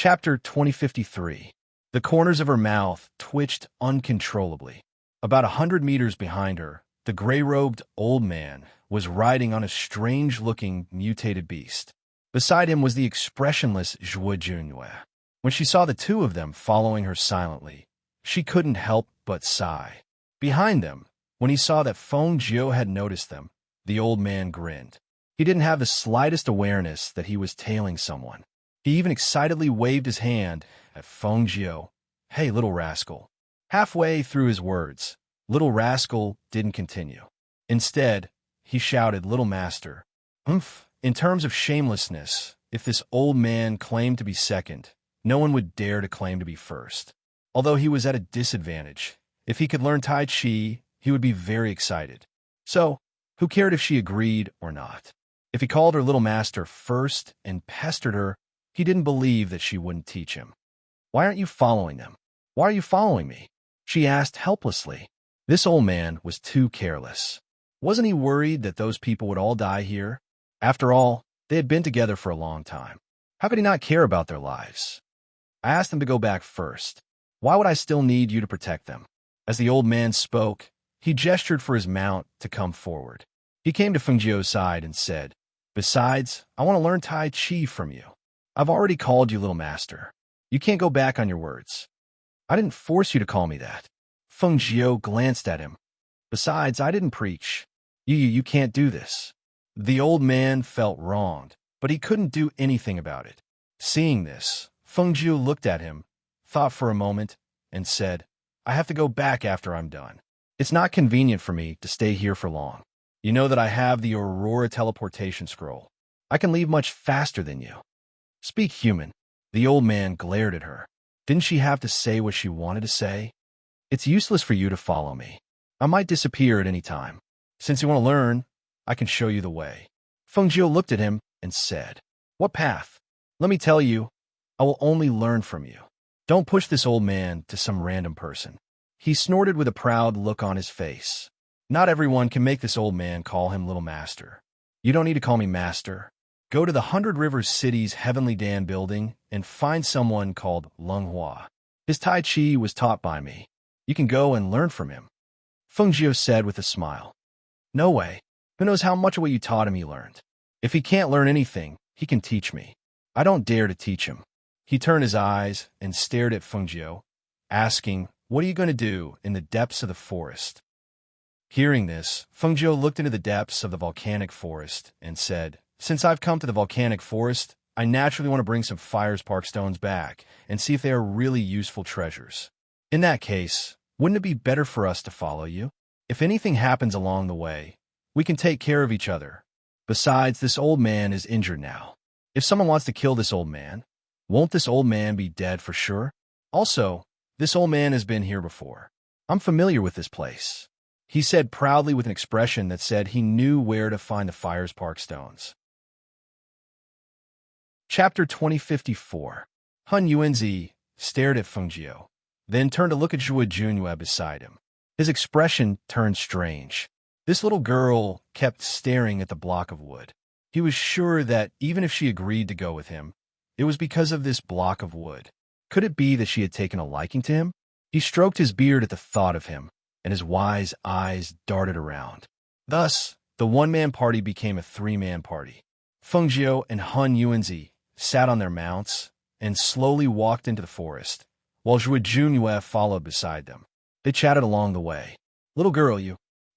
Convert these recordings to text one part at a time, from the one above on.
Chapter 2053. The corners of her mouth twitched uncontrollably. About 100 meters behind her, the gray-robed old man was riding on a strange-looking, mutated beast. Beside him was the expressionless Zhuo Junyue. When she saw the two of them following her silently, she couldn't help but sigh. Behind them, when he saw that Feng Jiu had noticed them, the old man grinned. He didn't have the slightest awareness that he was tailing someone. He even excitedly waved his hand at Feng Jiu. "Hey, little rascal." Halfway through his words, little rascal didn't continue. Instead, he shouted, "Little master." Humph. In terms of shamelessness, if this old man claimed to be second, no one would dare to claim to be first. Although he was at a disadvantage, if he could learn Tai Chi, he would be very excited. So, who cared if she agreed or not? If he called her little master first and pestered her, he didn't believe that she wouldn't teach him. "Why aren't you following them? Why are you following me?" she asked helplessly. This old man was too careless. Wasn't he worried that those people would all die here? After all, they had been together for a long time. How could he not care about their lives? "I asked them to go back first. Why would I still need you to protect them?" As the old man spoke, he gestured for his mount to come forward. He came to Feng Jiu's side and said, "Besides, I want to learn Tai Chi from you. I've already called you little master. You can't go back on your words." "I didn't force you to call me that." Feng Jiu glanced at him. "Besides, I didn't preach. You can't do this." The old man felt wronged, but he couldn't do anything about it. Seeing this, Feng Jiu looked at him, thought for a moment, and said, "I have to go back after I'm done. It's not convenient for me to stay here for long. You know that I have the Aurora teleportation scroll. I can leave much faster than you." "Speak human." The old man glared at her. Didn't she have to say what she wanted to say? "It's useless for you to follow me. I might disappear at any time. Since you want to learn, I can show you the way." Feng Jiu looked at him and said, "What path?" "Let me tell you, I will only learn from you. Don't push this old man to some random person." He snorted with a proud look on his face. Not everyone can make this old man call him little master. "You don't need to call me master. Go to the 100 Rivers City's Heavenly Dan building and find someone called Lung Hua. His Tai Chi was taught by me. You can go and learn from him." Feng Jiu said with a smile. "No way. Who knows how much of what you taught him he learned? If he can't learn anything, he can teach me. I don't dare to teach him." He turned his eyes and stared at Feng Jiu, asking, "What are you going to do in the depths of the forest?" Hearing this, Feng Jiu looked into the depths of the volcanic forest and said, "Since I've come to the volcanic forest, I naturally want to bring some fire spark stones back and see if they are really useful treasures. In that case, wouldn't it be better for us to follow you? If anything happens along the way, we can take care of each other. Besides, this old man is injured now. If someone wants to kill this old man, won't this old man be dead for sure? Also, this old man has been here before. I'm familiar with this place," he said proudly with an expression that said he knew where to find the fire spark stones. Chapter 2054. Hun Yuanzi stared at Feng Jiu, then turned to look at Zhuo Junyue beside him. His expression turned strange. This little girl kept staring at the block of wood. He was sure that even if she agreed to go with him, it was because of this block of wood. Could it be that she had taken a liking to him? He stroked his beard at the thought of him, and his wise eyes darted around. Thus, the one-man party became a three-man party. Feng Jiu and Hun Yuanzi sat on their mounts and slowly walked into the forest, while Zhuo Junyue followed beside them. They chatted along the way. "Little girl,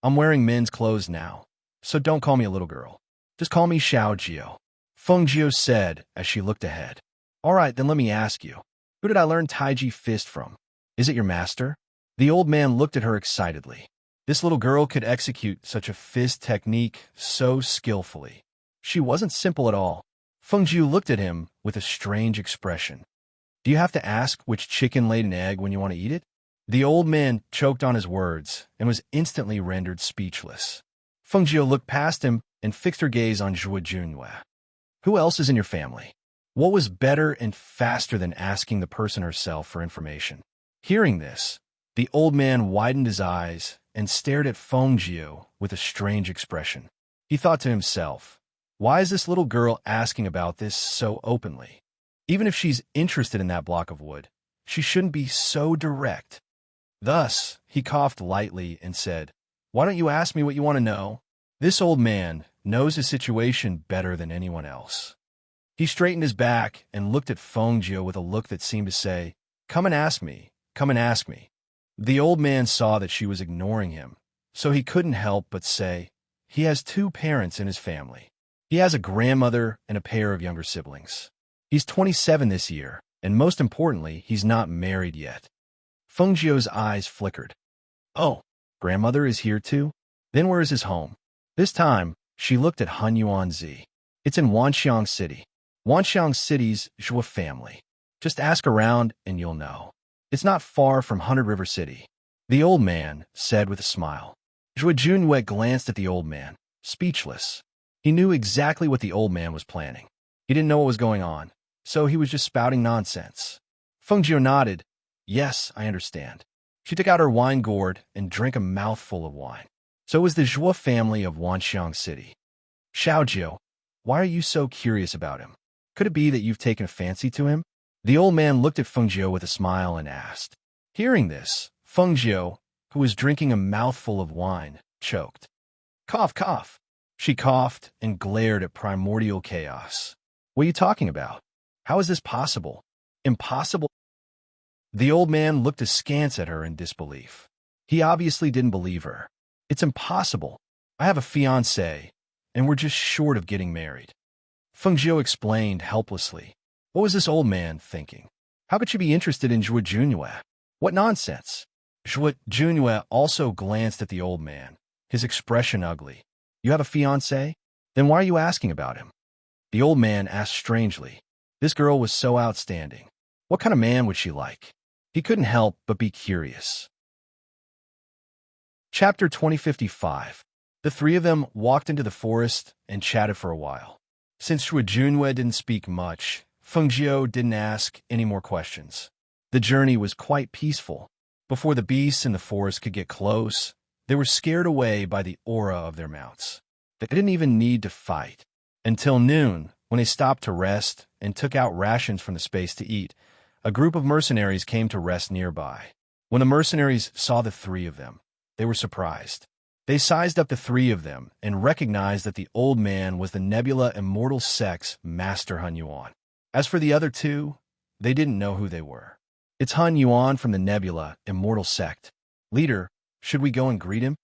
I'm wearing men's clothes now, so don't call me a little girl. Just call me Xiao Jiu," Feng Jiu said as she looked ahead. "All right, then let me ask you, who did I learn Taiji fist from? Is it your master?" The old man looked at her excitedly. This little girl could execute such a fist technique so skillfully. She wasn't simple at all. Feng Jiu looked at him with a strange expression. "Do you have to ask which chicken laid an egg when you want to eat it?" The old man choked on his words and was instantly rendered speechless. Feng Jiu looked past him and fixed her gaze on Zhuo Junyue. "Who else is in your family?" What was better and faster than asking the person herself for information? Hearing this, the old man widened his eyes and stared at Feng Jiu with a strange expression. He thought to himself, "Why is this little girl asking about this so openly? Even if she's interested in that block of wood, she shouldn't be so direct. Thus, he coughed lightly and said, "Why don't you ask me what you want to know?" This old man knows his situation better than anyone else. He straightened his back and looked at Feng Jiu with a look that seemed to say, "Come and ask me, come and ask me." The old man saw that she was ignoring him, so he couldn't help but say, he has two parents in his family. He has a grandmother and a pair of younger siblings. He's 27 this year, and most importantly, he's not married yet. Feng Jiu's eyes flickered. Oh, grandmother is here too? Then where is his home? This time, she looked at Han Yuanzi. It's in Wanxiang City. Wanxiang City's Zhua family. Just ask around and you'll know. It's not far from 100 River City. The old man said with a smile. Zhua Junwei glanced at the old man, speechless. He knew exactly what the old man was planning. He didn't know what was going on, so he was just spouting nonsense. Feng Jiu nodded. Yes, I understand. She took out her wine gourd and drank a mouthful of wine. So it was the Zhua family of Wanxiang City. Xiaojiu, why are you so curious about him? Could it be that you've taken a fancy to him? The old man looked at Feng Jiu with a smile and asked. Hearing this, Feng Jiu, who was drinking a mouthful of wine, choked. Cough, cough. She coughed and glared at primordial chaos. What are you talking about? How is this possible? Impossible? The old man looked askance at her in disbelief. He obviously didn't believe her. It's impossible. I have a fiancé, and we're just short of getting married. Feng Jiu explained helplessly. What was this old man thinking? How could she be interested in Zhua Junwei? What nonsense! Zhua Junwei also glanced at the old man, his expression ugly. You have a fiancé? Then why are you asking about him? The old man asked strangely. This girl was so outstanding. What kind of man would she like? He couldn't help but be curious. Chapter 2055. The three of them walked into the forest and chatted for a while. Since Zhua Junwei didn't speak much, Feng Jiu didn't ask any more questions. The journey was quite peaceful. Before the beasts in the forest could get close, they were scared away by the aura of their mounts. They didn't even need to fight. Until noon, when they stopped to rest and took out rations from the space to eat, a group of mercenaries came to rest nearby. When the mercenaries saw the three of them, they were surprised. They sized up the three of them and recognized that the old man was the Nebula Immortal Sect's Master Han Yuan. As for the other two, they didn't know who they were. It's Han Yuan from the Nebula Immortal Sect. Leader, should we go and greet him?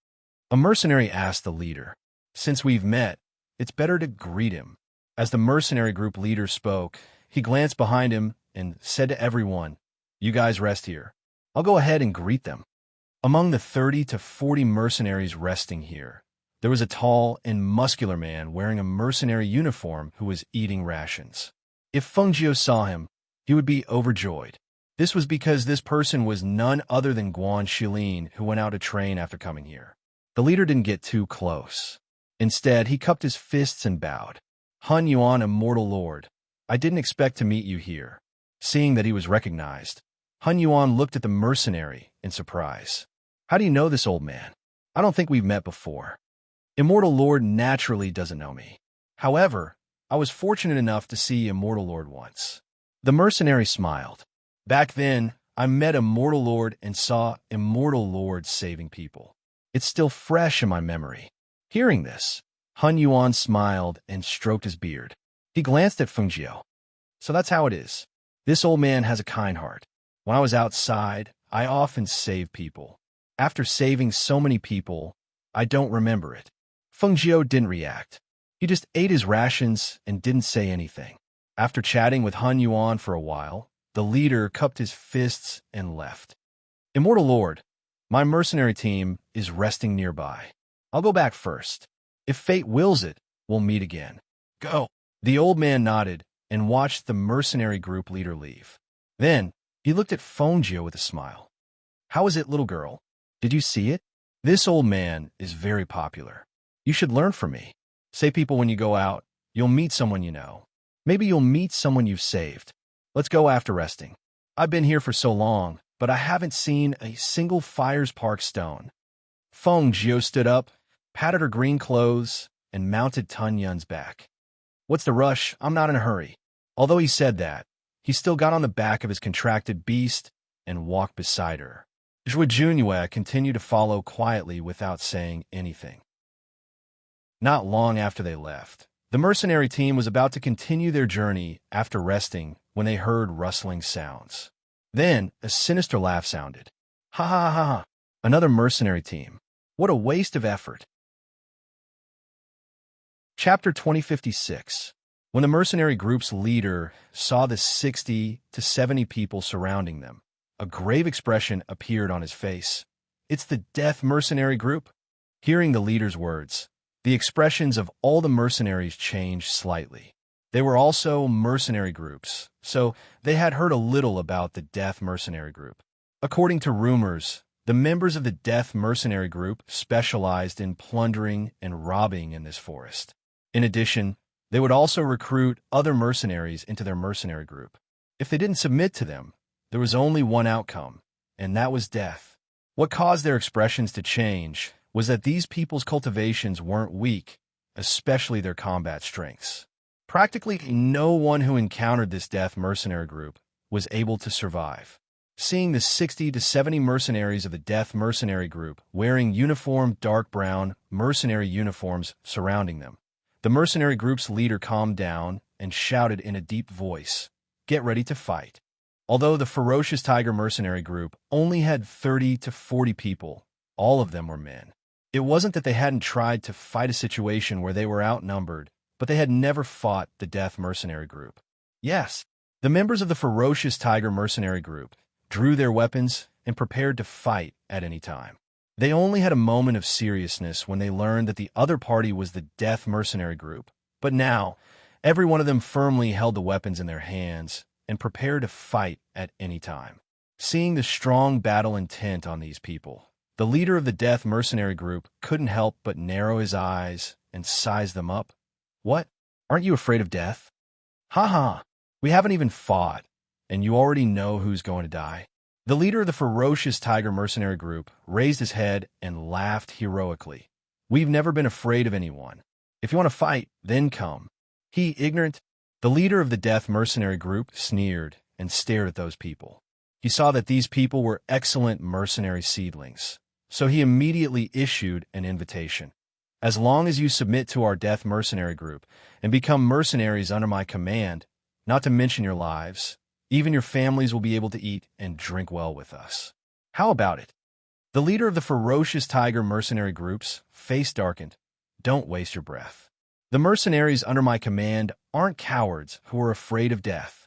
A mercenary asked the leader. Since we've met, it's better to greet him. As the mercenary group leader spoke, he glanced behind him and said to everyone, You guys rest here. I'll go ahead and greet them. Among the 30 to 40 mercenaries resting here, there was a tall and muscular man wearing a mercenary uniform who was eating rations. If Feng Jiu saw him, he would be overjoyed. This was because this person was none other than Guan Shilin, who went out to train after coming here. The leader didn't get too close. Instead, he cupped his fists and bowed. Han Yuan, Immortal Lord, I didn't expect to meet you here. Seeing that he was recognized, Han Yuan looked at the mercenary in surprise. How do you know this old man? I don't think we've met before. Immortal Lord naturally doesn't know me. However, I was fortunate enough to see Immortal Lord once. The mercenary smiled. Back then, I met Immortal Lord and saw Immortal Lord saving people. It's still fresh in my memory. Hearing this, Han Yuan smiled and stroked his beard. He glanced at Feng Jiu. So that's how it is. This old man has a kind heart. When I was outside, I often saved people. After saving so many people, I don't remember it. Feng Jiu didn't react. He just ate his rations and didn't say anything. After chatting with Han Yuan for a while, the leader cupped his fists and left. Immortal Lord, my mercenary team is resting nearby. I'll go back first. If fate wills it, we'll meet again. Go. The old man nodded and watched the mercenary group leader leave. Then, he looked at Feng Jiu with a smile. How is it, little girl? Did you see it? This old man is very popular. You should learn from me. Say people when you go out, you'll meet someone you know. Maybe you'll meet someone you've saved. Let's go after resting. I've been here for so long, but I haven't seen a single Fires Park stone. Feng Jiu stood up, patted her green clothes, and mounted Tun Yun's back. What's the rush? I'm not in a hurry. Although he said that, He still got on the back of his contracted beast and walked beside her. Junwei continued to follow quietly without saying anything. Not long after they left, the mercenary team was about to continue their journey after resting when they heard rustling sounds. Then, a sinister laugh sounded. Ha ha ha ha! Another mercenary team. What a waste of effort. Chapter 2056. When the mercenary group's leader saw the 60 to 70 people surrounding them, a grave expression appeared on his face. It's the Death Mercenary Group. Hearing the leader's words, the expressions of all the mercenaries changed slightly. They were also mercenary groups, so they had heard a little about the Death Mercenary Group. According to rumors, the members of the Death Mercenary Group specialized in plundering and robbing in this forest. In addition, they would also recruit other mercenaries into their mercenary group. If they didn't submit to them, there was only one outcome, and that was death. What caused their expressions to change was that these people's cultivations weren't weak, especially their combat strengths. Practically no one who encountered this Death Mercenary Group was able to survive. Seeing the 60 to 70 mercenaries of the Death Mercenary Group wearing uniform dark brown mercenary uniforms surrounding them, the mercenary group's leader calmed down and shouted in a deep voice, "Get ready to fight." Although the Ferocious Tiger Mercenary Group only had 30 to 40 people, all of them were men. It wasn't that they hadn't tried to fight a situation where they were outnumbered, but they had never fought the Death Mercenary Group. Yes, the members of the Ferocious Tiger Mercenary Group drew their weapons and prepared to fight at any time. They only had a moment of seriousness when they learned that the other party was the Death Mercenary Group, but now, every one of them firmly held the weapons in their hands and prepared to fight at any time. Seeing the strong battle intent on these people, the leader of the Death Mercenary Group couldn't help but narrow his eyes and size them up. What? Aren't you afraid of death? Ha ha! We haven't even fought, and you already know who's going to die. The leader of the Ferocious Tiger Mercenary Group raised his head and laughed heroically. We've never been afraid of anyone. If you want to fight, then come. He, ignorant. The leader of the Death Mercenary Group sneered and stared at those people. He saw that these people were excellent mercenary seedlings, so he immediately issued an invitation. As long as you submit to our Death Mercenary Group and become mercenaries under my command, not to mention your lives, even your families will be able to eat and drink well with us. How about it? The leader of the Ferocious Tiger Mercenary Group's face darkened. Don't waste your breath. The mercenaries under my command aren't cowards who are afraid of death.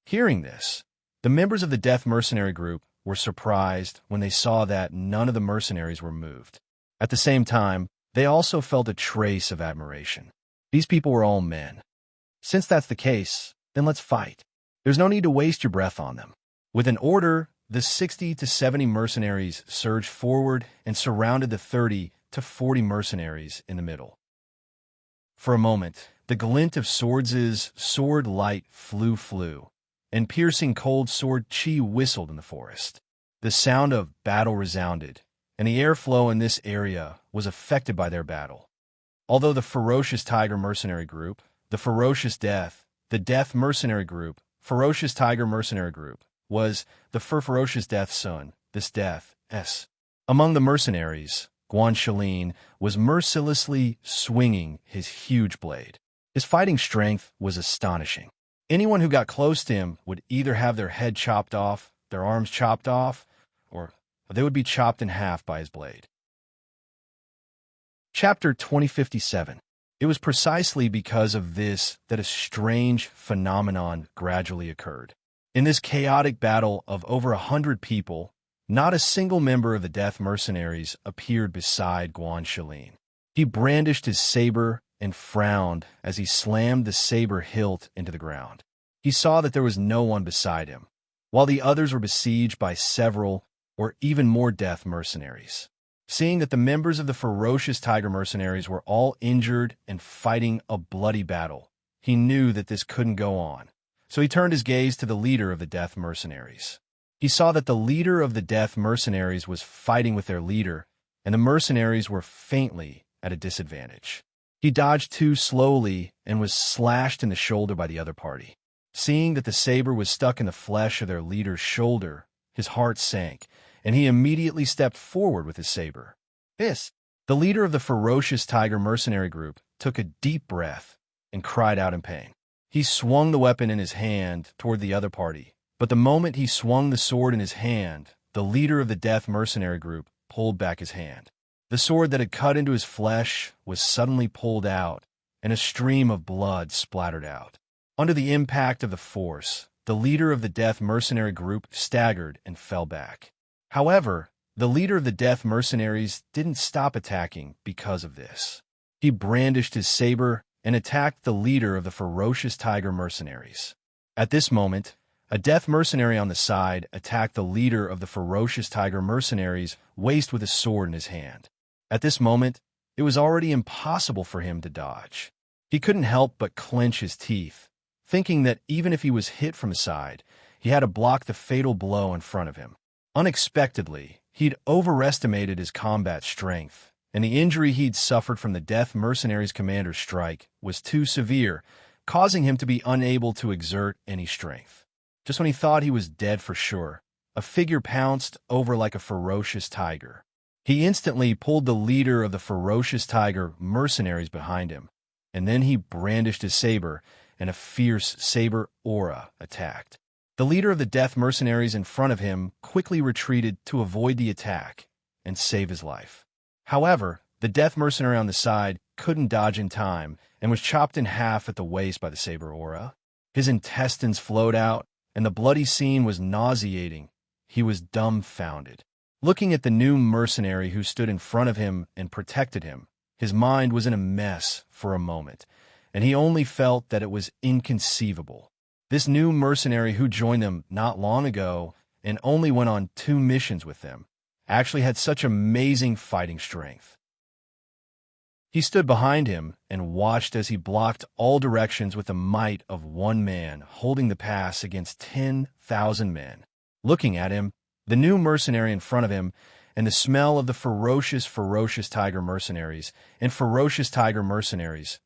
Hearing this, the members of the Death Mercenary Group were surprised when they saw that none of the mercenaries were moved. At the same time, they also felt a trace of admiration. These people were all men. Since that's the case, then let's fight. There's no need to waste your breath on them. With an order, the 60 to 70 mercenaries surged forward and surrounded the 30 to 40 mercenaries in the middle. For a moment, the glint of swords' sword light flew, and piercing cold sword chi whistled in the forest. The sound of battle resounded, and the airflow in this area was affected by their battle. Although the Ferocious Tiger Mercenary Group, the Ferocious Death, the Death Mercenary Group, Ferocious Tiger Mercenary Group, was the Ferocious Death's son, this Death, S. Among the mercenaries, Guan Shalin was mercilessly swinging his huge blade. His fighting strength was astonishing. Anyone who got close to him would either have their head chopped off, their arms chopped off, or they would be chopped in half by his blade. Chapter 2057. It was precisely because of this that a strange phenomenon gradually occurred. In this chaotic battle of over 100 people, not a single member of the Death Mercenaries appeared beside Guan Shalin. He brandished his saber and frowned as he slammed the saber hilt into the ground. He saw that there was no one beside him, while the others were besieged by several or even more Death Mercenaries. Seeing that the members of the Ferocious Tiger Mercenaries were all injured and fighting a bloody battle, he knew that this couldn't go on, so he turned his gaze to the leader of the Death Mercenaries. He saw that the leader of the Death Mercenaries was fighting with their leader, and the mercenaries were faintly at a disadvantage. He dodged too slowly and was slashed in the shoulder by the other party. Seeing that the saber was stuck in the flesh of their leader's shoulder, his heart sank, and he immediately stepped forward with his saber. This, the leader of the ferocious tiger mercenary group, took a deep breath and cried out in pain. He swung the weapon in his hand toward the other party, but the moment he swung the sword in his hand, the leader of the death mercenary group pulled back his hand. The sword that had cut into his flesh was suddenly pulled out, and a stream of blood splattered out. Under the impact of the force, the leader of the death mercenary group staggered and fell back. However, the leader of the death mercenaries didn't stop attacking because of this. He brandished his saber and attacked the leader of the ferocious tiger mercenaries. At this moment, a death mercenary on the side attacked the leader of the ferocious tiger mercenaries' waist with a sword in his hand. At this moment, it was already impossible for him to dodge. He couldn't help but clench his teeth, thinking that even if he was hit from the side, he had to block the fatal blow in front of him. Unexpectedly, he'd overestimated his combat strength, and the injury he'd suffered from the death mercenaries' commander's strike was too severe, causing him to be unable to exert any strength. Just when he thought he was dead for sure, a figure pounced over like a ferocious tiger. He instantly pulled the leader of the ferocious tiger mercenaries behind him, and then he brandished his saber, and a fierce saber aura attacked. The leader of the death mercenaries in front of him quickly retreated to avoid the attack and save his life. However, the death mercenary on the side couldn't dodge in time and was chopped in half at the waist by the saber aura. His intestines flowed out, and the bloody scene was nauseating. He was dumbfounded. Looking at the new mercenary who stood in front of him and protected him, his mind was in a mess for a moment, and he only felt that it was inconceivable. This new mercenary who joined them not long ago and only went on 2 missions with them actually had such amazing fighting strength. He stood behind him and watched as he blocked all directions with the might of one man holding the pass against 10,000 men. Looking at him, the new mercenary in front of him, and the smell of the ferocious tiger mercenaries, and ferocious tiger mercenaries,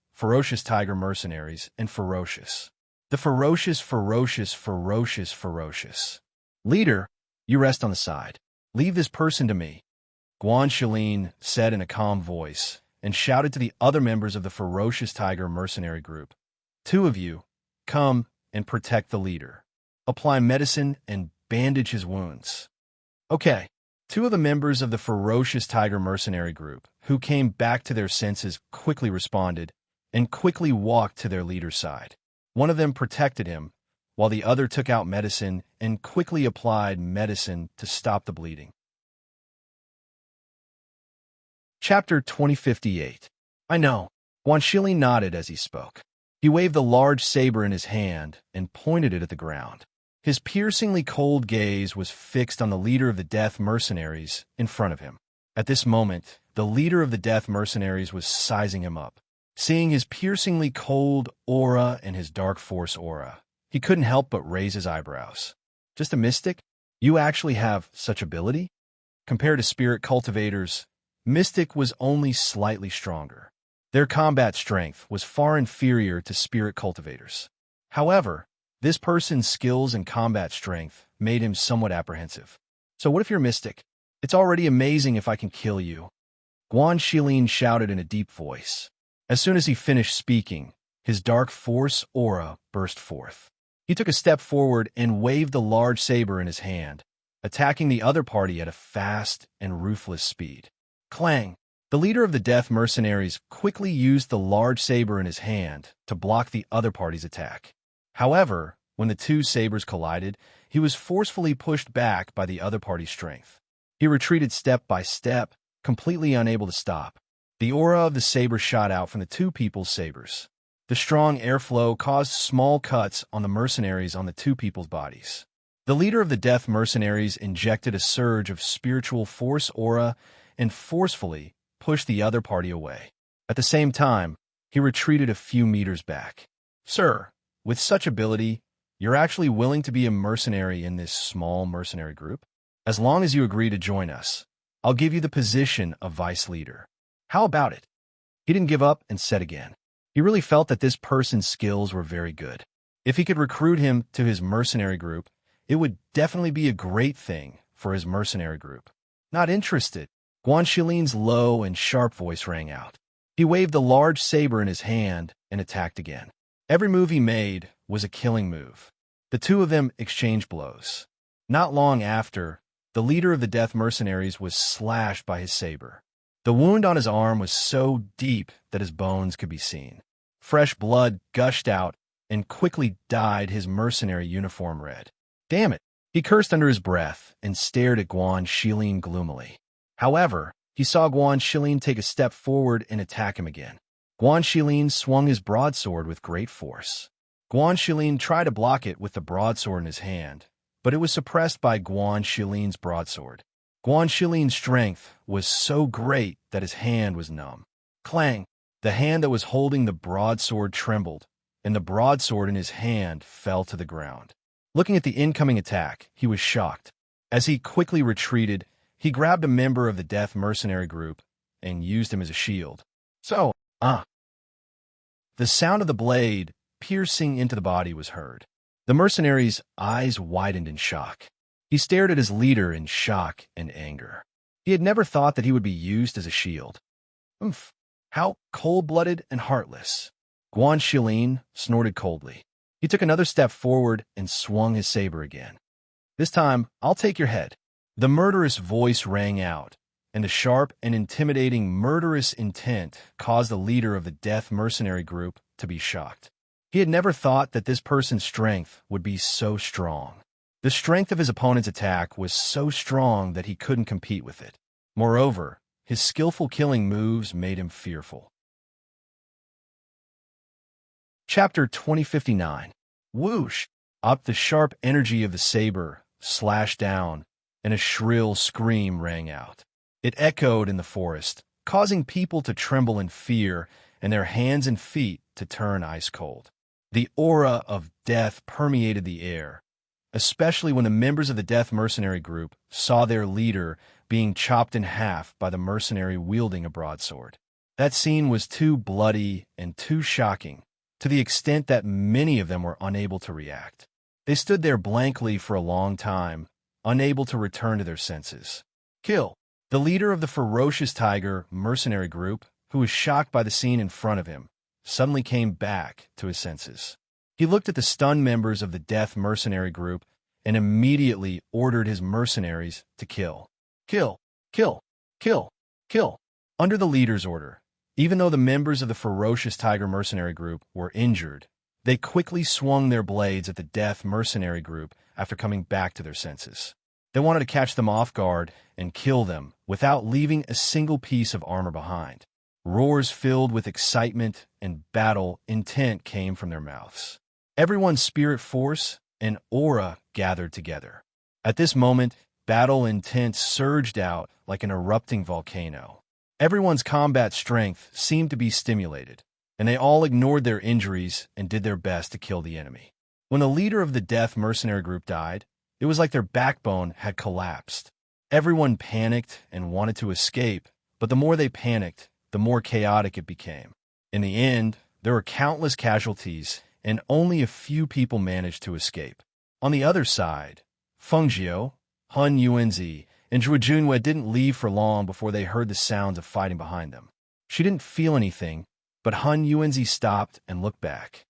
and ferocious. The ferocious. Leader, you rest on the side. Leave this person to me, Guan Shilin said in a calm voice, and shouted to the other members of the ferocious tiger mercenary group. 2 of you, come and protect the leader. Apply medicine and bandage his wounds. Okay. 2 of the members of the ferocious tiger mercenary group, who came back to their senses, quickly responded and quickly walked to their leader's side. One of them protected him, while the other took out medicine and quickly applied medicine to stop the bleeding. Chapter 2058. I know. Guan Shili nodded as he spoke. He waved the large saber in his hand and pointed it at the ground. His piercingly cold gaze was fixed on the leader of the death mercenaries in front of him. At this moment, the leader of the death mercenaries was sizing him up. Seeing his piercingly cold aura and his dark force aura, he couldn't help but raise his eyebrows. Just a mystic? You actually have such ability? Compared to spirit cultivators, Mystic was only slightly stronger. Their combat strength was far inferior to spirit cultivators. However, this person's skills and combat strength made him somewhat apprehensive. So what if you're Mystic? It's already amazing if I can kill you. Guan Shilin shouted in a deep voice. As soon as he finished speaking, his dark force aura burst forth. He took a step forward and waved the large saber in his hand, attacking the other party at a fast and ruthless speed. Clang! The leader of the death mercenaries quickly used the large saber in his hand to block the other party's attack. However, when the 2 sabers collided, he was forcefully pushed back by the other party's strength. He retreated step by step, completely unable to stop. The aura of the saber shot out from the 2 people's sabers. The strong airflow caused small cuts on the mercenaries on the 2 people's bodies. The leader of the death mercenaries injected a surge of spiritual force aura and forcefully pushed the other party away. At the same time, he retreated a few meters back. Sir, with such ability, you're actually willing to be a mercenary in this small mercenary group? As long as you agree to join us, I'll give you the position of vice leader. How about it? He didn't give up and said again. He really felt that this person's skills were very good. If he could recruit him to his mercenary group, it would definitely be a great thing for his mercenary group. Not interested. Guan Shilin's low and sharp voice rang out. He waved a large saber in his hand and attacked again. Every move he made was a killing move. The two of them exchanged blows. Not long after, the leader of the Death Mercenaries was slashed by his saber. The wound on his arm was so deep that his bones could be seen. Fresh blood gushed out and quickly dyed his mercenary uniform red. Damn it! He cursed under his breath and stared at Guan Shilin gloomily. However, he saw Guan Shilin take a step forward and attack him again. Guan Shilin swung his broadsword with great force. Guan Shilin tried to block it with the broadsword in his hand, but it was suppressed by Guan Shilin's broadsword. Guan Shilin's strength was so great that his hand was numb. Clang! The hand that was holding the broadsword trembled, and the broadsword in his hand fell to the ground. Looking at the incoming attack, he was shocked. As he quickly retreated, he grabbed a member of the Death Mercenary group and used him as a shield. The sound of the blade piercing into the body was heard. The mercenary's eyes widened in shock. He stared at his leader in shock and anger. He had never thought that he would be used as a shield. Oomph! How cold-blooded and heartless. Guan Shilin snorted coldly. He took another step forward and swung his saber again. This time, I'll take your head. The murderous voice rang out, and the sharp and intimidating murderous intent caused the leader of the Death Mercenary group to be shocked. He had never thought that this person's strength would be so strong. The strength of his opponent's attack was so strong that he couldn't compete with it. Moreover, his skillful killing moves made him fearful. Chapter 2059. Whoosh! Up the sharp energy of the saber slashed down, and a shrill scream rang out. It echoed in the forest, causing people to tremble in fear and their hands and feet to turn ice cold. The aura of death permeated the air, especially when the members of the Death Mercenary group saw their leader being chopped in half by the mercenary wielding a broadsword. That scene was too bloody and too shocking, to the extent that many of them were unable to react. They stood there blankly for a long time, unable to return to their senses. Kill! The leader of the ferocious tiger mercenary group, who was shocked by the scene in front of him, suddenly came back to his senses. He looked at the stunned members of the Death Mercenary group and immediately ordered his mercenaries to kill. Kill! Kill! Kill! Kill! Under the leader's order, even though the members of the ferocious tiger mercenary group were injured, they quickly swung their blades at the Death Mercenary group after coming back to their senses. They wanted to catch them off guard and kill them without leaving a single piece of armor behind. Roars filled with excitement and battle intent came from their mouths. Everyone's spirit force and aura gathered together. At this moment, battle intent surged out like an erupting volcano. Everyone's combat strength seemed to be stimulated, and they all ignored their injuries and did their best to kill the enemy. When the leader of the Death Mercenary group died, it was like their backbone had collapsed. Everyone panicked and wanted to escape, but the more they panicked, the more chaotic it became. In the end, there were countless casualties, and only a few people managed to escape. On the other side, Feng Jiao, Han Yuanzi, and Zhuo Junwei didn't leave for long before they heard the sounds of fighting behind them. She didn't feel anything, but Han Yuanzi stopped and looked back.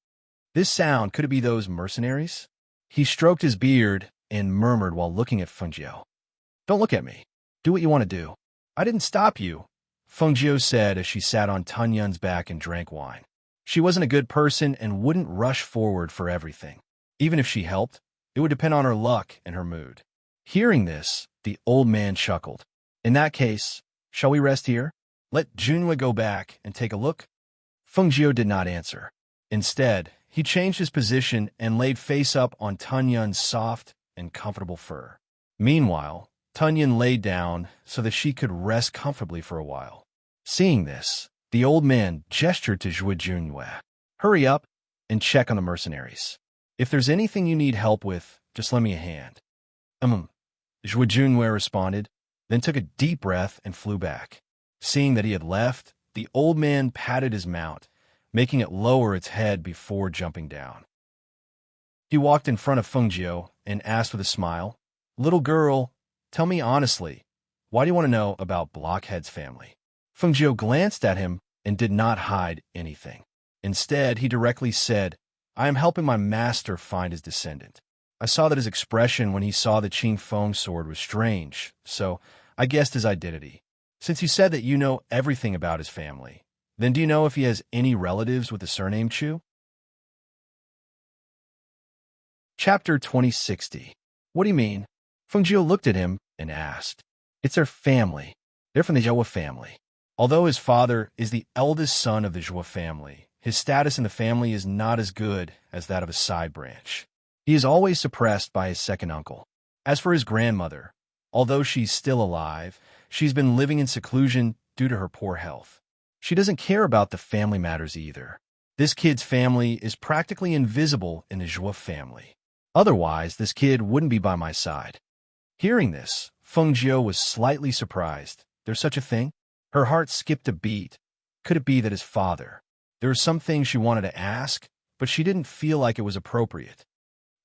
This sound, could it be those mercenaries? He stroked his beard and murmured while looking at Feng Jiao. Don't look at me. Do what you want to do. I didn't stop you, Feng Jiao said as she sat on Tun Yun's back and drank wine. She wasn't a good person and wouldn't rush forward for everything. Even if she helped, it would depend on her luck and her mood. Hearing this, the old man chuckled. In that case, shall we rest here? Let Junwei go back and take a look? Feng Jiao did not answer. Instead, he changed his position and laid face up on Tun Yun's soft and comfortable fur. Meanwhile, Tun Yun lay down so that she could rest comfortably for a while. Seeing this, the old man gestured to Zhuo Junwei. Hurry up and check on the mercenaries. If there's anything you need help with, just lend me a hand. Zhuo Junwei responded, then took a deep breath and flew back. Seeing that he had left, the old man patted his mount, making it lower its head before jumping down. He walked in front of Fengjiu and asked with a smile, "Little girl, tell me honestly, why do you want to know about Blockhead's family?" Fengjiu glanced at him and did not hide anything. Instead, he directly said, "I am helping my master find his descendant. I saw that his expression when he saw the Qing Feng sword was strange, so I guessed his identity. Since you said that you know everything about his family, then do you know if he has any relatives with the surname Chu?" Chapter 2060. What do you mean? Fengjiu looked at him and asked. It's their family. They're from the Zhou family. Although his father is the eldest son of the Zhou family, his status in the family is not as good as that of a side branch. He is always suppressed by his second uncle. As for his grandmother, although she's still alive, she's been living in seclusion due to her poor health. She doesn't care about the family matters either. This kid's family is practically invisible in the Zhou family. Otherwise, this kid wouldn't be by my side. Hearing this, Fengjiu was slightly surprised. There's such a thing? Her heart skipped a beat. Could it be that his father? There were some things she wanted to ask, but she didn't feel like it was appropriate.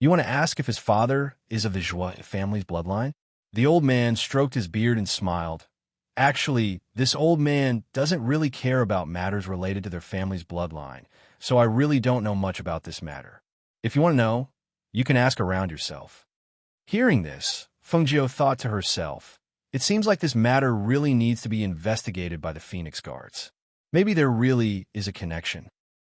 You want to ask if his father is of the Zhou family's bloodline? The old man stroked his beard and smiled. Actually, this old man doesn't really care about matters related to their family's bloodline, so I really don't know much about this matter. If you want to know, you can ask around yourself. Hearing this, Fengjiu thought to herself, it seems like this matter really needs to be investigated by the Phoenix Guards. Maybe there really is a connection.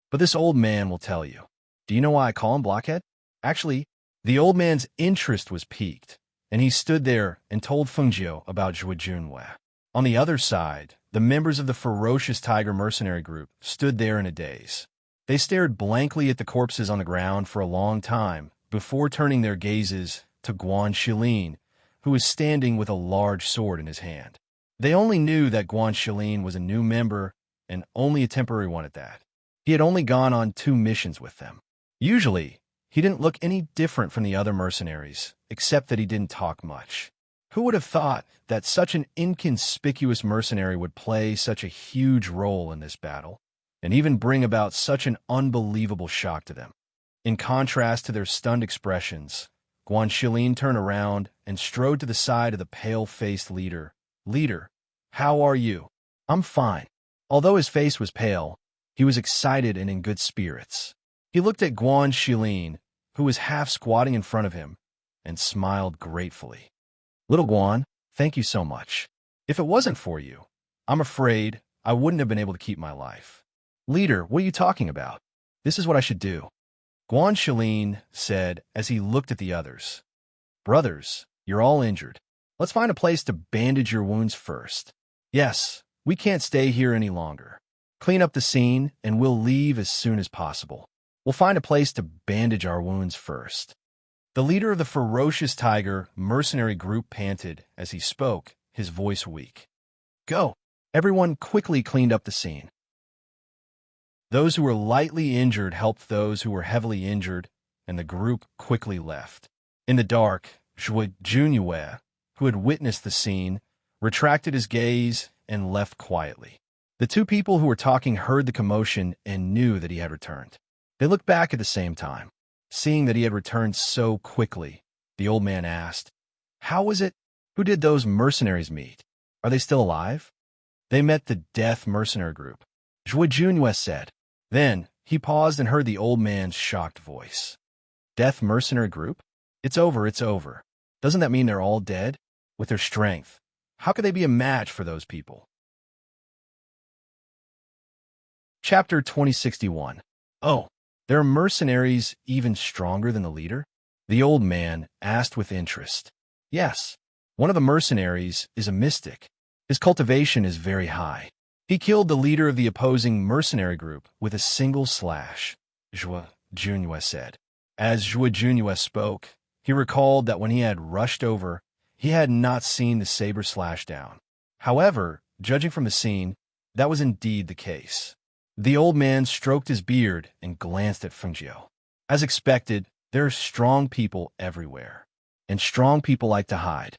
But this old man will tell you. Do you know why I call him Blockhead? Actually, the old man's interest was piqued, and he stood there and told Fengjiu about Zhuo Junwei. On the other side, the members of the ferocious tiger mercenary group stood there in a daze. They stared blankly at the corpses on the ground for a long time before turning their gazes to Guan Shilin, who was standing with a large sword in his hand. They only knew that Guan Shilin was a new member, and only a temporary one at that. He had only gone on 2 missions with them. Usually, he didn't look any different from the other mercenaries, except that he didn't talk much. Who would have thought that such an inconspicuous mercenary would play such a huge role in this battle, and even bring about such an unbelievable shock to them? In contrast to their stunned expressions, Guan Shilin turned around and strode to the side of the pale-faced leader. "Leader, how are you?" "I'm fine." Although his face was pale, he was excited and in good spirits. He looked at Guan Shilin, who was half squatting in front of him, and smiled gratefully. "Little Guan, thank you so much. If it wasn't for you, I'm afraid I wouldn't have been able to keep my life." "Leader, what are you talking about? This is what I should do," Guan Shilin said as he looked at the others. "Brothers, you're all injured. Let's find a place to bandage your wounds first. Yes, we can't stay here any longer. Clean up the scene, and we'll leave as soon as possible. We'll find a place to bandage our wounds first." The leader of the ferocious tiger mercenary group panted as he spoke, his voice weak. "Go!" Everyone quickly cleaned up the scene. Those who were lightly injured helped those who were heavily injured, and the group quickly left. In the dark, Zhuo Junwei, who had witnessed the scene, retracted his gaze and left quietly. The 2 people who were talking heard the commotion and knew that he had returned. They looked back at the same time. Seeing that he had returned so quickly, the old man asked, "How was it? Who did those mercenaries meet? Are they still alive?" "They met the Death Mercenary Group," Zhuo Junwei said. Then, he paused and heard the old man's shocked voice. "Death Mercenary Group? It's over, it's over. Doesn't that mean they're all dead? With their strength, how could they be a match for those people?" Chapter 2061. Oh, there are mercenaries even stronger than the leader? The old man asked with interest. Yes, one of the mercenaries is a mystic. His cultivation is very high. He killed the leader of the opposing mercenary group with a single slash, Zhuo Junwei said. As Zhuo Junwei spoke, he recalled that when he had rushed over, he had not seen the saber slash down. However, judging from the scene, that was indeed the case. The old man stroked his beard and glanced at Fengjiu. As expected, there are strong people everywhere, and strong people like to hide.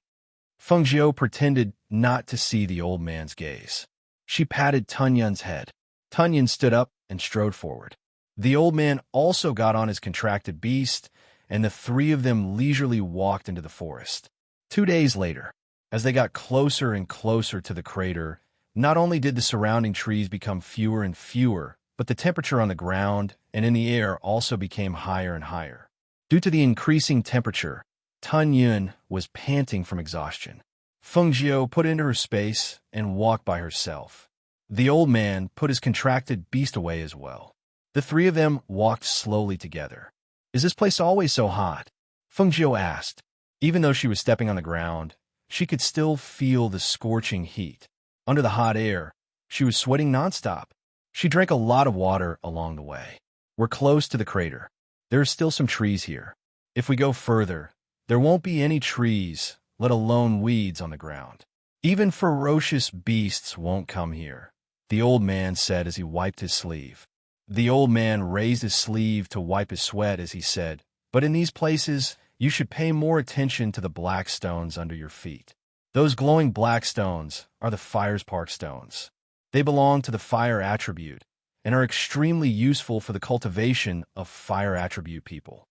Fengjiu pretended not to see the old man's gaze. She patted Tunyun's head. Tunyun stood up and strode forward. The old man also got on his contracted beast and the three of them leisurely walked into the forest. 2 days later, as they got closer and closer to the crater, not only did the surrounding trees become fewer and fewer, but the temperature on the ground and in the air also became higher and higher. Due to the increasing temperature, Tun Yun was panting from exhaustion. Feng Jiu put into her space and walked by herself. The old man put his contracted beast away as well. The three of them walked slowly together. "Is this place always so hot?" Feng Jiu asked. Even though she was stepping on the ground, she could still feel the scorching heat. Under the hot air, she was sweating nonstop. She drank a lot of water along the way. "We're close to the crater. There are still some trees here. If we go further, there won't be any trees, let alone weeds on the ground. Even ferocious beasts won't come here," the old man said as he wiped his sleeve. The old man raised his sleeve to wipe his sweat as he said, "But in these places, you should pay more attention to the black stones under your feet. Those glowing black stones are the fire spark stones. They belong to the fire attribute and are extremely useful for the cultivation of fire attribute people."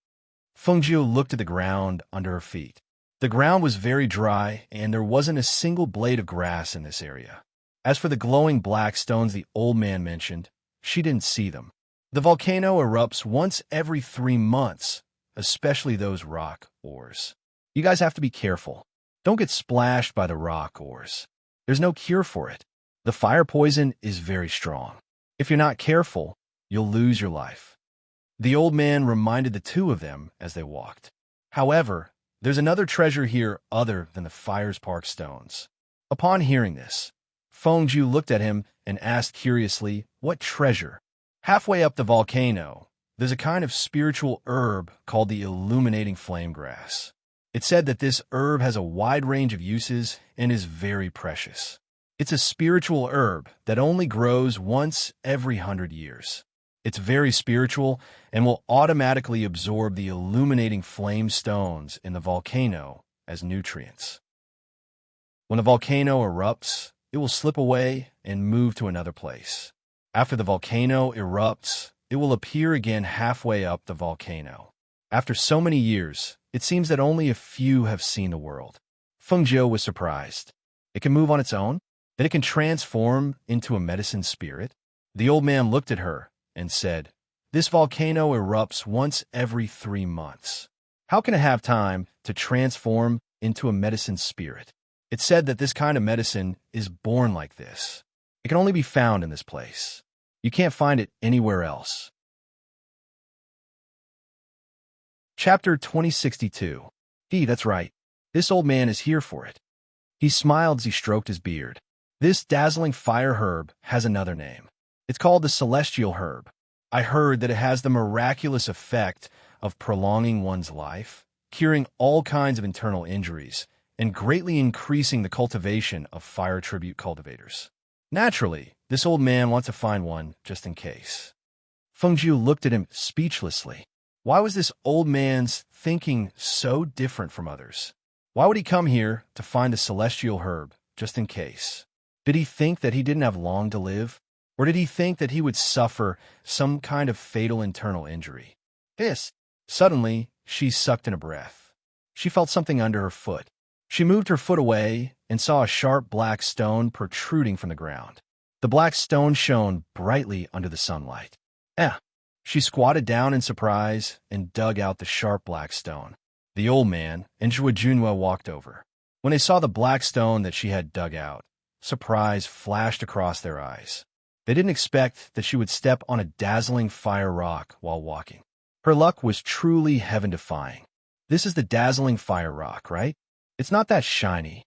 Feng Jiu looked at the ground under her feet. The ground was very dry, and there wasn't a single blade of grass in this area. As for the glowing black stones the old man mentioned, she didn't see them. The volcano erupts once every 3 months, especially those rock ores. You guys have to be careful. Don't get splashed by the rock ores. There's no cure for it. The fire poison is very strong. If you're not careful, you'll lose your life. The old man reminded the two of them as they walked. However, there's another treasure here other than the fire spark stones. Upon hearing this, Feng Jiu looked at him and asked curiously, "What treasure?" Halfway up the volcano, there's a kind of spiritual herb called the illuminating flame grass. It's said that this herb has a wide range of uses and is very precious. It's a spiritual herb that only grows once every 100 years. It's very spiritual and will automatically absorb the illuminating flame stones in the volcano as nutrients. When the volcano erupts, it will slip away and move to another place. After the volcano erupts, it will appear again halfway up the volcano. After so many years, it seems that only a few have seen the world. Feng Jiu was surprised. It can move on its own? That it can transform into a medicine spirit? The old man looked at her and said, "This volcano erupts once every 3 months. How can it have time to transform into a medicine spirit?" It's said that this kind of medicine is born like this. It can only be found in this place. You can't find it anywhere else. Chapter 2062. That's right. This old man is here for it. He smiled as he stroked his beard. This dazzling fire herb has another name. It's called the celestial herb. I heard that it has the miraculous effect of prolonging one's life, curing all kinds of internal injuries, and greatly increasing the cultivation of fire tribute cultivators. Naturally, this old man wants to find one just in case. Feng Jiu looked at him speechlessly. Why was this old man's thinking so different from others? Why would he come here to find the celestial herb just in case? Did he think that he didn't have long to live? Or did he think that he would suffer some kind of fatal internal injury? Hiss! Suddenly, she sucked in a breath. She felt something under her foot. She moved her foot away and saw a sharp black stone protruding from the ground. The black stone shone brightly under the sunlight. She squatted down in surprise and dug out the sharp black stone. The old man and Zhou Junhua walked over. When they saw the black stone that she had dug out, surprise flashed across their eyes. They didn't expect that she would step on a dazzling fire rock while walking. Her luck was truly heaven-defying. This is the dazzling fire rock, right? It's not that shiny.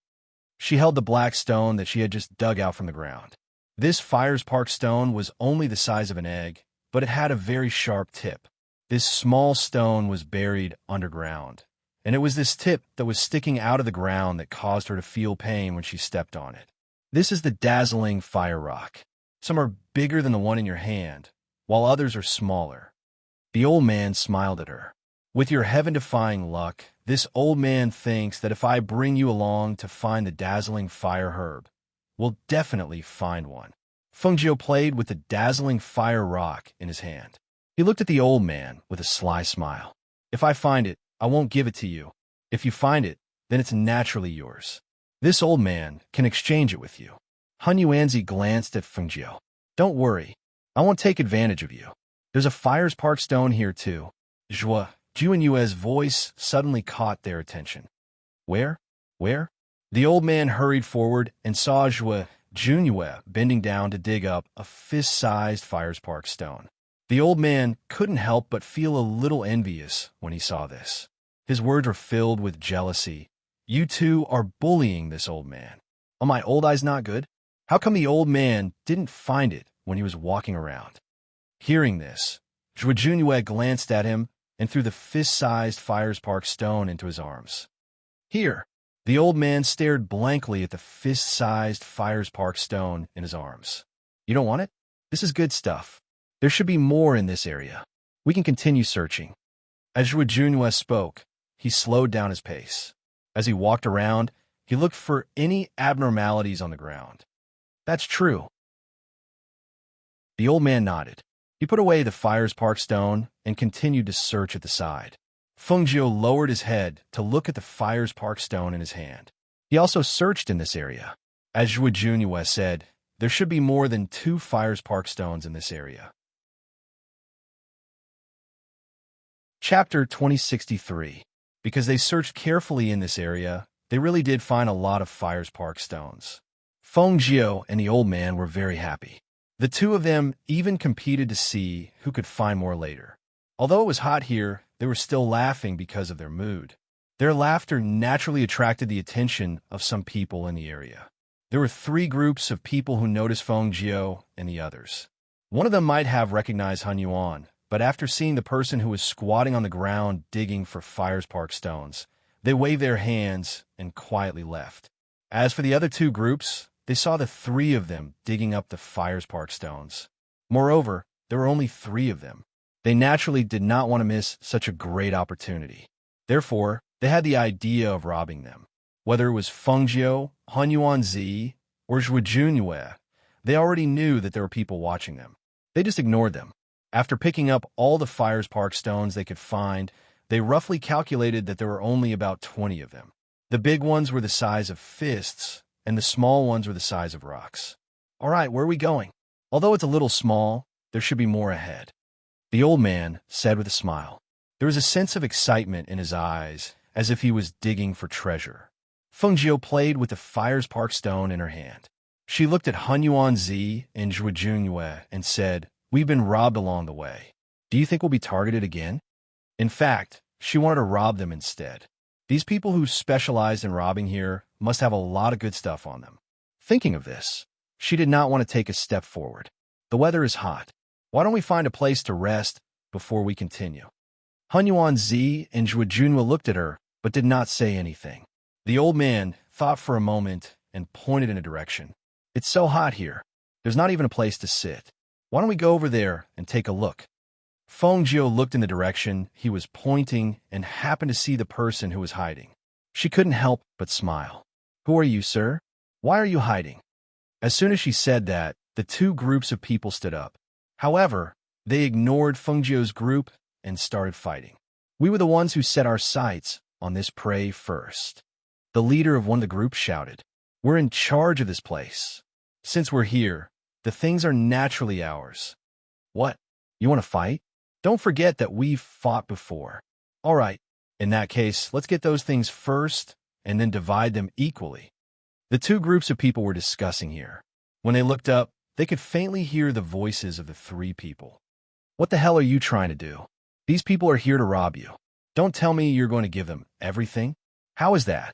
She held the black stone that she had just dug out from the ground. This fire spark stone was only the size of an egg, but it had a very sharp tip. This small stone was buried underground, and it was this tip that was sticking out of the ground that caused her to feel pain when she stepped on it. This is the dazzling fire rock. Some are bigger than the one in your hand, while others are smaller. The old man smiled at her. With your heaven-defying luck, this old man thinks that if I bring you along to find the dazzling fire herb, we'll definitely find one. Feng Jiu played with the dazzling fire rock in his hand. He looked at the old man with a sly smile. If I find it, I won't give it to you. If you find it, then it's naturally yours. This old man can exchange it with you. Han Yuanzi glanced at Feng Jiao. Don't worry. I won't take advantage of you. There's a Fires Park stone here too. Zhua Juanyue's voice suddenly caught their attention. Where? Where? The old man hurried forward and saw Zhua Junyue bending down to dig up a fist-sized Fires Park stone. The old man couldn't help but feel a little envious when he saw this. His words were filled with jealousy. You two are bullying this old man. Are my old eyes not good? How come the old man didn't find it when he was walking around? Hearing this, Zhua Junyue glanced at him and threw the fist-sized Fires Park stone into his arms. Here, the old man stared blankly at the fist-sized Fires Park stone in his arms. You don't want it? This is good stuff. There should be more in this area. We can continue searching. As Zhua Junyue spoke, he slowed down his pace. As he walked around, he looked for any abnormalities on the ground. That's true. The old man nodded. He put away the Fires Park stone and continued to search at the side. Feng Jiao lowered his head to look at the Fires Park stone in his hand. He also searched in this area. As Zhua Junyue said, there should be more than 2 Fires Park stones in this area. Chapter 2063. Because they searched carefully in this area, they really did find a lot of Fires Park stones. Feng Jiao and the old man were very happy. The two of them even competed to see who could find more later. Although it was hot here, they were still laughing because of their mood. Their laughter naturally attracted the attention of some people in the area. There were 3 groups of people who noticed Feng Jiao and the others. One of them might have recognized Han Yuan, but after seeing the person who was squatting on the ground digging for Fires Park stones, they waved their hands and quietly left. As for the other 2 groups, they saw the 3 of them digging up the Fires Park stones. Moreover, there were only 3 of them. They naturally did not want to miss such a great opportunity. Therefore, they had the idea of robbing them. Whether it was Feng Jiao, Han Yuanzi, or Zhua Junyue, they already knew that there were people watching them. They just ignored them. After picking up all the Fires Park stones they could find, they roughly calculated that there were only about 20 of them. The big ones were the size of fists, and the small ones were the size of rocks. All right, where are we going? Although it's a little small, there should be more ahead. The old man said with a smile. There was a sense of excitement in his eyes, as if he was digging for treasure. Feng Jiao played with the Fires Park stone in her hand. She looked at Han Yuanzi and Zhua Junyue and said, We've been robbed along the way. Do you think we'll be targeted again? In fact, she wanted to rob them instead. These people who specialized in robbing here must have a lot of good stuff on them. Thinking of this, she did not want to take a step forward. The weather is hot. Why don't we find a place to rest before we continue? Han Yuanzi and Zhua Junhua looked at her, but did not say anything. The old man thought for a moment and pointed in a direction. It's so hot here. There's not even a place to sit. Why don't we go over there and take a look? Feng Jiao looked in the direction he was pointing and happened to see the person who was hiding. She couldn't help but smile. Who are you, sir? Why are you hiding? As soon as she said that, the 2 groups of people stood up. However, they ignored Feng Jiao's group and started fighting. We were the ones who set our sights on this prey first. The leader of one of the groups shouted, We're in charge of this place. Since we're here, the things are naturally ours. What? You want to fight? Don't forget that we've fought before. All right, in that case, let's get those things first and then divide them equally. The 2 groups of people were discussing here. When they looked up, they could faintly hear the voices of the 3 people. What the hell are you trying to do? These people are here to rob you. Don't tell me you're going to give them everything. How is that?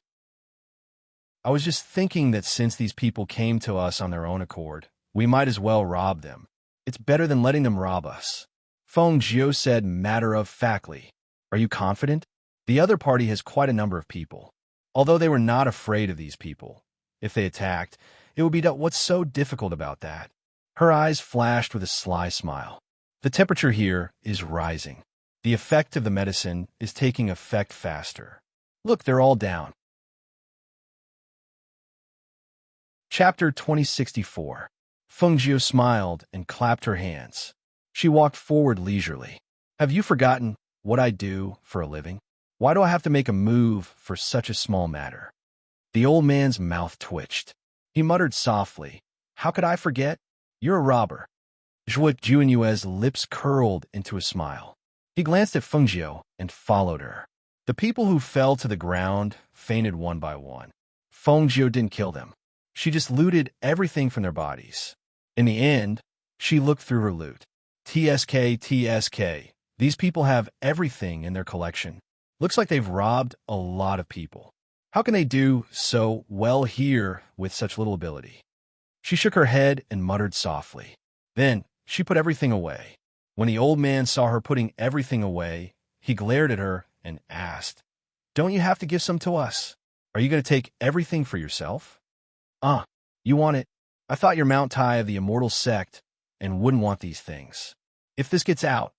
I was just thinking that since these people came to us on their own accord, we might as well rob them. It's better than letting them rob us. Feng Jiao said matter-of-factly. Are you confident? The other party has quite a number of people. Although they were not afraid of these people. If they attacked, it would be what's so difficult about that? Her eyes flashed with a sly smile. The temperature here is rising. The effect of the medicine is taking effect faster. Look, they're all down. Chapter 2064. Feng Jiao smiled and clapped her hands. She walked forward leisurely. Have you forgotten what I do for a living? Why do I have to make a move for such a small matter? The old man's mouth twitched. He muttered softly, "How could I forget? You're a robber." Zhuo Junyue's lips curled into a smile. He glanced at Fengjiu and followed her. The people who fell to the ground fainted one by one. Fengjiu didn't kill them. She just looted everything from their bodies. In the end, she looked through her loot. TSK. These people have everything in their collection. Looks like they've robbed a lot of people. How can they do so well here with such little ability? She shook her head and muttered softly. Then she put everything away. When the old man saw her putting everything away, he glared at her and asked, "Don't you have to give some to us? Are you going to take everything for yourself?" You want it? I thought you're Mount Tai of the immortal sect and wouldn't want these things. If this gets out,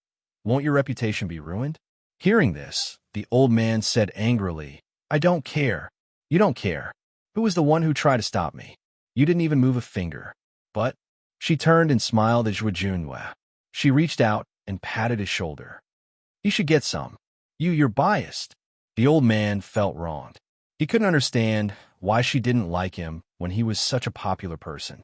won't your reputation be ruined?" Hearing this, the old man said angrily, "I don't care. You don't care. Who was the one who tried to stop me? You didn't even move a finger." But she turned and smiled at Zhuo Junyue. She reached out and patted his shoulder. "You should get some. You're biased." The old man felt wronged. He couldn't understand why she didn't like him when he was such a popular person.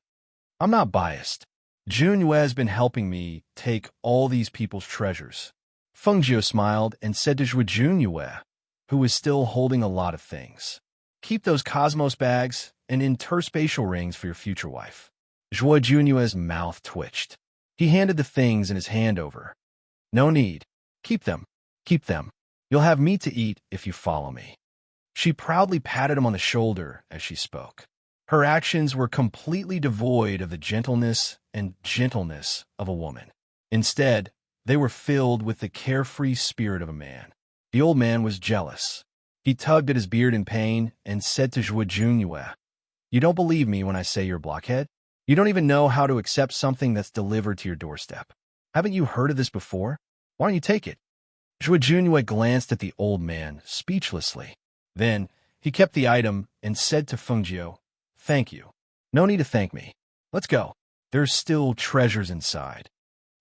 "I'm not biased. Junyue has been helping me take all these people's treasures." Fengjiu smiled and said to Zhuo Junyue, who was still holding a lot of things, "Keep those cosmos bags and interspatial rings for your future wife." Zhuo Junyue's mouth twitched. He handed the things in his hand over. "No need. Keep them. Keep them. You'll have meat to eat if you follow me." She proudly patted him on the shoulder as she spoke. Her actions were completely devoid of the gentleness of a woman. Instead, they were filled with the carefree spirit of a man. The old man was jealous. He tugged at his beard in pain and said to Zhuo Junyue, "You don't believe me when I say you're a blockhead? You don't even know how to accept something that's delivered to your doorstep. Haven't you heard of this before? Why don't you take it?" Zhuo Junyue glanced at the old man speechlessly. Then he kept the item and said to Fengjiu, "Thank you. No need to thank me. Let's go. There's still treasures inside,"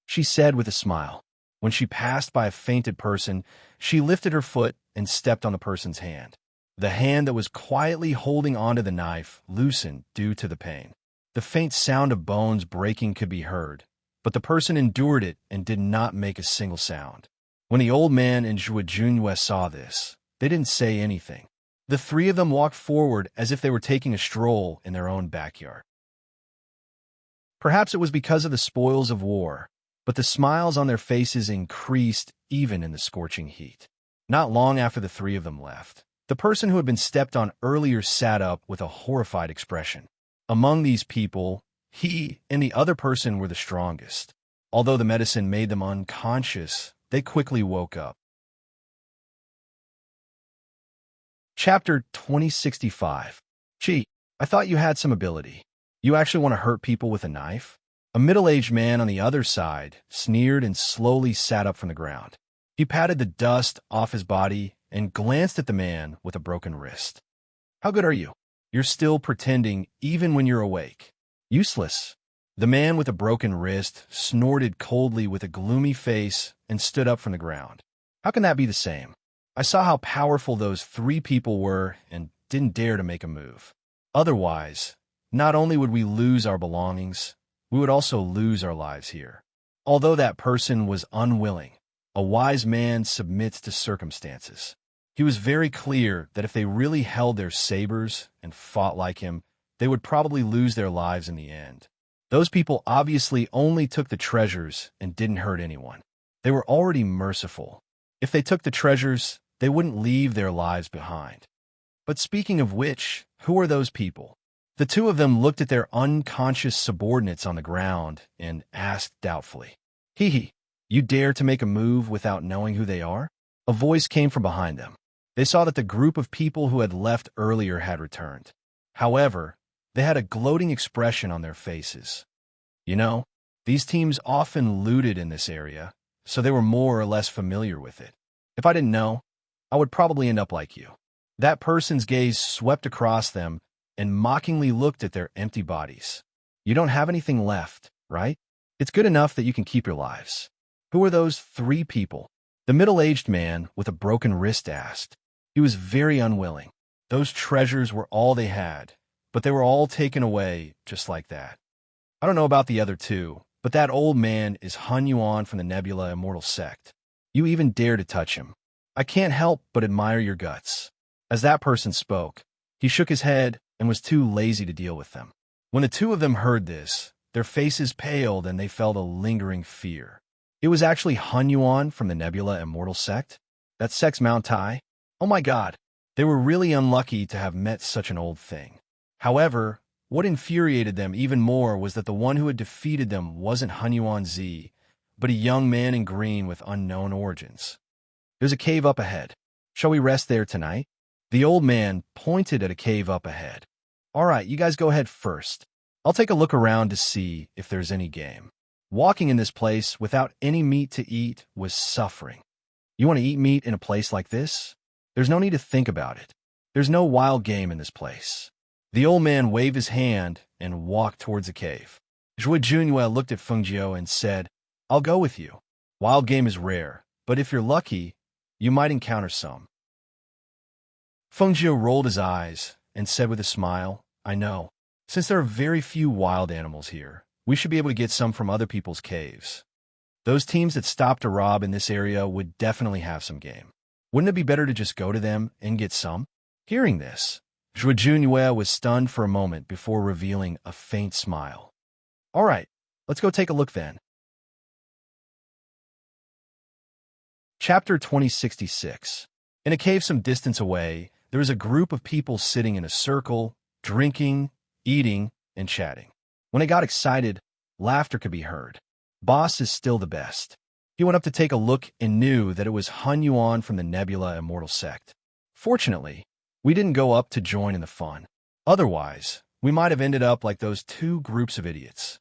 she said with a smile. When she passed by a fainted person, she lifted her foot and stepped on the person's hand. The hand that was quietly holding onto the knife loosened due to the pain. The faint sound of bones breaking could be heard, but the person endured it and did not make a single sound. When the old man and Zhuo Junyue saw this, they didn't say anything. The three of them walked forward as if they were taking a stroll in their own backyard. Perhaps it was because of the spoils of war, but the smiles on their faces increased even in the scorching heat. Not long after the three of them left, the person who had been stepped on earlier sat up with a horrified expression. Among these people, he and the other person were the strongest. Although the medicine made them unconscious, they quickly woke up. Chapter 2065. "Gee, I thought you had some ability. You actually want to hurt people with a knife?" A middle-aged man on the other side sneered and slowly sat up from the ground. He patted the dust off his body and glanced at the man with a broken wrist. "How good are you? You're still pretending even when you're awake. Useless." The man with a broken wrist snorted coldly with a gloomy face and stood up from the ground. "How can that be the same? I saw how powerful those three people were and didn't dare to make a move. Otherwise, not only would we lose our belongings, we would also lose our lives here." Although that person was unwilling, a wise man submits to circumstances. He was very clear that if they really held their sabers and fought like him, they would probably lose their lives in the end. Those people obviously only took the treasures and didn't hurt anyone. They were already merciful. If they took the treasures, they wouldn't leave their lives behind. But speaking of which, who are those people? The two of them looked at their unconscious subordinates on the ground and asked doubtfully, "Hee, you dare to make a move without knowing who they are?" A voice came from behind them. They saw that the group of people who had left earlier had returned. However, they had a gloating expression on their faces. "You know, these teams often looted in this area, so they were more or less familiar with it. If I didn't know, I would probably end up like you." That person's gaze swept across them and mockingly looked at their empty bodies. "You don't have anything left, right? It's good enough that you can keep your lives." "Who are those three people?" The middle-aged man with a broken wrist asked. He was very unwilling. Those treasures were all they had, but they were all taken away just like that. I don't know about the other two, but that old man is Han Yuan from the Nebula Immortal Sect. You even dare to touch him. I can't help but admire your guts. As that person spoke, he shook his head and was too lazy to deal with them. When the two of them heard this, their faces paled and they felt a lingering fear. It was actually Han Yuan from the Nebula Immortal Sect? That sect's Mount Tai? Oh my god, they were really unlucky to have met such an old thing. However, what infuriated them even more was that the one who had defeated them wasn't Han Yuan Z, but a young man in green with unknown origins. There's a cave up ahead. Shall we rest there tonight? The old man pointed at a cave up ahead. All right, you guys go ahead first. I'll take a look around to see if there's any game. Walking in this place without any meat to eat was suffering. You want to eat meat in a place like this? There's no need to think about it. There's no wild game in this place. The old man waved his hand and walked towards the cave. Zhuo Junyue looked at Feng Jiu and said, I'll go with you. Wild game is rare, but if you're lucky, you might encounter some. Feng Jiu rolled his eyes and said with a smile, I know. Since there are very few wild animals here, we should be able to get some from other people's caves. Those teams that stop to rob in this area would definitely have some game. Wouldn't it be better to just go to them and get some? Hearing this, Zhuo Junyue was stunned for a moment before revealing a faint smile. All right, let's go take a look then. Chapter 2066. In a cave some distance away, there is a group of people sitting in a circle, drinking, eating, and chatting. When they got excited, laughter could be heard. Boss is still the best. He went up to take a look and knew that it was Han Yuan from the Nebula Immortal Sect. Fortunately, we didn't go up to join in the fun. Otherwise, we might have ended up like those two groups of idiots.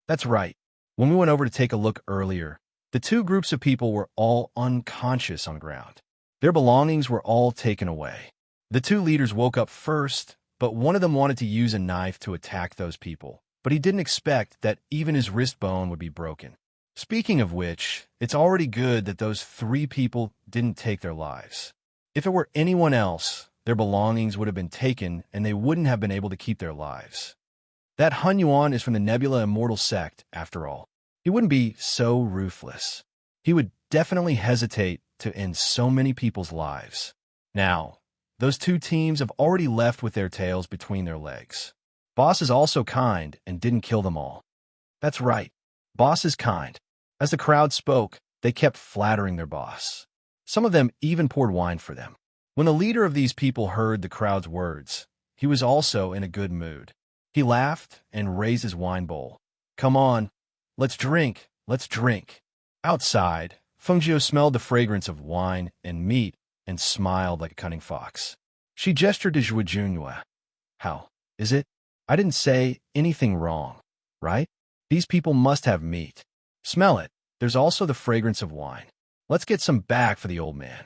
That's right. When we went over to take a look earlier, the two groups of people were all unconscious on the ground. Their belongings were all taken away. The two leaders woke up first, but one of them wanted to use a knife to attack those people, but he didn't expect that even his wrist bone would be broken. Speaking of which, it's already good that those three people didn't take their lives. If it were anyone else, their belongings would have been taken and they wouldn't have been able to keep their lives. That Han Yuan is from the Nebula Immortal Sect, after all. He wouldn't be so ruthless. He would definitely hesitate to end so many people's lives. Now, those two teams have already left with their tails between their legs. Boss is also kind and didn't kill them all. That's right. Boss is kind. As the crowd spoke, they kept flattering their boss. Some of them even poured wine for them. When the leader of these people heard the crowd's words, he was also in a good mood. He laughed and raised his wine bowl. Come on, let's drink, let's drink. Outside, Feng Jiu smelled the fragrance of wine and meat and smiled like a cunning fox. She gestured to Zhuo Junyue. How is it? I didn't say anything wrong, right? These people must have meat. Smell it. There's also the fragrance of wine. Let's get some back for the old man.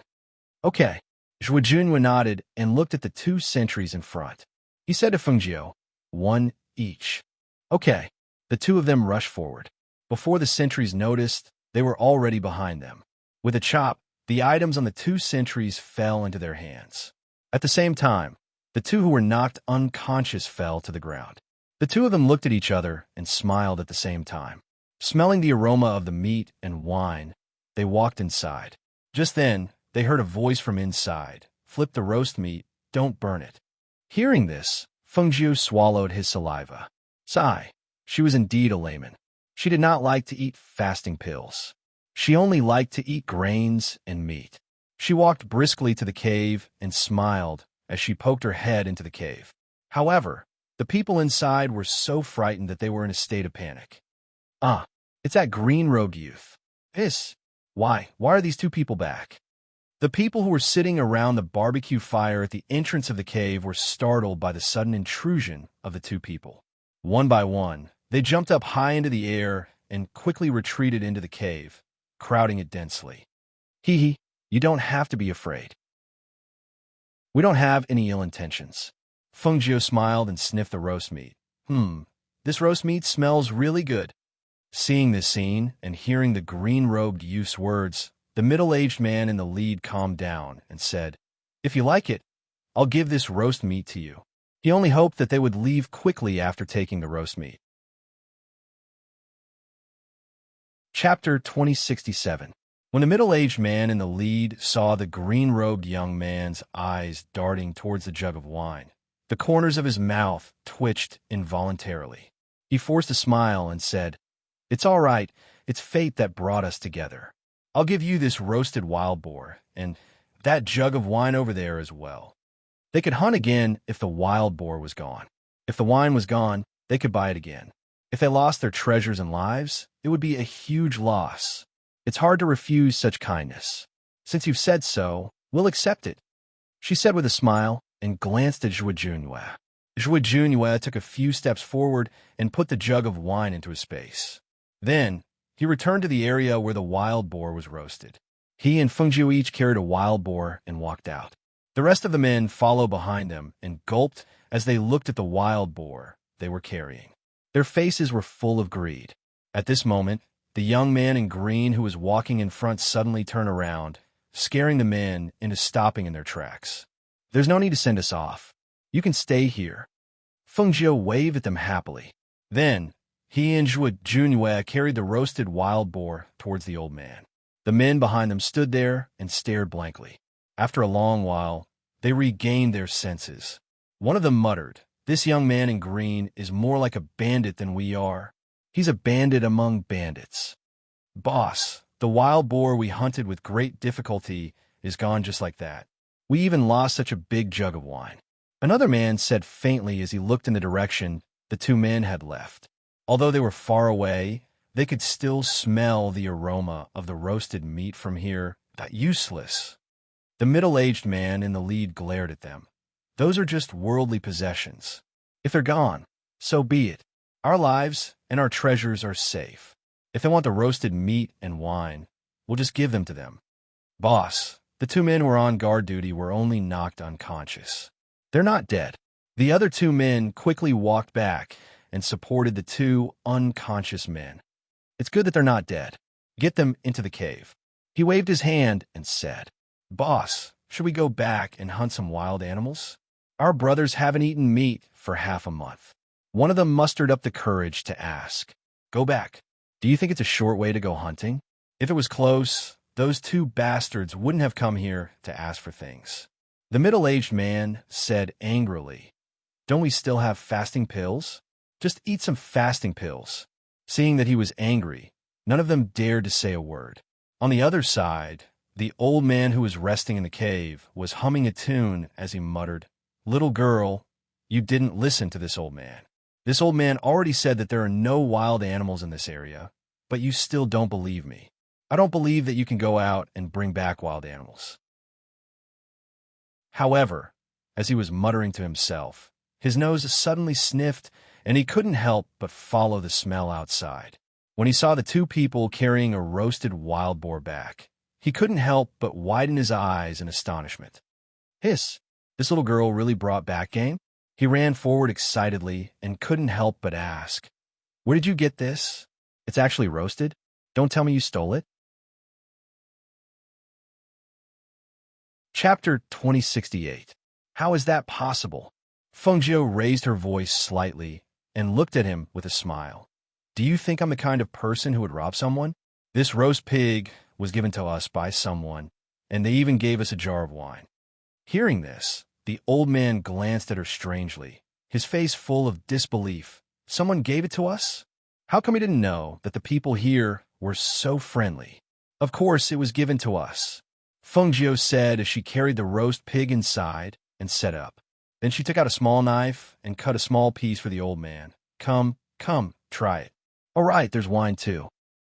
Okay. Zhuo Junyue nodded and looked at the two sentries in front. He said to Feng Jiu, one each. Okay. The two of them rushed forward. Before the sentries noticed, they were already behind them. With a chop, the items on the two sentries fell into their hands. At the same time, the two who were knocked unconscious fell to the ground. The two of them looked at each other and smiled at the same time. Smelling the aroma of the meat and wine, they walked inside. Just then, they heard a voice from inside. Flip the roast meat, don't burn it. Hearing this, Feng Jiu swallowed his saliva. Sigh. She was indeed a layman. She did not like to eat fasting pills. She only liked to eat grains and meat. She walked briskly to the cave and smiled as she poked her head into the cave. However, the people inside were so frightened that they were in a state of panic. Ah, it's that green-robed youth. Why are these two people back? The people who were sitting around the barbecue fire at the entrance of the cave were startled by the sudden intrusion of the two people. One by one, they jumped up high into the air and quickly retreated into the cave, crowding it densely. Hee, you don't have to be afraid. We don't have any ill intentions. Feng Jiu smiled and sniffed the roast meat. This roast meat smells really good. Seeing this scene and hearing the green-robed youth's words, The middle-aged man in the lead calmed down and said, "If you like it, I'll give this roast meat to you." He only hoped that they would leave quickly after taking the roast meat. Chapter 2067. When the middle-aged man in the lead saw the green-robed young man's eyes darting towards the jug of wine, the corners of his mouth twitched involuntarily. He forced a smile and said, "It's all right. It's fate that brought us together. I'll give you this roasted wild boar, and that jug of wine over there as well." They could hunt again if the wild boar was gone. If the wine was gone, they could buy it again. If they lost their treasures and lives, it would be a huge loss. It's hard to refuse such kindness. "Since you've said so, we'll accept it," she said with a smile and glanced at Zhuo Junyue. Zhuo Junyue took a few steps forward and put the jug of wine into his space. Then, he returned to the area where the wild boar was roasted. He and Feng Jiu each carried a wild boar and walked out. The rest of the men followed behind them and gulped as they looked at the wild boar they were carrying. Their faces were full of greed. At this moment, the young man in green who was walking in front suddenly turned around, scaring the men into stopping in their tracks. "There's no need to send us off. You can stay here." Feng Jiu waved at them happily. Then, he and Zhuo Junyue carried the roasted wild boar towards the old man. The men behind them stood there and stared blankly. After a long while, they regained their senses. One of them muttered, "This young man in green is more like a bandit than we are. He's a bandit among bandits." "Boss, the wild boar we hunted with great difficulty is gone just like that. We even lost such a big jug of wine." Another man said faintly as he looked in the direction the two men had left. Although they were far away, they could still smell the aroma of the roasted meat from here. "That useless." The middle-aged man in the lead glared at them. "Those are just worldly possessions. If they're gone, so be it. Our lives and our treasures are safe. If they want the roasted meat and wine, we'll just give them to them." "Boss, the two men who were on guard duty were only knocked unconscious. They're not dead." The other two men quickly walked back and supported the two unconscious men. "It's good that they're not dead. Get them into the cave." He waved his hand and said, "Boss, should we go back and hunt some wild animals? Our brothers haven't eaten meat for half a month." One of them mustered up the courage to ask, "Go back. Do you think it's a short way to go hunting? If it was close, those two bastards wouldn't have come here to ask for things." The middle-aged man said angrily, "Don't we still have fasting pills? Just eat some fasting pills." Seeing that he was angry, none of them dared to say a word. On the other side, the old man who was resting in the cave was humming a tune as he muttered, "Little girl, you didn't listen to this old man. This old man already said that there are no wild animals in this area, but you still don't believe me. I don't believe that you can go out and bring back wild animals." However, as he was muttering to himself, his nose suddenly sniffed, and he couldn't help but follow the smell outside. When he saw the two people carrying a roasted wild boar back, he couldn't help but widen his eyes in astonishment. "Hiss, this little girl really brought back game?" He ran forward excitedly and couldn't help but ask, "Where did you get this? It's actually roasted? Don't tell me you stole it." Chapter 2068. How is that possible? Feng Jiu raised her voice slightly and looked at him with a smile. "Do you think I'm the kind of person who would rob someone? This roast pig was given to us by someone, and they even gave us a jar of wine." Hearing this, the old man glanced at her strangely, his face full of disbelief. "Someone gave it to us? How come he didn't know that the people here were so friendly?" "Of course it was given to us," Feng Jiu said as she carried the roast pig inside and set up. Then she took out a small knife and cut a small piece for the old man. Come, try it." "All right, there's wine too."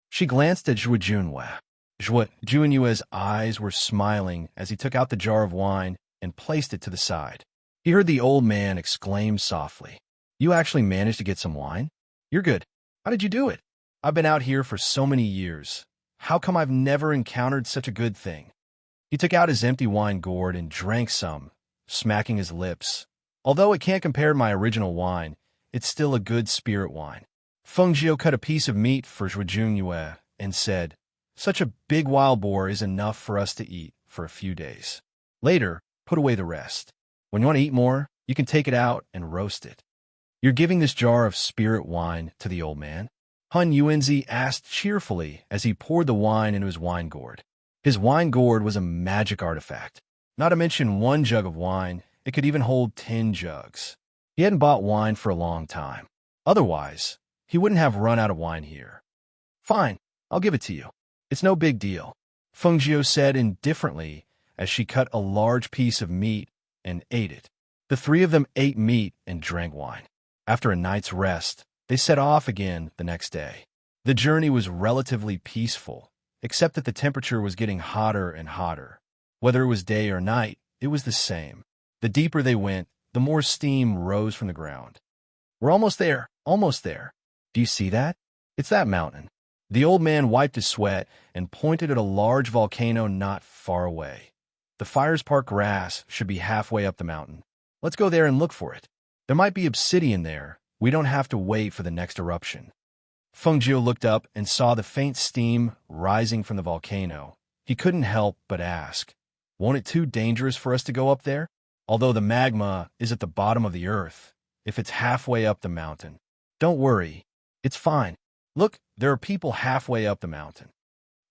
She glanced at Zhuo Junyue. Zhuo Junyue's eyes were smiling as he took out the jar of wine and placed it to the side. He heard the old man exclaim softly, "You actually managed to get some wine? You're good. How did you do it? I've been out here for so many years. How come I've never encountered such a good thing?" He took out his empty wine gourd and drank some, smacking his lips. "Although it can't compare to my original wine, it's still a good spirit wine." Feng Jiu cut a piece of meat for Zhuo Junyue and said, Such a big wild boar is enough for us to eat for a few days. Later, put away the rest. When you want to eat more, you can take it out and roast it. You're giving this jar of spirit wine to the old man? Hun Yuanzi asked cheerfully as he poured the wine into his wine gourd. His wine gourd was a magic artifact. Not to mention 1 jug of wine, it could even hold 10 jugs. He hadn't bought wine for a long time. Otherwise, he wouldn't have run out of wine here. Fine, I'll give it to you. It's no big deal, Feng Jiu said indifferently as she cut a large piece of meat and ate it. The 3 of them ate meat and drank wine. After a night's rest, they set off again the next day. The journey was relatively peaceful, except that the temperature was getting hotter and hotter. Whether it was day or night, it was the same. The deeper they went, the more steam rose from the ground. We're almost there, almost there. Do you see that? It's that mountain. The old man wiped his sweat and pointed at a large volcano not far away. The Fires Park grass should be halfway up the mountain. Let's go there and look for it. There might be obsidian there. We don't have to wait for the next eruption. Feng Jiu looked up and saw the faint steam rising from the volcano. He couldn't help but ask, won't it too dangerous for us to go up there? Although the magma is at the bottom of the earth, if it's halfway up the mountain. Don't worry, it's fine. Look, there are people halfway up the mountain.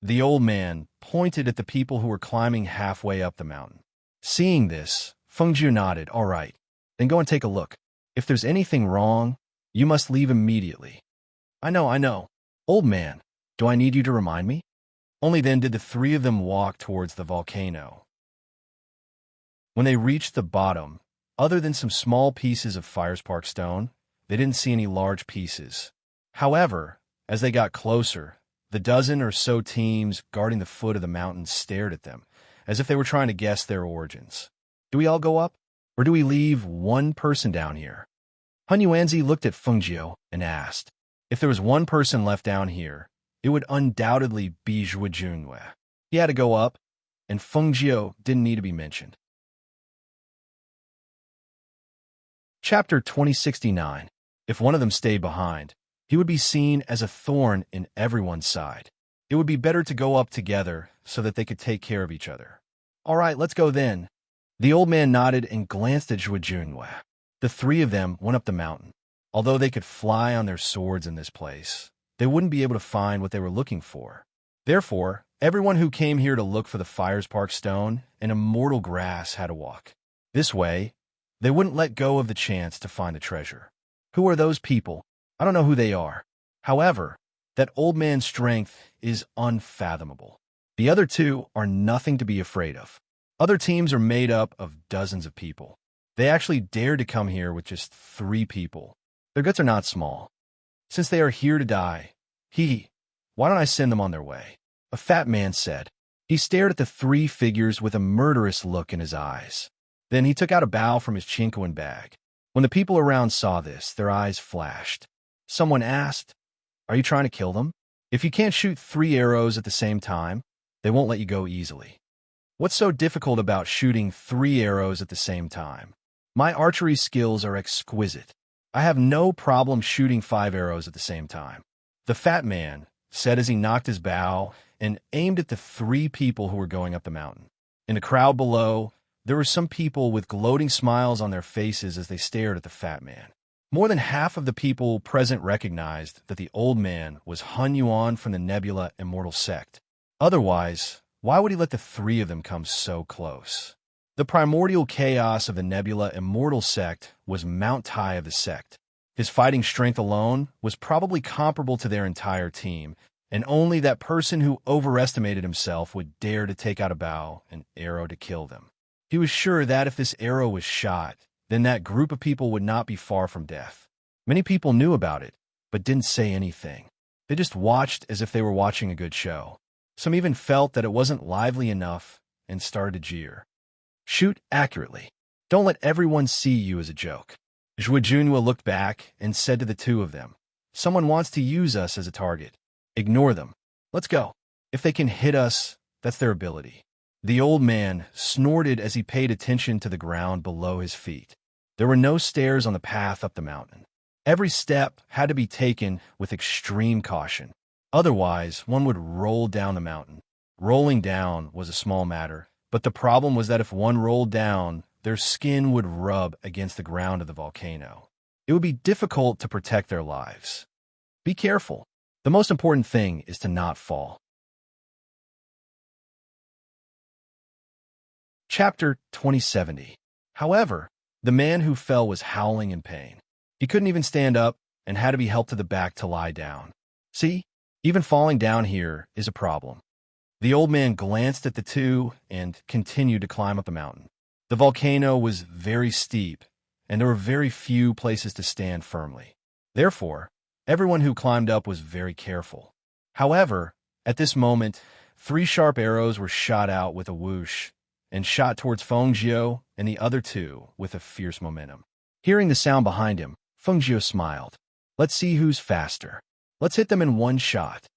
The old man pointed at the people who were climbing halfway up the mountain. Seeing this, Feng Jiu nodded. All right, then go and take a look. If there's anything wrong, you must leave immediately. I know. Old man, do I need you to remind me? Only then did the 3 of them walk towards the volcano. When they reached the bottom, other than some small pieces of Fires Park stone, they didn't see any large pieces. However, as they got closer, the dozen or so teams guarding the foot of the mountain stared at them, as if they were trying to guess their origins. Do we all go up? Or do we leave 1 person down here? Hun Yuanzi looked at Feng Jiu and asked, if there was 1 person left down here, it would undoubtedly be Zhuo Junwei. He had to go up, and Feng Jiu didn't need to be mentioned. Chapter 2069. If one of them stayed behind, he would be seen as a thorn in everyone's side. It would be better to go up together so that they could take care of each other. All right, let's go then. The old man nodded and glanced at Zhuo Junwei. The 3 of them went up the mountain. Although they could fly on their swords in this place, they wouldn't be able to find what they were looking for. Therefore, everyone who came here to look for the Fires Park stone and immortal grass had to walk. This way, they wouldn't let go of the chance to find the treasure. Who are those people? I don't know who they are. However, that old man's strength is unfathomable. The other 2 are nothing to be afraid of. Other teams are made up of dozens of people. They actually dared to come here with just 3 people. Their guts are not small. Since they are here to die, why don't I send them on their way? A fat man said. He stared at the 3 figures with a murderous look in his eyes. Then he took out a bow from his chinkoan bag. When the people around saw this, their eyes flashed. Someone asked, are you trying to kill them? If you can't shoot 3 arrows at the same time, they won't let you go easily. What's so difficult about shooting 3 arrows at the same time? My archery skills are exquisite. I have no problem shooting 5 arrows at the same time. The fat man said as he knocked his bow and aimed at the 3 people who were going up the mountain. In the crowd below, there were some people with gloating smiles on their faces as they stared at the fat man. More than half of the people present recognized that the old man was Hun Yuan from the Nebula Immortal Sect. Otherwise, why would he let the 3 of them come so close? The primordial chaos of the Nebula Immortal Sect was Mount Tai of the sect. His fighting strength alone was probably comparable to their entire team, and only that person who overestimated himself would dare to take out a bow and arrow to kill them. He was sure that if this arrow was shot, then that group of people would not be far from death. Many people knew about it, but didn't say anything. They just watched as if they were watching a good show. Some even felt that it wasn't lively enough and started to jeer. Shoot accurately. Don't let everyone see you as a joke. Zhuo Junhua looked back and said to the 2 of them, someone wants to use us as a target. Ignore them. Let's go. If they can hit us, that's their ability. The old man snorted as he paid attention to the ground below his feet. There were no stairs on the path up the mountain. Every step had to be taken with extreme caution. Otherwise, one would roll down the mountain. Rolling down was a small matter, but the problem was that if one rolled down, their skin would rub against the ground of the volcano. It would be difficult to protect their lives. Be careful. The most important thing is to not fall. Chapter 2070. However, the man who fell was howling in pain. He couldn't even stand up and had to be helped to the back to lie down. See, even falling down here is a problem. The old man glanced at the two and continued to climb up the mountain. The volcano was very steep, and there were very few places to stand firmly. Therefore, everyone who climbed up was very careful. However, at this moment, 3 sharp arrows were shot out with a whoosh and shot towards Fengjiu and the other 2 with a fierce momentum. Hearing the sound behind him, Fengjiu smiled. Let's see who's faster. Let's hit them in one shot.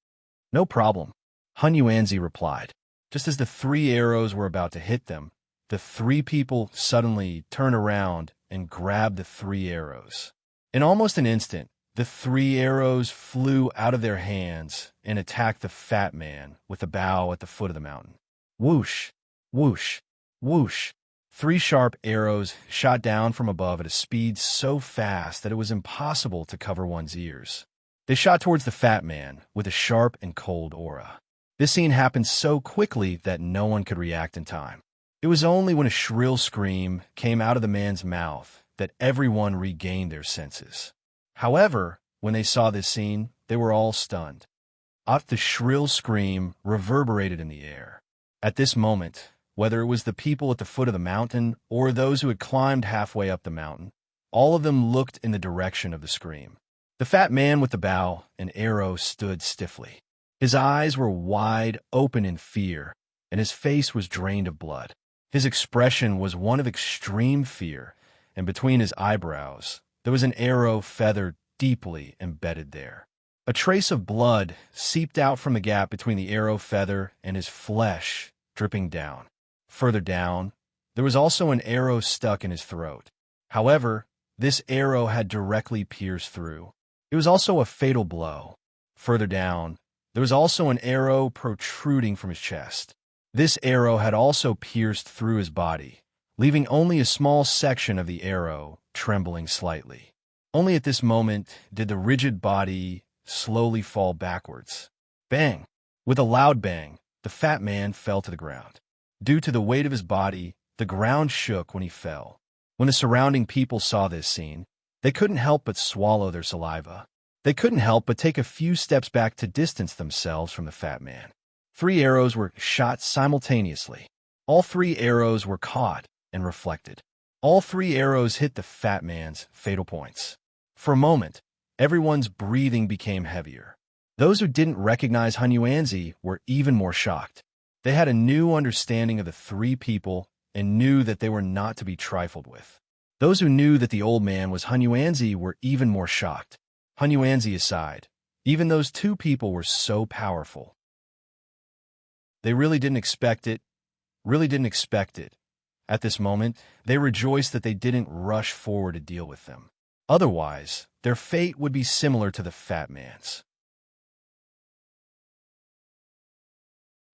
No problem, Han Yuanzi replied. Just as the 3 arrows were about to hit them, the 3 people suddenly turned around and grabbed the 3 arrows. In almost an instant, the 3 arrows flew out of their hands and attacked the fat man with a bow at the foot of the mountain. Whoosh, whoosh, whoosh. 3 sharp arrows shot down from above at a speed so fast that it was impossible to cover one's ears. They shot towards the fat man with a sharp and cold aura. This scene happened so quickly that no one could react in time. It was only when a shrill scream came out of the man's mouth that everyone regained their senses. However, when they saw this scene, they were all stunned. The shrill scream reverberated in the air. At this moment, whether it was the people at the foot of the mountain or those who had climbed halfway up the mountain, all of them looked in the direction of the scream. The fat man with the bow and arrow stood stiffly. His eyes were wide open in fear, and his face was drained of blood. His expression was one of extreme fear, and between his eyebrows, there was an arrow feather deeply embedded there. A trace of blood seeped out from the gap between the arrow feather and his flesh, dripping down. Further down, there was also an arrow stuck in his throat. However, this arrow had directly pierced through. It was also a fatal blow. Further down, there was also an arrow protruding from his chest. This arrow had also pierced through his body, leaving only a small section of the arrow trembling slightly. Only at this moment did the rigid body slowly fall backwards. Bang! With a loud bang, the fat man fell to the ground. Due to the weight of his body, the ground shook when he fell. When the surrounding people saw this scene, they couldn't help but swallow their saliva. They couldn't help but take a few steps back to distance themselves from the fat man. 3 arrows were shot simultaneously. All 3 arrows were caught and reflected. All 3 arrows hit the fat man's fatal points. For a moment, everyone's breathing became heavier. Those who didn't recognize Han Yuanzi were even more shocked. They had a new understanding of the 3 people and knew that they were not to be trifled with. Those who knew that the old man was Han Yuanzi were even more shocked. Han Yuanzi aside, even those 2 people were so powerful. They really didn't expect it. At this moment, they rejoiced that they didn't rush forward to deal with them. Otherwise, their fate would be similar to the fat man's.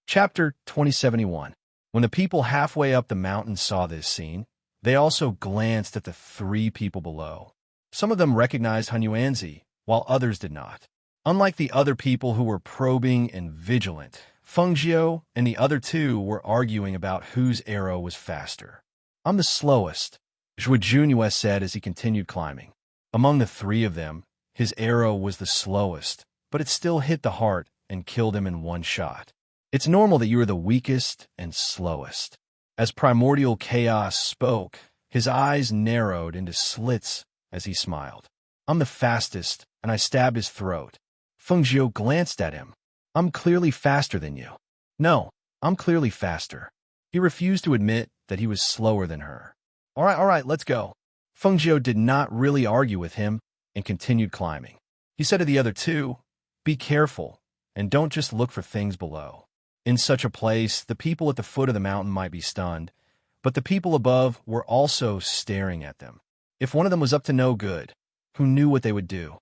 Chapter 2071. When the people halfway up the mountain saw this scene, they also glanced at the 3 people below. Some of them recognized Han Yuanzi, while others did not. Unlike the other people who were probing and vigilant, Fengjiu and the other 2 were arguing about whose arrow was faster. I'm the slowest, Zhuo Junyue said as he continued climbing. Among the 3 of them, his arrow was the slowest, but it still hit the heart and killed him in one shot. It's normal that you are the weakest and slowest. As primordial chaos spoke, his eyes narrowed into slits as he smiled. I'm the fastest, and I stabbed his throat. Fengjiu glanced at him. I'm clearly faster than you. No, I'm clearly faster. He refused to admit that he was slower than her. All right, let's go. Fengjiu did not really argue with him and continued climbing. He said to the other 2, be careful, and don't just look for things below. In such a place, the people at the foot of the mountain might be stunned, but the people above were also staring at them. If one of them was up to no good, who knew what they would do?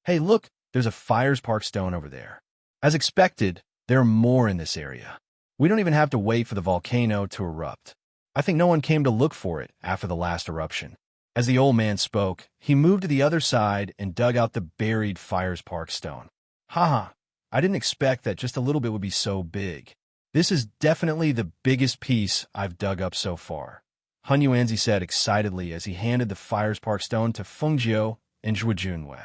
Hey, look, there's a fire spark stone over there. As expected, there are more in this area. We don't even have to wait for the volcano to erupt. I think no one came to look for it after the last eruption. As the old man spoke, he moved to the other side and dug out the buried Firespark stone. Haha, I didn't expect that just a little bit would be so big. This is definitely the biggest piece I've dug up so far, Han Yuanzi said excitedly as he handed the Firespark stone to Fengjiu and Zhuojunwei.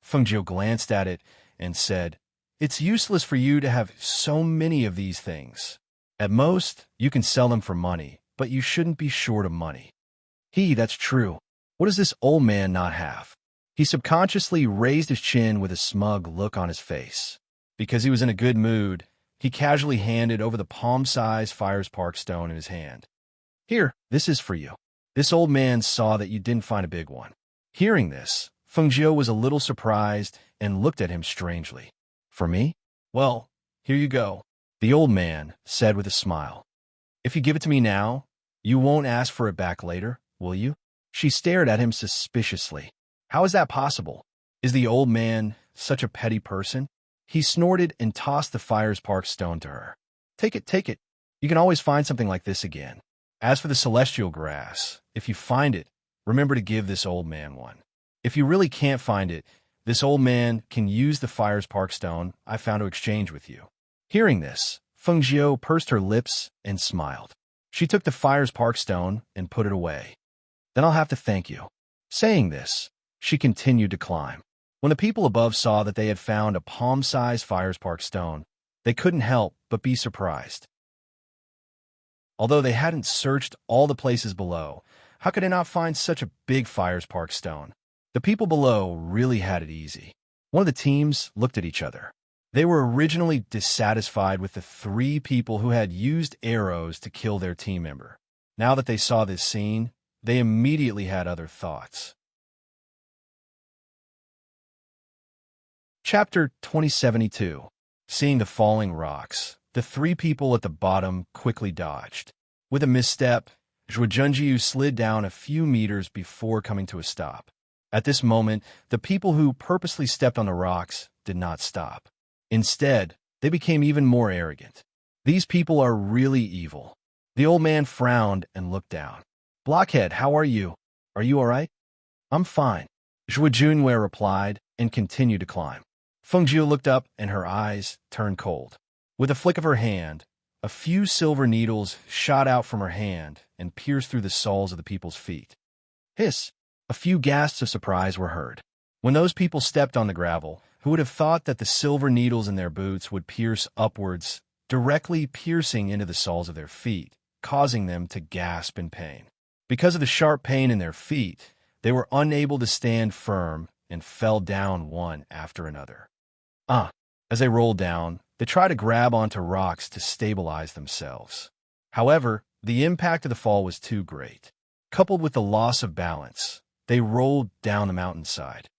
Fengjiu glanced at it and said, "It's useless for you to have so many of these things. At most, you can sell them for money, but you shouldn't be short of money." That's true. What does this old man not have? He subconsciously raised his chin with a smug look on his face. Because he was in a good mood, he casually handed over the palm-sized Firespark stone in his hand. "Here, this is for you." This old man saw that you didn't find a big one. Hearing this, Fengjiu was a little surprised and looked at him strangely. "For me? Well, here you go," the old man said with a smile. "If you give it to me now, you won't ask for it back later, will you?" She stared at him suspiciously. How is that possible? Is the old man such a petty person? He snorted and tossed the Firespark stone to her. Take it, take it. You can always find something like this again. As for the celestial grass, if you find it, remember to give this old man one. If you really can't find it, this old man can use the Firespark stone I found to exchange with you." Hearing this, Fengjiu pursed her lips and smiled. She took the Firespark stone and put it away. "Then I'll have to thank you." Saying this, she continued to climb. When the people above saw that they had found a palm-sized Firespark stone, they couldn't help but be surprised. Although they hadn't searched all the places below, how could they not find such a big Firespark stone? The people below really had it easy. One of the teams looked at each other. They were originally dissatisfied with the 3 people who had used arrows to kill their team member. Now that they saw this scene, they immediately had other thoughts. Chapter 2072. Seeing the falling rocks, the 3 people at the bottom quickly dodged. With a misstep, Zhuojunjiu slid down a few meters before coming to a stop. At this moment, the people who purposely stepped on the rocks did not stop. Instead, they became even more arrogant. These people are really evil. The old man frowned and looked down. "Blockhead, how are you? Are you all right?" "I'm fine," Zhuojunwei replied and continued to climb. Fengjiu looked up and her eyes turned cold. With a flick of her hand, a few silver needles shot out from her hand and pierced through the soles of the people's feet. Hiss! A few gasps of surprise were heard. When those people stepped on the gravel, who would have thought that the silver needles in their boots would pierce upwards, directly piercing into the soles of their feet, causing them to gasp in pain. Because of the sharp pain in their feet, they were unable to stand firm and fell down one after another. As they rolled down, they tried to grab onto rocks to stabilize themselves. However, the impact of the fall was too great. Coupled with the loss of balance, they rolled down the mountainside.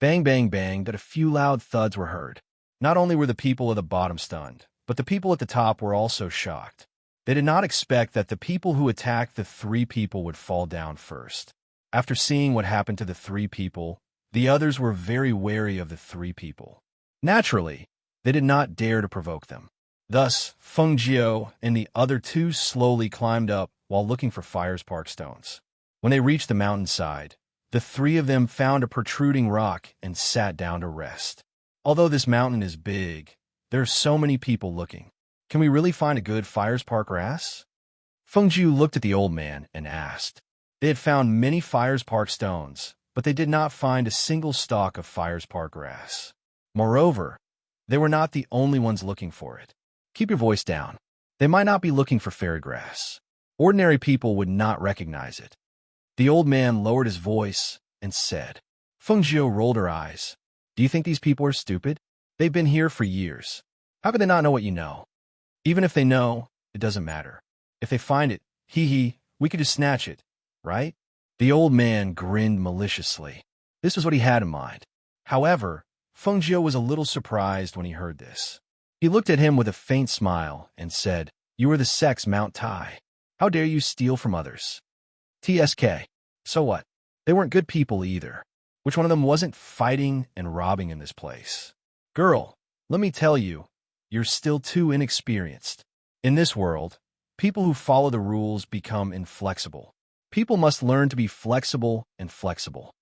Bang, bang, bang, that a few loud thuds were heard. Not only were the people at the bottom stunned, but the people at the top were also shocked. They did not expect that the people who attacked the 3 people would fall down first. After seeing what happened to the 3 people, the others were very wary of the 3 people. Naturally, they did not dare to provoke them. Thus, Fengjiu and the other 2 slowly climbed up while looking for Firespark stones. When they reached the mountainside, the 3 of them found a protruding rock and sat down to rest. Although this mountain is big, there are so many people looking. Can we really find a good Firespark grass? Fengjiu looked at the old man and asked. They had found many Firespark stones, but they did not find a single stalk of Firespark grass. Moreover, they were not the only ones looking for it. Keep your voice down. They might not be looking for fairy grass. Ordinary people would not recognize it. The old man lowered his voice and said. Fengjiu rolled her eyes. Do you think these people are stupid? They've been here for years. How could they not know what you know? Even if they know, it doesn't matter. If they find it, we could just snatch it, right? The old man grinned maliciously. This was what he had in mind. However, Fengjiu was a little surprised when he heard this. He looked at him with a faint smile and said, You are the sex Mount Tai. How dare you steal from others? TSK. So what? They weren't good people either. Which one of them wasn't fighting and robbing in this place? Girl, let me tell you, You're still too inexperienced. In this world, people who follow the rules become inflexible. People must learn to be flexible and flexible.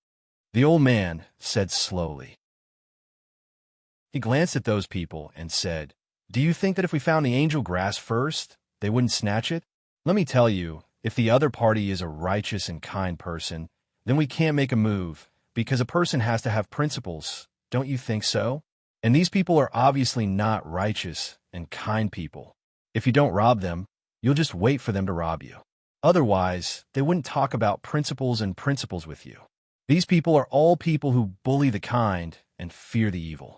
The old man said slowly. He glanced at those people and said, "Do you think that if we found the angel grass first, they wouldn't snatch it? Let me tell you, if the other party is a righteous and kind person, then we can't make a move, because a person has to have principles. Don't you think so? And these people are obviously not righteous and kind people. If you don't rob them, you'll just wait for them to rob you. Otherwise, they wouldn't talk about principles and principles with you. These people are all people who bully the kind and fear the evil."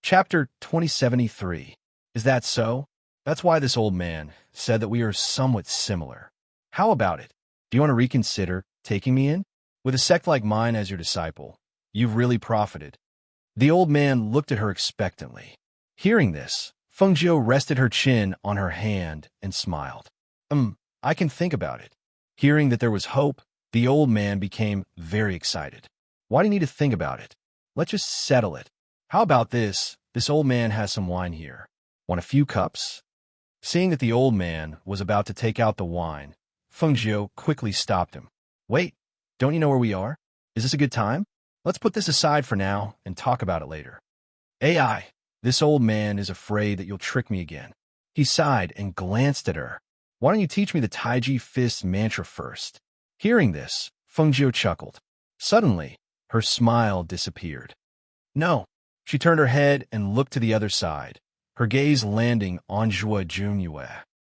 Chapter 2073. Is that so? That's why this old man said that we are somewhat similar. How about it? Do you want to reconsider taking me in? With a sect like mine as your disciple, you've really profited. The old man looked at her expectantly. Hearing this, Fengjiu rested her chin on her hand and smiled. I can think about it. Hearing that there was hope, the old man became very excited. Why do you need to think about it? Let's just settle it. How about this? This old man has some wine here. Want a few cups? Seeing that the old man was about to take out the wine, Fengjiu quickly stopped him. Wait, don't you know where we are? Is this a good time? Let's put this aside for now and talk about it later. AI, this old man is afraid that you'll trick me again. He sighed and glanced at her. Why don't you teach me the Taiji Fist mantra first? Hearing this, Fengjiu chuckled. Suddenly, her smile disappeared. No. She turned her head and looked to the other side, her gaze landing on Zhuo Junyue.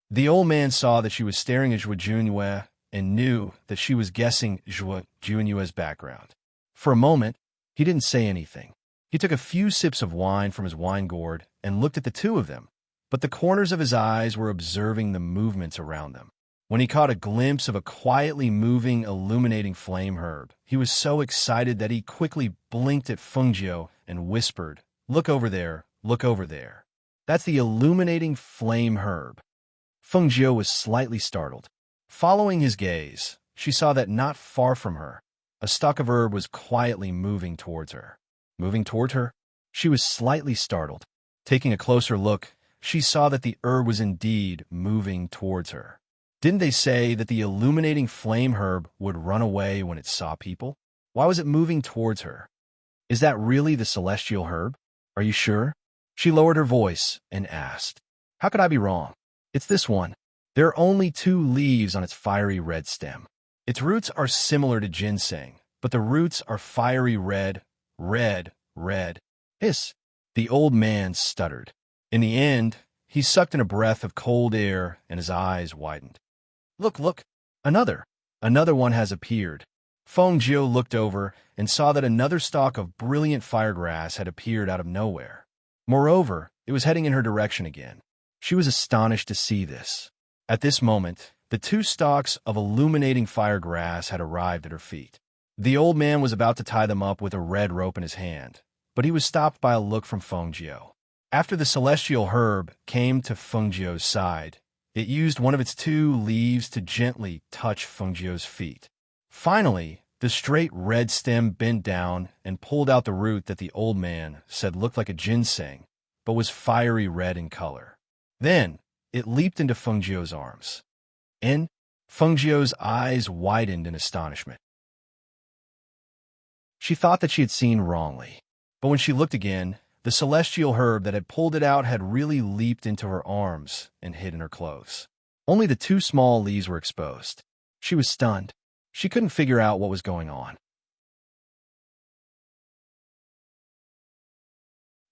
The old man saw that she was staring at Zhuo Junyue and knew that she was guessing Zhuo Junyue's background. For a moment, he didn't say anything. He took a few sips of wine from his wine gourd and looked at the two of them, but the corners of his eyes were observing the movements around them. When he caught a glimpse of a quietly moving, illuminating flame herb, he was so excited that he quickly blinked at Fengjiu and whispered, "Look over there, look over there. That's the illuminating flame herb." Fengjiu was slightly startled. Following his gaze, she saw that not far from her, a stalk of herb was quietly moving towards her. Moving toward her? She was slightly startled. Taking a closer look, she saw that the herb was indeed moving towards her. Didn't they say that the illuminating flame herb would run away when it saw people? Why was it moving towards her? Is that really the celestial herb? Are you sure? She lowered her voice and asked. How could I be wrong? It's this one. There are only 2 leaves on its fiery red stem. Its roots are similar to ginseng, but the roots are fiery red, red. Hiss. The old man stuttered. In the end, he sucked in a breath of cold air and his eyes widened. Look, another one has appeared. Fengjiu looked over and saw that another stalk of brilliant firegrass had appeared out of nowhere. Moreover, it was heading in her direction again. She was astonished to see this. At this moment, the 2 stalks of illuminating firegrass had arrived at her feet. The old man was about to tie them up with a red rope in his hand, but he was stopped by a look from Fengjiu. After the celestial herb came to Fengjiu's side, it used one of its 2 leaves to gently touch Fengjiu's feet. Finally, the straight red stem bent down and pulled out the root that the old man said looked like a ginseng, but was fiery red in color. Then, it leaped into Fengjiu's arms. And Fengjiu's eyes widened in astonishment. She thought that she had seen wrongly, but when she looked again, the celestial herb that had pulled it out had really leaped into her arms and hid in her clothes. Only the 2 small leaves were exposed. She was stunned. She couldn't figure out what was going on.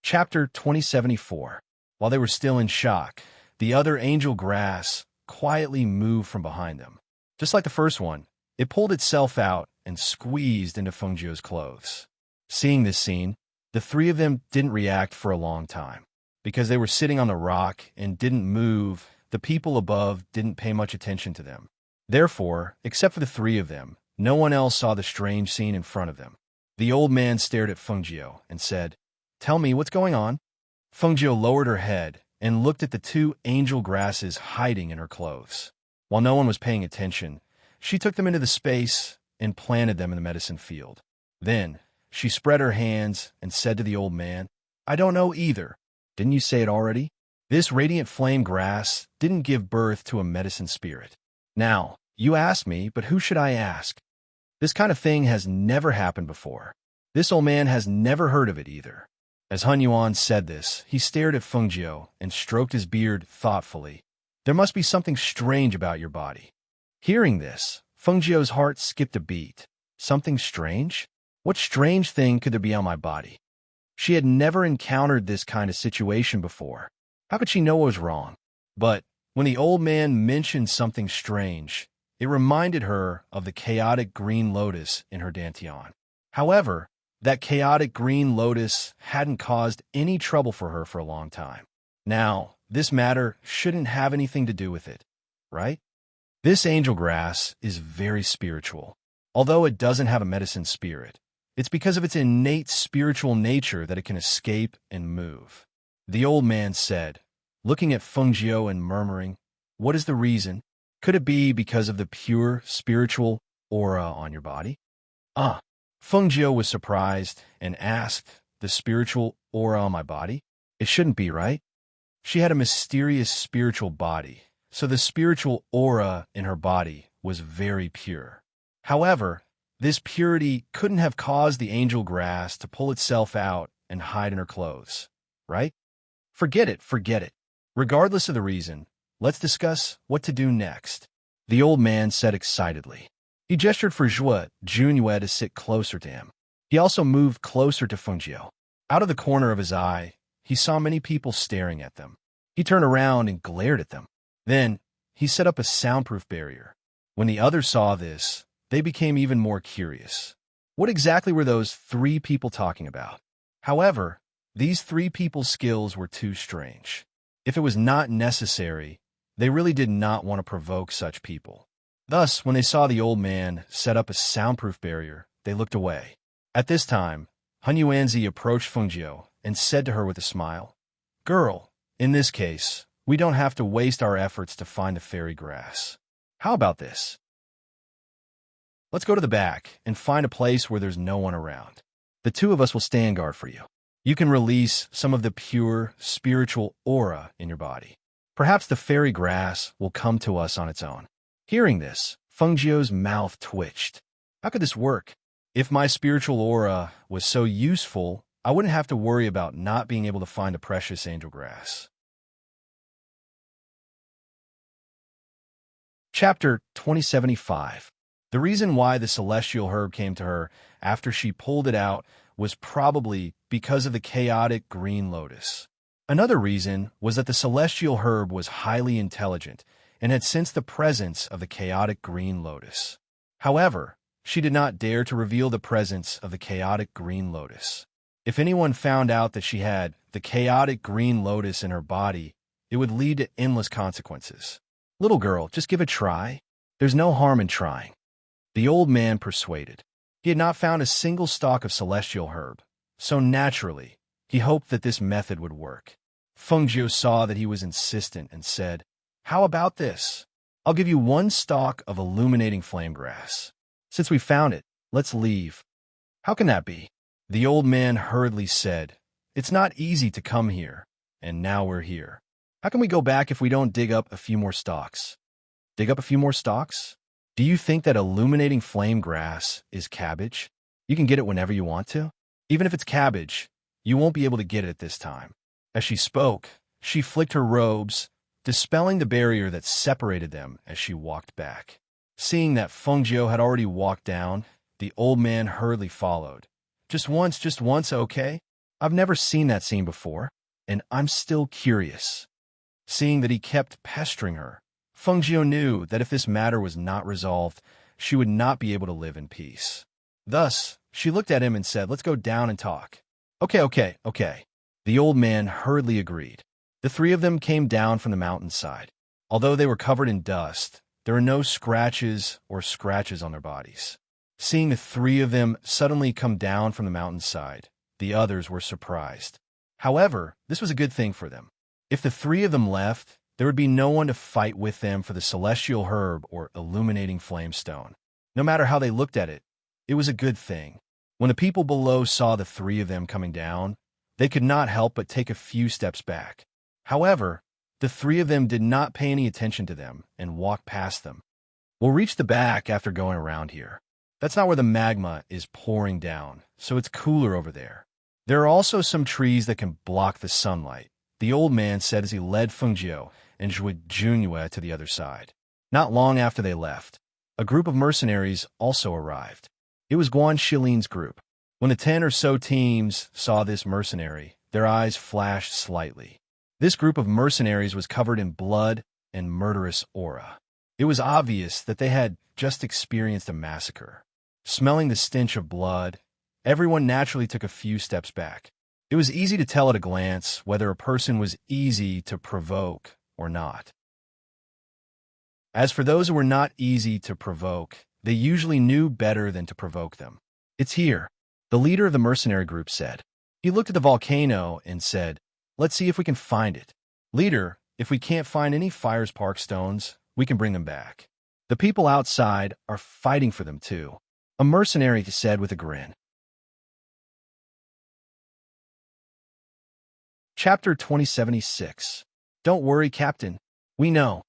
Chapter 2074. While they were still in shock, the other angel grass quietly moved from behind them. Just like the first one, it pulled itself out and squeezed into Fengjiu's clothes. Seeing this scene, the 3 of them didn't react for a long time. Because they were sitting on the rock and didn't move, the people above didn't pay much attention to them. Therefore, except for the 3 of them, no one else saw the strange scene in front of them. The old man stared at Fengjiu and said, "Tell me what's going on." Fengjiu lowered her head and looked at the 2 angel grasses hiding in her clothes. While no one was paying attention, she took them into the space and planted them in the medicine field. Then, She spread her hands and said to the old man, "I don't know either. Didn't you say it already?" This radiant flame grass didn't give birth to a medicine spirit. Now, you asked me, but who should I ask? This kind of thing has never happened before. This old man has never heard of it either. As Hun Yuan said this, he stared at Feng Jiu and stroked his beard thoughtfully. There must be something strange about your body. Hearing this, Feng Jiu's heart skipped a beat. Something strange? What strange thing could there be on my body? She had never encountered this kind of situation before. How could she know what was wrong? But when the old man mentioned something strange, it reminded her of the chaotic green lotus in her dantian. However, that chaotic green lotus hadn't caused any trouble for her for a long time. Now, this matter shouldn't have anything to do with it, right? This angel grass is very spiritual. Although it doesn't have a medicine spirit, it's because of its innate spiritual nature that it can escape and move. The old man said, looking at Feng Jiu and murmuring, "What is the reason? Could it be because of the pure spiritual aura on your body?" Feng Jiu was surprised and asked, "The spiritual aura on my body? It shouldn't be, right?" She had a mysterious spiritual body, so the spiritual aura in her body was very pure. However, this purity couldn't have caused the angel grass to pull itself out and hide in her clothes, right? Forget it. Regardless of the reason, let's discuss what to do next, the old man said excitedly. He gestured for Junyue to sit closer to him. He also moved closer to Feng Jiu. Out of the corner of his eye, he saw many people staring at them. He turned around and glared at them. Then, he set up a soundproof barrier. When the others saw this, they became even more curious. What exactly were those three people talking about? However, these three people's skills were too strange. If it was not necessary, they really did not want to provoke such people. Thus, when they saw the old man set up a soundproof barrier, they looked away. At this time, Hun Yuanzi approached Feng Jiu and said to her with a smile, "Girl, in this case, we don't have to waste our efforts to find the fairy grass. How about this? Let's go to the back and find a place where there's no one around. The two of us will stand guard for you. You can release some of the pure, spiritual aura in your body. Perhaps the fairy grass will come to us on its own." Hearing this, Feng Jiu's mouth twitched. How could this work? If my spiritual aura was so useful, I wouldn't have to worry about not being able to find the precious angel grass. Chapter 2075. The reason why the celestial herb came to her after she pulled it out was probably because of the chaotic green lotus. Another reason was that the celestial herb was highly intelligent and had sensed the presence of the chaotic green lotus. However, she did not dare to reveal the presence of the chaotic green lotus. If anyone found out that she had the chaotic green lotus in her body, it would lead to endless consequences. "Little girl, just give it a try. There's no harm in trying." The old man persuaded. He had not found a single stalk of celestial herb, so naturally, he hoped that this method would work. Feng Jiu saw that he was insistent and said, "How about this? I'll give you one stalk of illuminating flame grass. Since we found it, let's leave." "How can that be?" The old man hurriedly said, "It's not easy to come here, and now we're here. How can we go back if we don't dig up a few more stalks?" "Dig up a few more stalks? Do you think that illuminating flame grass is cabbage? You can get it whenever you want to? Even if it's cabbage, you won't be able to get it at this time." As she spoke, she flicked her robes, dispelling the barrier that separated them as she walked back. Seeing that Feng Jiu had already walked down, the old man hurriedly followed. Just once, okay? I've never seen that scene before, and I'm still curious." Seeing that he kept pestering her, Feng Jiu knew that if this matter was not resolved, she would not be able to live in peace. Thus, she looked at him and said, "Let's go down and talk." Okay. The old man hurriedly agreed. The three of them came down from the mountainside. Although they were covered in dust, there were no scratches on their bodies. Seeing the three of them suddenly come down from the mountainside, the others were surprised. However, this was a good thing for them. If the three of them left, there would be no one to fight with them for the celestial herb or illuminating flame stone. No matter how they looked at it, it was a good thing. When the people below saw the three of them coming down, they could not help but take a few steps back. However, the three of them did not pay any attention to them and walked past them. We'll reach the back after going around here. That's not where the magma is pouring down, so it's cooler over there. There are also some trees that can block the sunlight, the old man said as he led Fengjiu and Zhuijunue to the other side. Not long after they left, a group of mercenaries also arrived. It was Guan Shilin's group. When the 10 or so teams saw this mercenary, their eyes flashed slightly. This group of mercenaries was covered in blood and murderous aura. It was obvious that they had just experienced a massacre. Smelling the stench of blood, everyone naturally took a few steps back. It was easy to tell at a glance whether a person was easy to provoke or not. As for those who were not easy to provoke, they usually knew better than to provoke them. "It's here," the leader of the mercenary group said. He looked at the volcano and said, "Let's see if we can find it. Leader, if we can't find any fire spark stones, we can bring them back. The people outside are fighting for them too," a mercenary said with a grin. Chapter 2076. "Don't worry, Captain. We know,"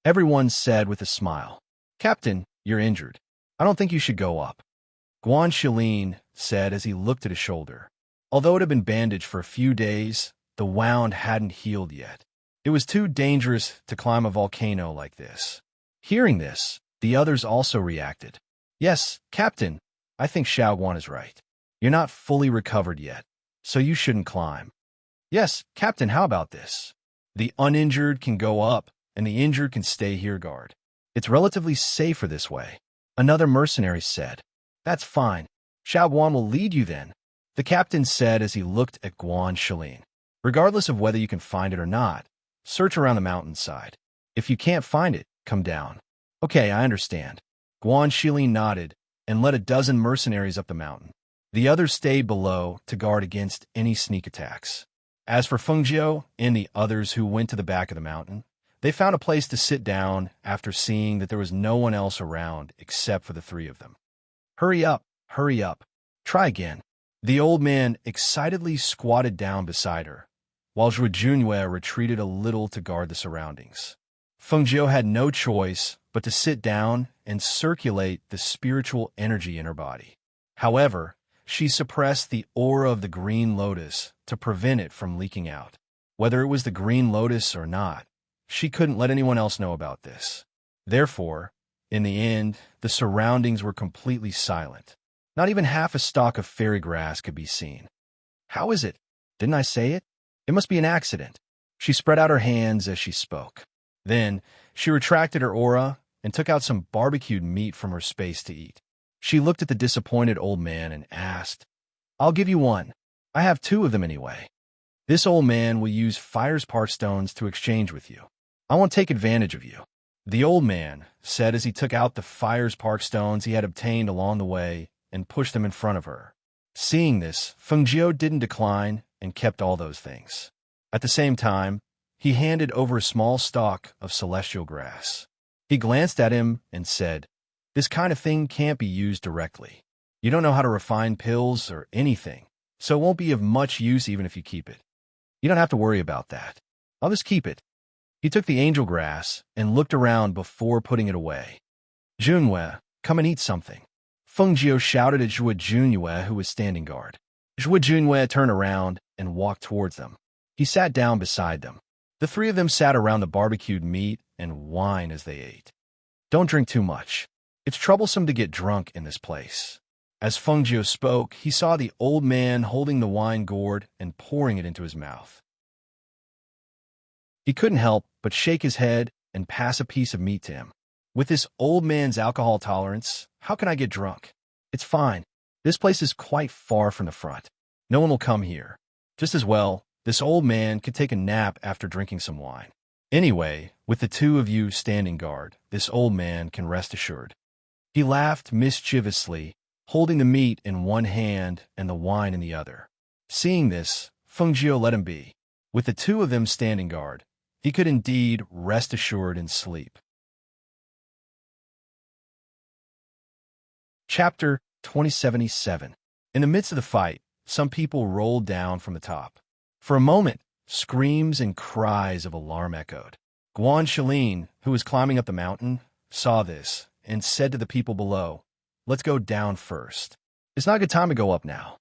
everyone said with a smile. "Captain, you're injured. I don't think you should go up," Guan Shilin said as he looked at his shoulder. Although it had been bandaged for a few days, the wound hadn't healed yet. It was too dangerous to climb a volcano like this. Hearing this, the others also reacted. "Yes, Captain, I think Xiaoguan is right. You're not fully recovered yet, so you shouldn't climb." "Yes, Captain, how about this? The uninjured can go up, and the injured can stay here guard. It's relatively safer this way," another mercenary said. "That's fine. Xiaoguan will lead you then," the captain said as he looked at Guan Shilin. "Regardless of whether you can find it or not, search around the mountainside. If you can't find it, come down." "Okay, I understand." Guan Shilin nodded and led a dozen mercenaries up the mountain. The others stayed below to guard against any sneak attacks. As for Fengjiu and the others who went to the back of the mountain, they found a place to sit down after seeing that there was no one else around except for the three of them. Hurry up, try again." The old man excitedly squatted down beside her, while Zhuijunue retreated a little to guard the surroundings. Fengjiu had no choice but to sit down and circulate the spiritual energy in her body. However, she suppressed the aura of the green lotus to prevent it from leaking out. Whether it was the green lotus or not, she couldn't let anyone else know about this. Therefore, in the end, the surroundings were completely silent. Not even half a stalk of fairy grass could be seen. "How is it? Didn't I say it? It must be an accident." She spread out her hands as she spoke. Then, she retracted her aura and took out some barbecued meat from her space to eat. She looked at the disappointed old man and asked, "I'll give you one. I have 2 of them anyway. This old man will use fire spark stones to exchange with you. I won't take advantage of you," the old man said as he took out the fire spark stones he had obtained along the way and pushed them in front of her. Seeing this, Fengjiu didn't decline and kept all those things. At the same time, he handed over a small stalk of celestial grass. He glanced at him and said, "This kind of thing can't be used directly. You don't know how to refine pills or anything, so it won't be of much use even if you keep it. You don't have to worry about that. I'll just keep it." He took the angel grass and looked around before putting it away. "Junwe, come and eat something," Fengjiu shouted at Zhuijunue, who was standing guard. Zhuijunue turned around and walked towards them. He sat down beside them. The three of them sat around the barbecued meat and wine as they ate. "Don't drink too much. It's troublesome to get drunk in this place." As Fengjiu spoke, he saw the old man holding the wine gourd and pouring it into his mouth. He couldn't help but shake his head and pass a piece of meat to him. "With this old man's alcohol tolerance, how can I get drunk? It's fine. This place is quite far from the front. No one will come here. Just as well, this old man could take a nap after drinking some wine. Anyway, with the 2 of you standing guard, this old man can rest assured." He laughed mischievously, holding the meat in one hand and the wine in the other. Seeing this, Fengjiu let him be. With the 2 of them standing guard, he could indeed rest assured in sleep. Chapter 2077. In the midst of the fight, some people rolled down from the top. For a moment, screams and cries of alarm echoed. Guanshelin, who was climbing up the mountain, saw this and said to the people below, "Let's go down first. It's not a good time to go up now."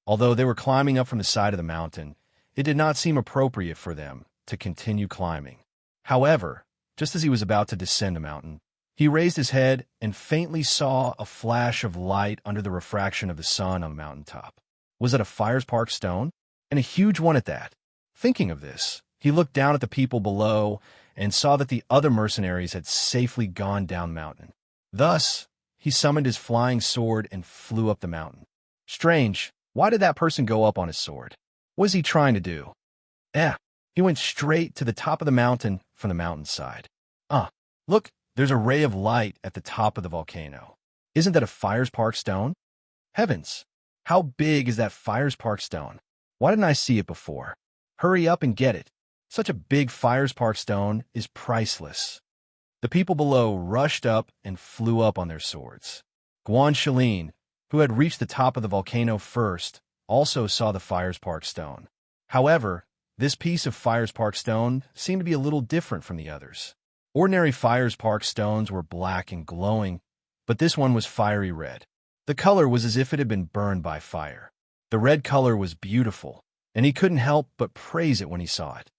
Although they were climbing up from the side of the mountain, it did not seem appropriate for them to continue climbing. However, just as he was about to descend the mountain, he raised his head and faintly saw a flash of light under the refraction of the sun on the mountaintop. Was it a fire spark stone? And a huge one at that. Thinking of this, he looked down at the people below and saw that the other mercenaries had safely gone down the mountain. Thus, he summoned his flying sword and flew up the mountain. Strange, why did that person go up on his sword? What was he trying to do? He went straight to the top of the mountain from the mountainside. Look, there's a ray of light at the top of the volcano. Isn't that a fire spark stone? Heavens, how big is that fire spark stone? Why didn't I see it before? Hurry up and get it. Such a big fire spark stone is priceless. The people below rushed up and flew up on their swords. Guanshelin, who had reached the top of the volcano first, also saw the fire spark stone. However, this piece of fire spark stone seemed to be a little different from the others. Ordinary fire spark stones were black and glowing, but this one was fiery red. The color was as if it had been burned by fire. The red color was beautiful, and he couldn't help but praise it when he saw it.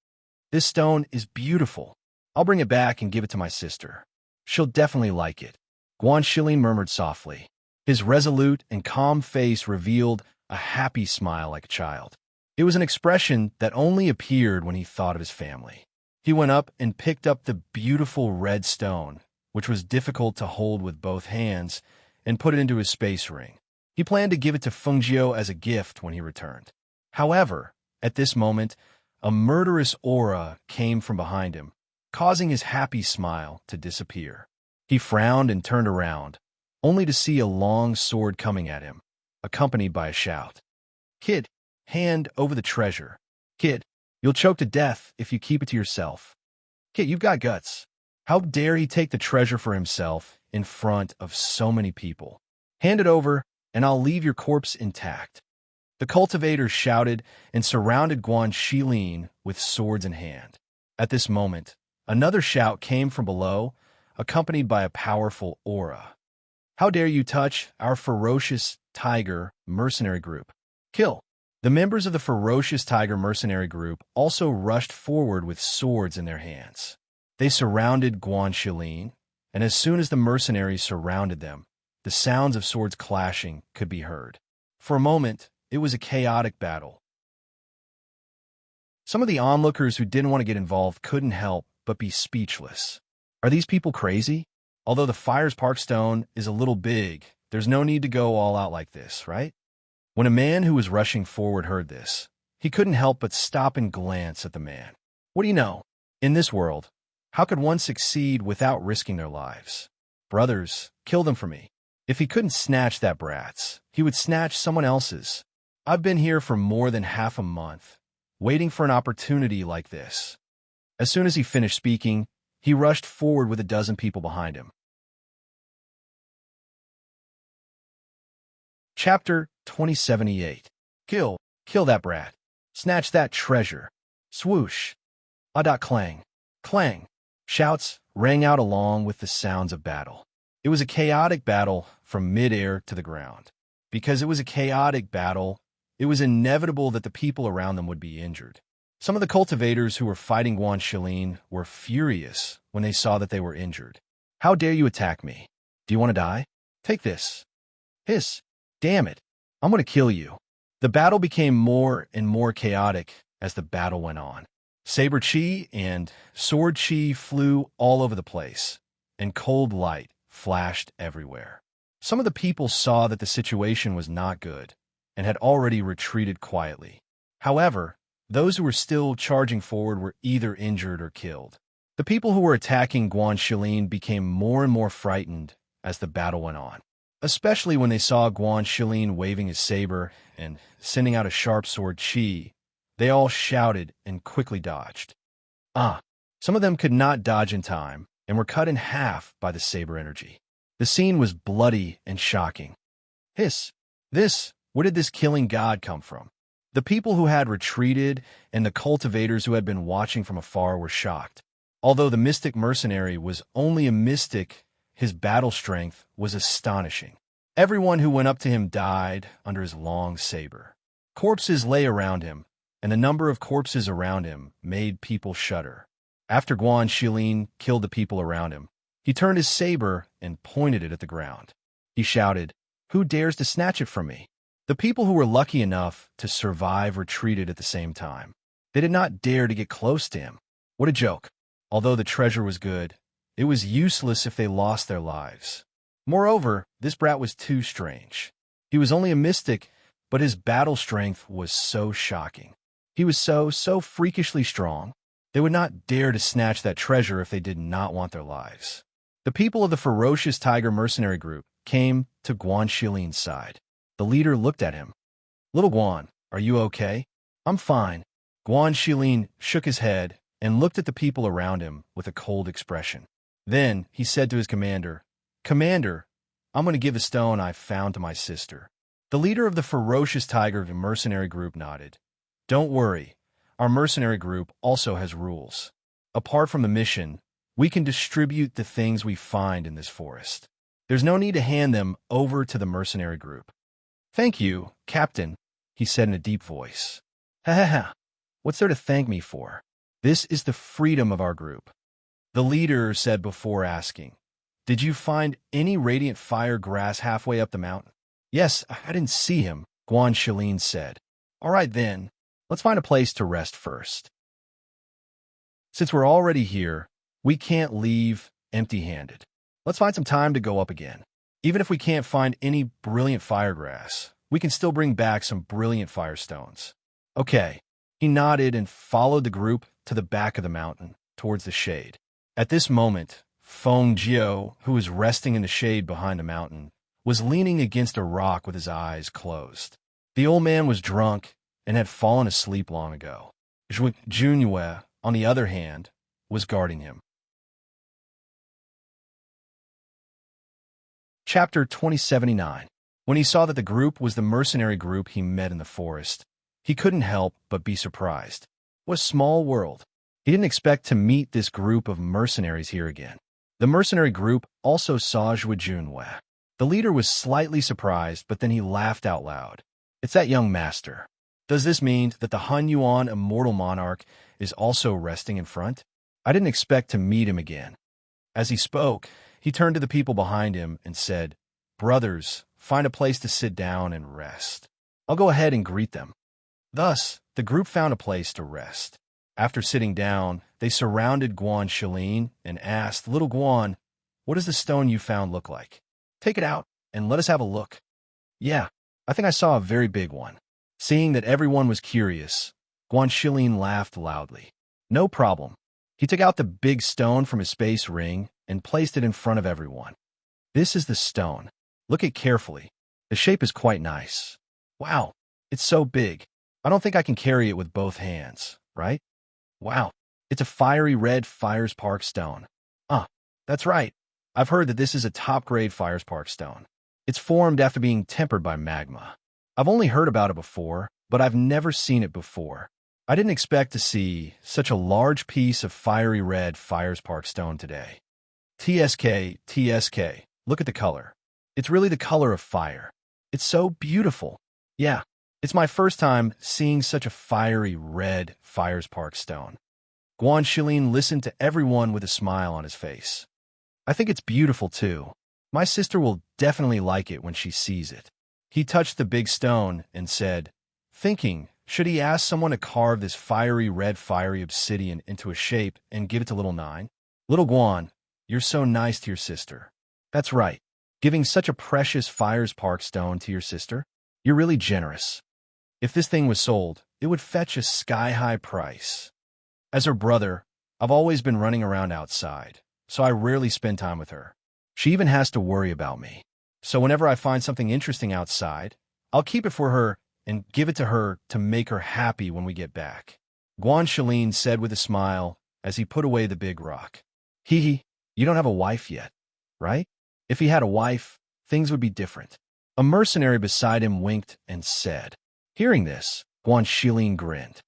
This stone is beautiful. I'll bring it back and give it to my sister. She'll definitely like it. Guanshelin murmured softly. His resolute and calm face revealed a happy smile like a child. It was an expression that only appeared when he thought of his family. He went up and picked up the beautiful red stone, which was difficult to hold with both hands, and put it into his space ring. He planned to give it to Fengjiu as a gift when he returned. However, at this moment, a murderous aura came from behind him, causing his happy smile to disappear. He frowned and turned around, only to see a long sword coming at him, accompanied by a shout. "Kid, hand over the treasure. Kid, you'll choke to death if you keep it to yourself. Kid, you've got guts. How dare he take the treasure for himself in front of so many people? Hand it over, and I'll leave your corpse intact." The cultivators shouted and surrounded Guanshelin with swords in hand. At this moment, another shout came from below, accompanied by a powerful aura. "How dare you touch our ferocious tiger mercenary group? Kill!" The members of the ferocious tiger mercenary group also rushed forward with swords in their hands. They surrounded Guanshelin, and as soon as the mercenaries surrounded them, the sounds of swords clashing could be heard. For a moment, it was a chaotic battle. Some of the onlookers who didn't want to get involved couldn't help but be speechless. Are these people crazy? Although the fire spark stone is a little big, there's no need to go all out like this, right? When a man who was rushing forward heard this, he couldn't help but stop and glance at the man. What do you know? In this world, how could one succeed without risking their lives? Brothers, kill them for me. If he couldn't snatch that brat's, he would snatch someone else's. I've been here for more than half a month, waiting for an opportunity like this. As soon as he finished speaking, he rushed forward with a dozen people behind him. Chapter 2078. Kill that brat. Snatch that treasure. Swoosh. Clang. Clang. Shouts rang out along with the sounds of battle. It was a chaotic battle from midair to the ground. Because it was a chaotic battle, it was inevitable that the people around them would be injured. Some of the cultivators who were fighting Guanshelin were furious when they saw that they were injured. "How dare you attack me? Do you want to die? Take this." Hiss. "Damn it. I'm going to kill you." The battle became more and more chaotic as the battle went on. Saber chi and sword chi flew all over the place, and cold light flashed everywhere. Some of the people saw that the situation was not good and had already retreated quietly. However, those who were still charging forward were either injured or killed. The people who were attacking Guanshelin became more and more frightened as the battle went on, especially when they saw Guanshelin waving his saber and sending out a sharp sword chi. They all shouted and quickly dodged. Some of them could not dodge in time and were cut in half by the saber energy. The scene was bloody and shocking. Hiss. This Where did this killing god come from? The people who had retreated and the cultivators who had been watching from afar were shocked. Although the mystic mercenary was only a mystic, his battle strength was astonishing. Everyone who went up to him died under his long saber. Corpses lay around him, and the number of corpses around him made people shudder. After Guan Shilin killed the people around him, he turned his saber and pointed it at the ground. He shouted, "Who dares to snatch it from me?" The people who were lucky enough to survive retreated at the same time. They did not dare to get close to him. What a joke. Although the treasure was good, it was useless if they lost their lives. Moreover, this brat was too strange. He was only a mystic, but his battle strength was so shocking. He was so freakishly strong. They would not dare to snatch that treasure if they did not want their lives. The people of the ferocious tiger mercenary group came to Guan Shilin's side. The leader looked at him. "Little Guan, are you okay?" "I'm fine." Guan Shilin shook his head and looked at the people around him with a cold expression. Then he said to his commander, "Commander, I'm going to give the stone I found to my sister." The leader of the ferocious tiger mercenary group nodded. "Don't worry, our mercenary group also has rules. Apart from the mission, we can distribute the things we find in this forest. There's no need to hand them over to the mercenary group." "Thank you, Captain," he said in a deep voice. "Ha ha ha. What's there to thank me for? This is the freedom of our group." The leader said before asking, "Did you find any radiant fire grass halfway up the mountain?" "Yes, I didn't see him," Guan Shilin said. "All right then, let's find a place to rest first. Since we're already here, we can't leave empty-handed. Let's find some time to go up again. Even if we can't find any brilliant fire grass, we can still bring back some brilliant firestones." "Okay." He nodded and followed the group to the back of the mountain, towards the shade. At this moment, Feng Jiao, who was resting in the shade behind the mountain, was leaning against a rock with his eyes closed. The old man was drunk and had fallen asleep long ago. Zhuo Junyue, on the other hand, was guarding him. Chapter 2079. When he saw that the group was the mercenary group he met in the forest, he couldn't help but be surprised. What a small world. He didn't expect to meet this group of mercenaries here again. The mercenary group also saw Zhuo Junwei. The leader was slightly surprised, but then he laughed out loud. "It's that young master. Does this mean that the Han Yuan immortal monarch is also resting in front? I didn't expect to meet him again." As he spoke, he turned to the people behind him and said, "Brothers, find a place to sit down and rest. I'll go ahead and greet them." Thus, the group found a place to rest. After sitting down, they surrounded Guan Shilin and asked, "Little Guan, what does the stone you found look like? Take it out and let us have a look." "Yeah, I think I saw a very big one." Seeing that everyone was curious, Guan Shilin laughed loudly. "No problem." He took out the big stone from his space ring and placed it in front of everyone. "This is the stone. Look it carefully. The shape is quite nice. Wow, it's so big. I don't think I can carry it with both hands, right? Wow, it's a fiery red Firespark stone. That's right. I've heard that this is a top-grade Firespark stone. It's formed after being tempered by magma. I've only heard about it before, but I've never seen it before. I didn't expect to see such a large piece of fiery red Firespark stone today. TSK, look at the color. It's really the color of fire. It's so beautiful. Yeah. It's my first time seeing such a fiery red Firespark stone." Guan Shilin listened to everyone with a smile on his face. "I think it's beautiful too. My sister will definitely like it when she sees it." He touched the big stone and said, thinking, should he ask someone to carve this fiery red fiery obsidian into a shape and give it to little Nine? "Little Guan, you're so nice to your sister." "That's right. Giving such a precious Firespark stone to your sister? You're really generous. If this thing was sold, it would fetch a sky-high price. As her brother, I've always been running around outside, so I rarely spend time with her. She even has to worry about me. So whenever I find something interesting outside, I'll keep it for her and give it to her to make her happy when we get back." Guan Shilin said with a smile as he put away the big rock. "Hee, you don't have a wife yet, right? If he had a wife, things would be different." A mercenary beside him winked and said. Hearing this, Guan Shilin grinned.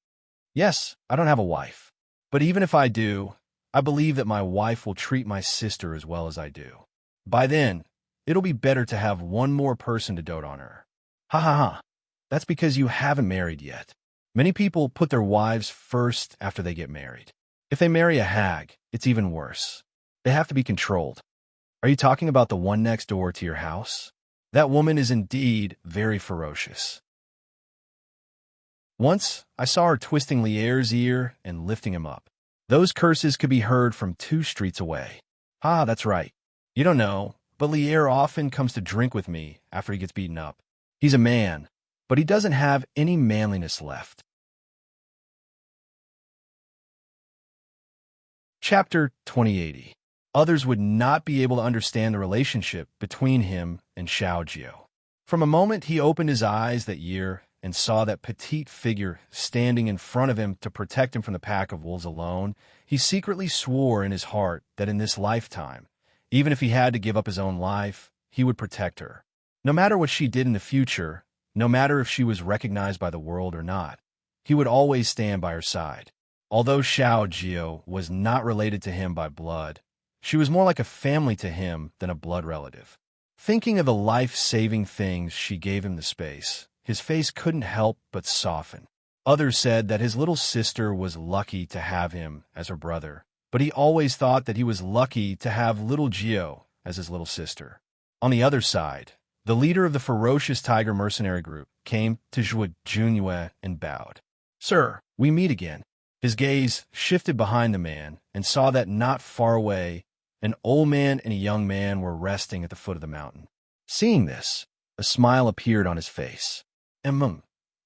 Yes, I don't have a wife. But even if I do, I believe that my wife will treat my sister as well as I do. By then, it'll be better to have one more person to dote on her. Ha ha ha. That's because you haven't married yet. Many people put their wives first after they get married. If they marry a hag, it's even worse. They have to be controlled. Are you talking about the one next door to your house? That woman is indeed very ferocious. Once, I saw her twisting Lierre's ear and lifting him up. Those curses could be heard from 2 streets away. Ah, that's right. You don't know, but Lierre often comes to drink with me after he gets beaten up. He's a man, but he doesn't have any manliness left. Chapter 2080. Others would not be able to understand the relationship between him and Xiao Jiao. From a moment he opened his eyes that year and saw that petite figure standing in front of him to protect him from the pack of wolves alone, he secretly swore in his heart that in this lifetime, even if he had to give up his own life, he would protect her. No matter what she did in the future, no matter if she was recognized by the world or not, he would always stand by her side. Although Xiao Jiao was not related to him by blood, she was more like a family to him than a blood relative. Thinking of the life-saving things she gave him the space, his face couldn't help but soften. Others said that his little sister was lucky to have him as her brother, but he always thought that he was lucky to have little Jiao as his little sister. On the other side, the leader of the ferocious tiger mercenary group came to Zhuo Junyue and bowed. Sir, we meet again. His gaze shifted behind the man and saw that not far away, an old man and a young man were resting at the foot of the mountain. Seeing this, a smile appeared on his face. Zhuo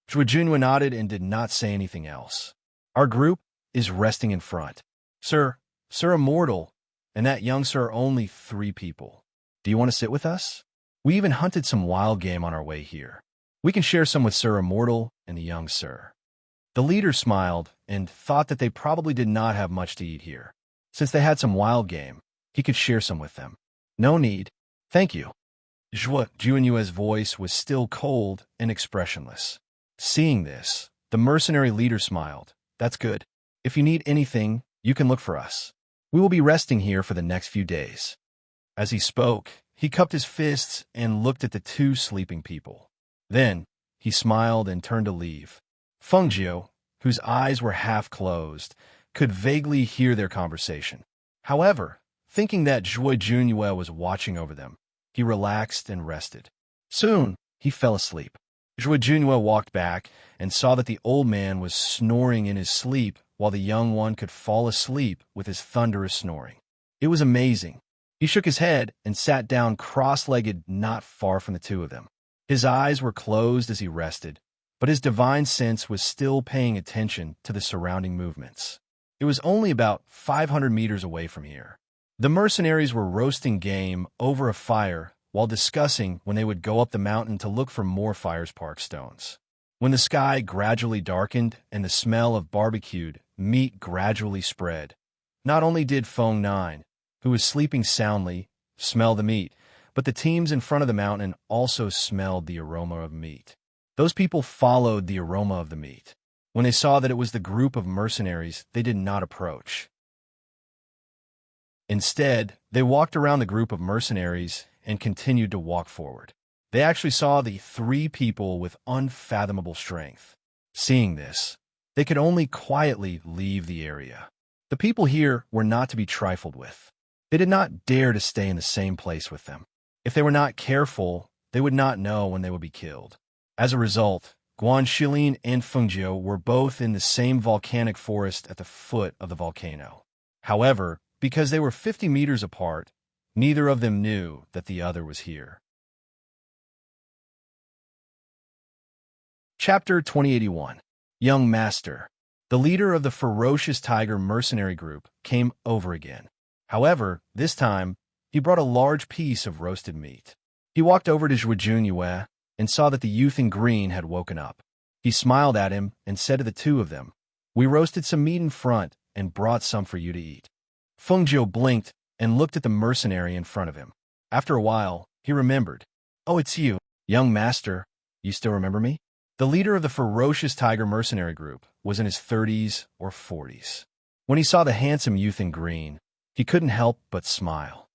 Junyue nodded and did not say anything else. Our group is resting in front. Sir Immortal, and that young sir are only 3 people. Do you want to sit with us? We even hunted some wild game on our way here. We can share some with Sir Immortal and the young sir. The leader smiled and thought that they probably did not have much to eat here. Since they had some wild game, he could share some with them. No need. Thank you. Zhuo Junyue's voice was still cold and expressionless. Seeing this, the mercenary leader smiled. That's good. If you need anything, you can look for us. We will be resting here for the next few days. As he spoke, he cupped his fists and looked at the 2 sleeping people. Then, he smiled and turned to leave. Feng Jiao, whose eyes were half closed, could vaguely hear their conversation. However, thinking that Zhuo Junyue was watching over them, he relaxed and rested. Soon, he fell asleep. Zhuo Junyue walked back and saw that the old man was snoring in his sleep while the young one could fall asleep with his thunderous snoring. It was amazing. He shook his head and sat down cross-legged not far from the 2 of them. His eyes were closed as he rested, but his divine sense was still paying attention to the surrounding movements. It was only about 500 meters away from here. The mercenaries were roasting game over a fire while discussing when they would go up the mountain to look for more fire spark stones. When the sky gradually darkened and the smell of barbecued meat gradually spread, not only did Feng Nine, who was sleeping soundly, smell the meat, but the teams in front of the mountain also smelled the aroma of meat. Those people followed the aroma of the meat. When they saw that it was the group of mercenaries, they did not approach. Instead, they walked around the group of mercenaries and continued to walk forward. They actually saw the 3 people with unfathomable strength. Seeing this, they could only quietly leave the area. The people here were not to be trifled with. They did not dare to stay in the same place with them. If they were not careful, they would not know when they would be killed. As a result, Guan Shilin and Feng Jiao were both in the same volcanic forest at the foot of the volcano. However, because they were 50 meters apart, neither of them knew that the other was here. Chapter 2081. Young Master. The leader of the ferocious tiger mercenary group came over again. However, this time, he brought a large piece of roasted meat. He walked over to Zhuo Junyue and saw that the youth in green had woken up. He smiled at him and said to the 2 of them, "We roasted some meat in front and brought some for you to eat." Feng Jiao blinked and looked at the mercenary in front of him. After a while, he remembered. "Oh, it's you. Young master, you still remember me? The leader of the ferocious tiger mercenary group was in his 30s or 40s. When he saw the handsome youth in green, he couldn't help but smile.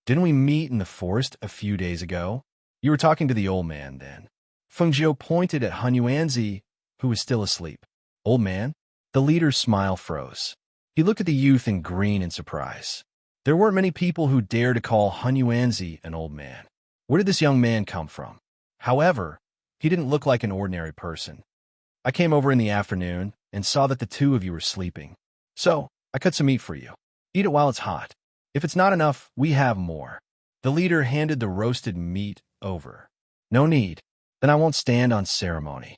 Didn't we meet in the forest a few days ago? You were talking to the old man then. Feng Jiu pointed at Han Yuanzi, who was still asleep. Old man? The leader's smile froze. He looked at the youth in green in surprise. There weren't many people who dared to call Han Yuanzi an old man. Where did this young man come from? However, he didn't look like an ordinary person. I came over in the afternoon and saw that the two of you were sleeping. So, I cut some meat for you. Eat it while it's hot. If it's not enough, we have more. The leader handed the roasted meat over. No need. Then I won't stand on ceremony.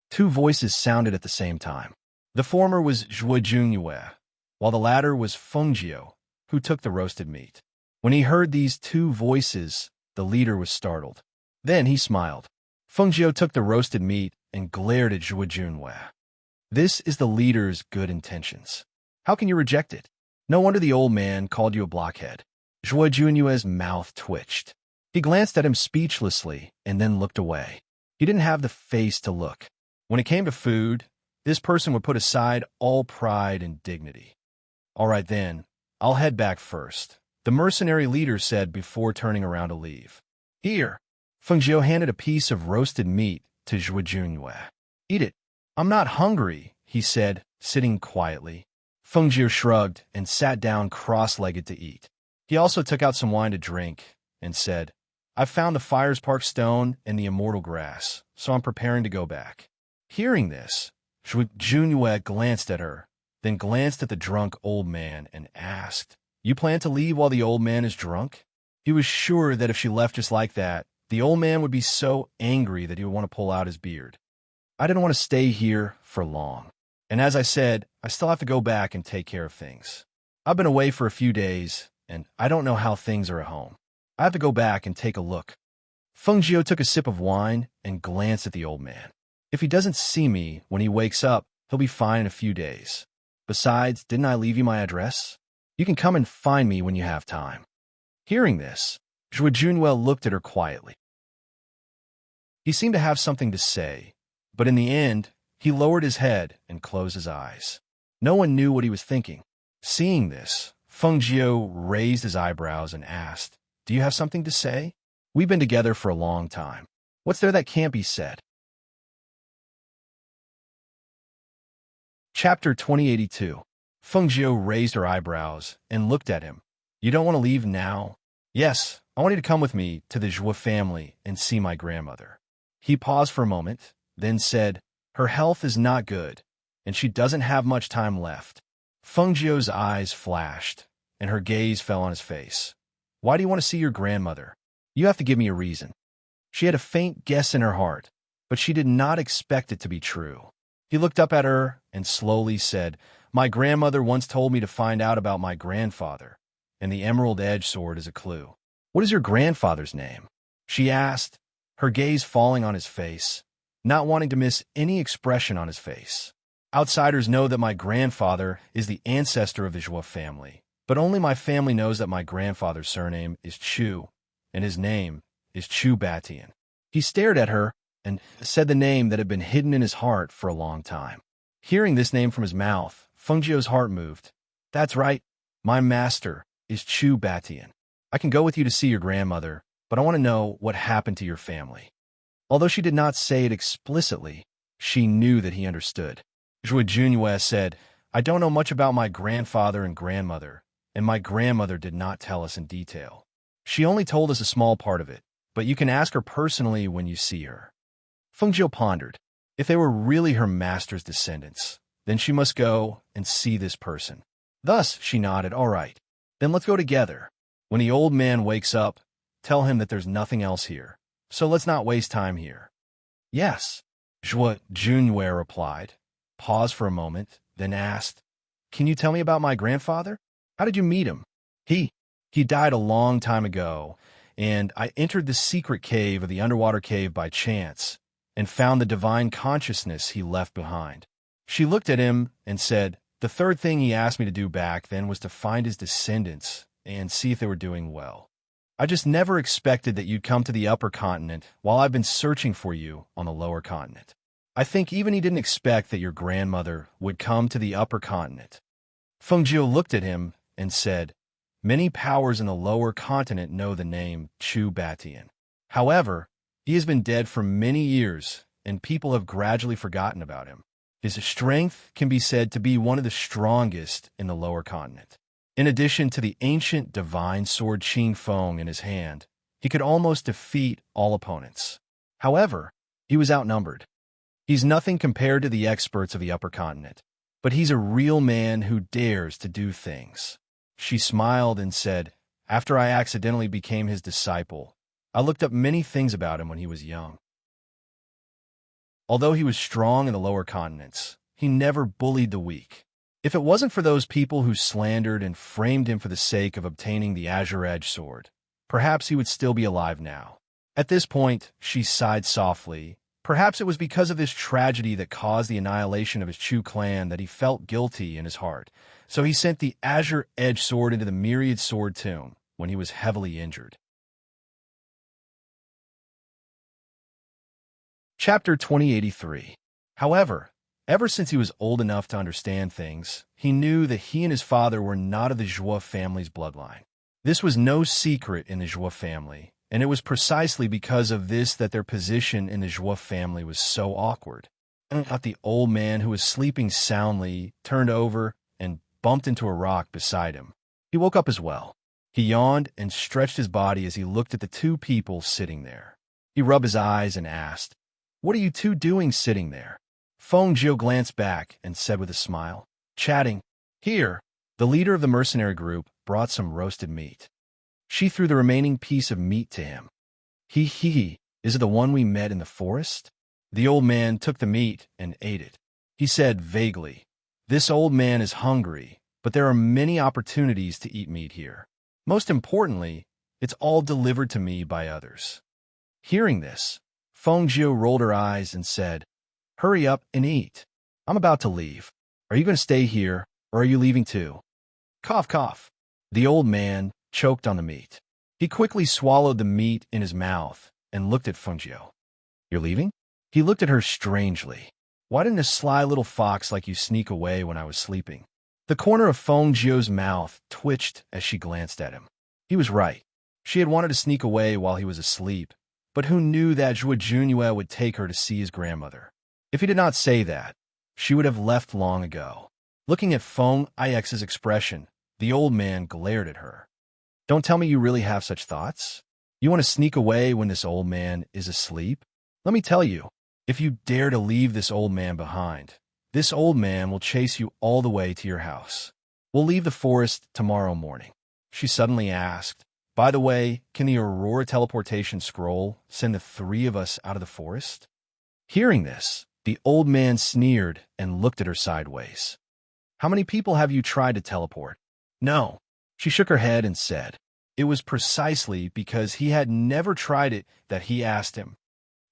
Two voices sounded at the same time. The former was Zhuo Junyue, while the latter was Feng Jiu, who took the roasted meat. When he heard these two voices, the leader was startled. Then he smiled. Feng Jiu took the roasted meat and glared at Zhuo Junyue. This is the leader's good intentions. How can you reject it? No wonder the old man called you a blockhead. Zhuo Junyue's mouth twitched. He glanced at him speechlessly and then looked away. He didn't have the face to look. When it came to food, this person would put aside all pride and dignity. All right then, I'll head back first, the mercenary leader said before turning around to leave. Here. Feng Jiu handed a piece of roasted meat to Zhuo Junyue. Eat it. I'm not hungry, he said, sitting quietly. Feng Jiu shrugged and sat down cross-legged to eat. He also took out some wine to drink and said, I've found the Firespark stone and the immortal grass, so I'm preparing to go back. Hearing this, Zhuo Junyue glanced at her, then glanced at the drunk old man and asked, You plan to leave while the old man is drunk? He was sure that if she left just like that, the old man would be so angry that he would want to pull out his beard. I didn't want to stay here for long. And as I said, I still have to go back and take care of things. I've been away for a few days, and I don't know how things are at home. I have to go back and take a look. Feng Jiu took a sip of wine and glanced at the old man. If he doesn't see me when he wakes up, he'll be fine in a few days. Besides, didn't I leave you my address? You can come and find me when you have time. Hearing this, Zhuo Junyue looked at her quietly. He seemed to have something to say, but in the end, he lowered his head and closed his eyes. No one knew what he was thinking. Seeing this, Feng Jiu raised his eyebrows and asked, Do you have something to say? We've been together for a long time. What's there that can't be said? Chapter 2082. Feng Jiu raised her eyebrows and looked at him. You don't want to leave now? Yes, I want you to come with me to the Zhuo family and see my grandmother. He paused for a moment, then said, Her health is not good, and she doesn't have much time left. Feng Jiu's eyes flashed, and her gaze fell on his face. Why do you want to see your grandmother? You have to give me a reason. She had a faint guess in her heart, but she did not expect it to be true. He looked up at her and slowly said, My grandmother once told me to find out about my grandfather, and the emerald edge sword is a clue. What is your grandfather's name? She asked, her gaze falling on his face, not wanting to miss any expression on his face. Outsiders know that my grandfather is the ancestor of the Zhuo family, but only my family knows that my grandfather's surname is Chu, and his name is Chu Batian. He stared at her and said the name that had been hidden in his heart for a long time. Hearing this name from his mouth, Feng Jiu's heart moved. That's right, my master is Chu Batian. I can go with you to see your grandmother, but I want to know what happened to your family. Although she did not say it explicitly, she knew that he understood. Zhuo Junyue said, I don't know much about my grandfather and grandmother, and my grandmother did not tell us in detail. She only told us a small part of it, but you can ask her personally when you see her. Feng Jiu pondered. If they were really her master's descendants, then she must go and see this person. Thus, she nodded, all right, then let's go together. When the old man wakes up, tell him that there's nothing else here, so let's not waste time here. Yes, Zhuo Junyue replied, paused for a moment, then asked, Can you tell me about my grandfather? How did you meet him? He died a long time ago, and I entered the secret cave of the underwater cave by chance, and found the divine consciousness he left behind. She looked at him and said, The third thing he asked me to do back then was to find his descendants and see if they were doing well. I just never expected that you'd come to the upper continent while I've been searching for you on the lower continent. I think even he didn't expect that your grandmother would come to the upper continent. Feng Jiu looked at him and said, "Many powers in the lower continent know the name Chu Batian. However, he has been dead for many years, and people have gradually forgotten about him. His strength can be said to be one of the strongest in the lower continent. In addition to the ancient divine sword Qing Feng in his hand, he could almost defeat all opponents. However, he was outnumbered. He's nothing compared to the experts of the upper continent, but he's a real man who dares to do things." She smiled and said, "After I accidentally became his disciple, I looked up many things about him when he was young. Although he was strong in the lower continents, he never bullied the weak. If it wasn't for those people who slandered and framed him for the sake of obtaining the Azure Edge sword, perhaps he would still be alive now." At this point, she sighed softly. Perhaps it was because of this tragedy that caused the annihilation of his Chu clan that he felt guilty in his heart, so he sent the Azure Edge sword into the Myriad Sword Tomb when he was heavily injured. Chapter 2083. However, ever since he was old enough to understand things, he knew that he and his father were not of the Zhuo family's bloodline. This was no secret in the Zhuo family, and it was precisely because of this that their position in the Zhuo family was so awkward. The old man, who was sleeping soundly, turned over and bumped into a rock beside him. He woke up as well. He yawned and stretched his body as he looked at the two people sitting there. He rubbed his eyes and asked, "What are you two doing sitting there?" Feng Jiu glanced back and said with a smile, "Chatting." Here, the leader of the mercenary group brought some roasted meat. She threw the remaining piece of meat to him. He, is it the one we met in the forest?" The old man took the meat and ate it. He said vaguely, "This old man is hungry, but there are many opportunities to eat meat here. Most importantly, it's all delivered to me by others." Hearing this, Feng Jiu rolled her eyes and said, "Hurry up and eat. I'm about to leave. Are you going to stay here, or are you leaving too?" Cough, cough. The old man choked on the meat. He quickly swallowed the meat in his mouth and looked at Feng Jiu. "You're leaving?" He looked at her strangely. "Why didn't a sly little fox like you sneak away when I was sleeping?" The corner of Feng Jiu's mouth twitched as she glanced at him. He was right. She had wanted to sneak away while he was asleep, but who knew that Zhuo Junyue would take her to see his grandmother? If he did not say that, she would have left long ago. Looking at Feng Ix's expression, the old man glared at her. "Don't tell me you really have such thoughts? You want to sneak away when this old man is asleep? Let me tell you, if you dare to leave this old man behind, this old man will chase you all the way to your house. We'll leave the forest tomorrow morning." She suddenly asked, "By the way, can the Aurora teleportation scroll send the three of us out of the forest?" Hearing this, the old man sneered and looked at her sideways. "How many people have you tried to teleport?" "No." She shook her head and said, it was precisely because he had never tried it that he asked him.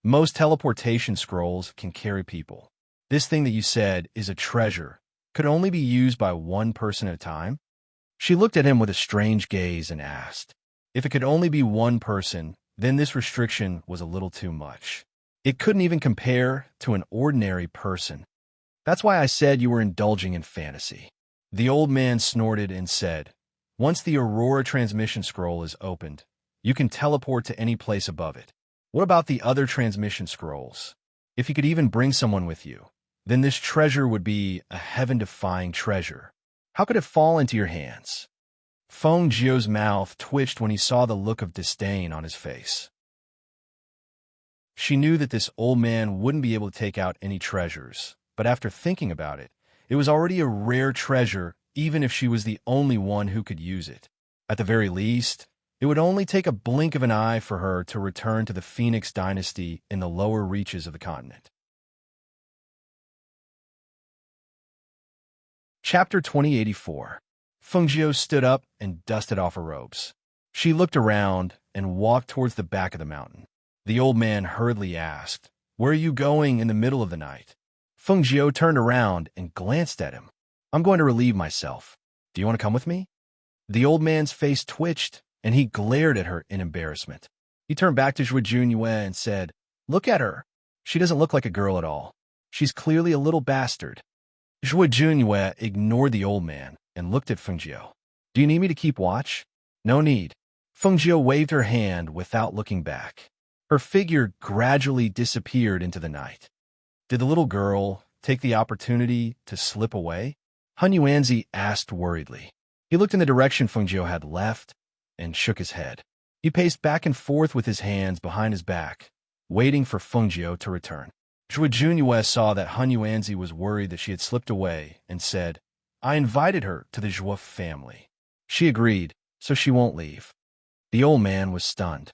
"Most teleportation scrolls can carry people. This thing that you said is a treasure. Could only be used by one person at a time?" She looked at him with a strange gaze and asked, if it could only be one person, then this restriction was a little too much. It couldn't even compare to an ordinary person. "That's why I said you were indulging in fantasy." The old man snorted and said, "Once the Aurora transmission scroll is opened, you can teleport to any place above it. What about the other transmission scrolls? If you could even bring someone with you, then this treasure would be a heaven-defying treasure. How could it fall into your hands?" Feng Jiu's mouth twitched when he saw the look of disdain on his face. She knew that this old man wouldn't be able to take out any treasures, but after thinking about it, it was already a rare treasure even if she was the only one who could use it. At the very least, it would only take a blink of an eye for her to return to the Phoenix dynasty in the lower reaches of the continent. Chapter 2084. Feng Jiu stood up and dusted off her robes. She looked around and walked towards the back of the mountain. The old man hurriedly asked, "Where are you going in the middle of the night?" Feng Jiu turned around and glanced at him. "I'm going to relieve myself. Do you want to come with me?" The old man's face twitched, and he glared at her in embarrassment. He turned back to Zhuo Junyue and said, "Look at her. She doesn't look like a girl at all. She's clearly a little bastard." Zhuo Junyue ignored the old man and looked at Fengjiu. "Do you need me to keep watch?" "No need." Fengjiu waved her hand without looking back. Her figure gradually disappeared into the night. Did the little girl take the opportunity to slip away? Han Yuanzi asked worriedly. He looked in the direction Fengjiu had left and shook his head. He paced back and forth with his hands behind his back, waiting for Fengjiu to return. Zhuo Junyue saw that Han Yuanzi was worried that she had slipped away and said, "I invited her to the Zhuo family. She agreed, so she won't leave." The old man was stunned.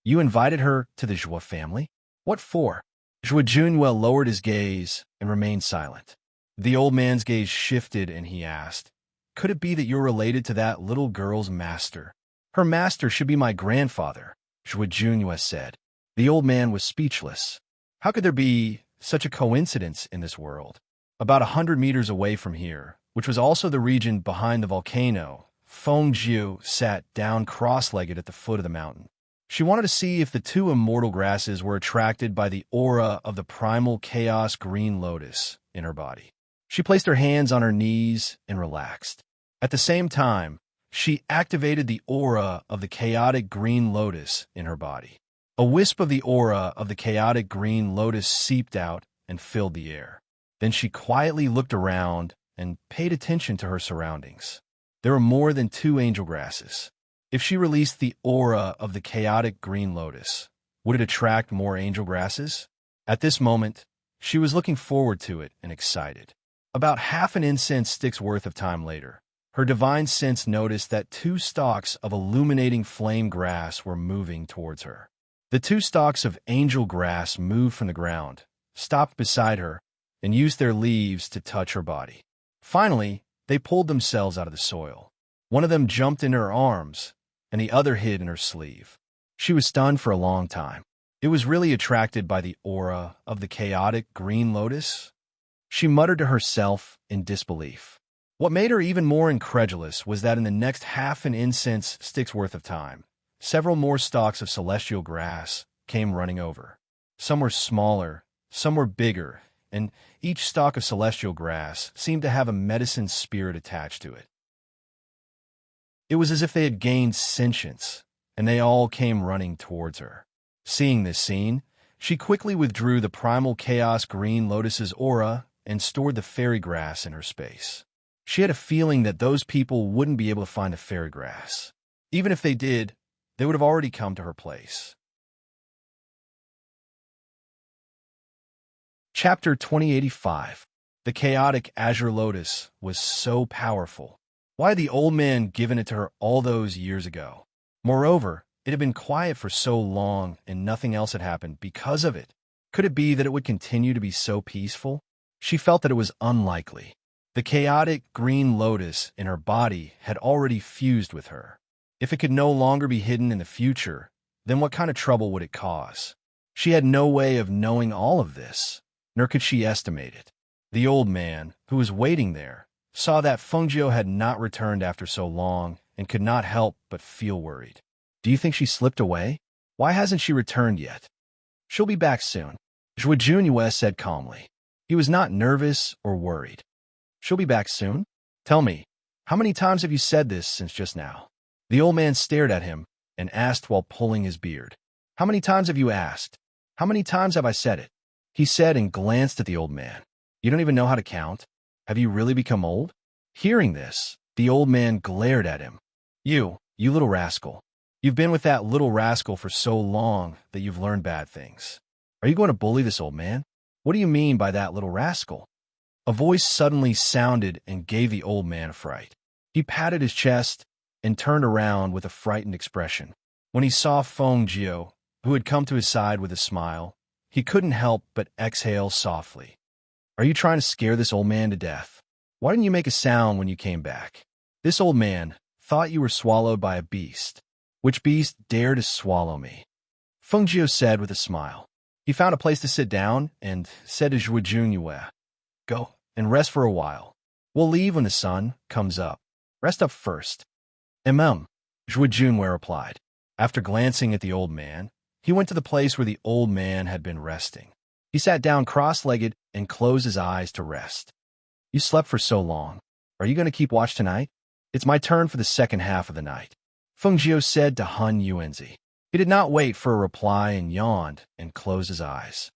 "You invited her to the Zhuo family? What for?" Zhuo Junyue lowered his gaze and remained silent. The old man's gaze shifted and he asked, "Could it be that you're related to that little girl's master?" "Her master should be my grandfather," Zhuo Junyue said. The old man was speechless. How could there be such a coincidence in this world? About 100 meters away from here, which was also the region behind the volcano, Fengjiu sat down cross-legged at the foot of the mountain. She wanted to see if the two immortal grasses were attracted by the aura of the primal chaos green lotus in her body. She placed her hands on her knees and relaxed. At the same time, she activated the aura of the chaotic green lotus in her body. A wisp of the aura of the chaotic green lotus seeped out and filled the air. Then she quietly looked around and paid attention to her surroundings. There were more than 2 angel grasses. If she released the aura of the chaotic green lotus, would it attract more angel grasses? At this moment, she was looking forward to it and excited. About half an incense stick's worth of time later, her divine sense noticed that 2 stalks of illuminating flame grass were moving towards her. The 2 stalks of angel grass moved from the ground, stopped beside her, and used their leaves to touch her body. Finally, they pulled themselves out of the soil. One of them jumped into her arms, and the other hid in her sleeve. She was stunned for a long time. It was really attracted by the aura of the chaotic green lotus. She muttered to herself in disbelief. What made her even more incredulous was that in the next half an incense stick's worth of time, several more stalks of celestial grass came running over. Some were smaller, some were bigger, and each stalk of celestial grass seemed to have a medicine spirit attached to it. It was as if they had gained sentience, and they all came running towards her. Seeing this scene, she quickly withdrew the primal chaos green lotus's aura and stored the fairy grass in her space. She had a feeling that those people wouldn't be able to find the fairy grass. Even if they did, they would have already come to her place. Chapter 2085. The chaotic azure lotus was so powerful. Why had the old man given it to her all those years ago? Moreover, it had been quiet for so long and nothing else had happened because of it. Could it be that it would continue to be so peaceful? She felt that it was unlikely. The chaotic green lotus in her body had already fused with her. If it could no longer be hidden in the future, then what kind of trouble would it cause? She had no way of knowing all of this, nor could she estimate it. The old man, who was waiting there, saw that Fengjiu had not returned after so long and could not help but feel worried. Do you think she slipped away? Why hasn't she returned yet? She'll be back soon, Zhuo Junyue said calmly. He was not nervous or worried. She'll be back soon? Tell me, how many times have you said this since just now? The old man stared at him and asked while pulling his beard. How many times have you asked? How many times have I said it? He said and glanced at the old man. You don't even know how to count? Have you really become old? Hearing this, the old man glared at him. You little rascal. You've been with that little rascal for so long that you've learned bad things. Are you going to bully this old man? What do you mean by that little rascal? A voice suddenly sounded and gave the old man a fright. He patted his chest and turned around with a frightened expression. When he saw Fengjiu, who had come to his side with a smile, he couldn't help but exhale softly. Are you trying to scare this old man to death? Why didn't you make a sound when you came back? This old man thought you were swallowed by a beast. Which beast dared to swallow me? Fengjiu said with a smile. He found a place to sit down and said to Zhuo Junyue, Go and rest for a while. We'll leave when the sun comes up. Rest up first. Zhuo Junwei replied. After glancing at the old man, he went to the place where the old man had been resting. He sat down cross-legged and closed his eyes to rest. You slept for so long. Are you going to keep watch tonight? It's my turn for the second half of the night, Feng Jiu said to Han Yuanzi. He did not wait for a reply and yawned and closed his eyes.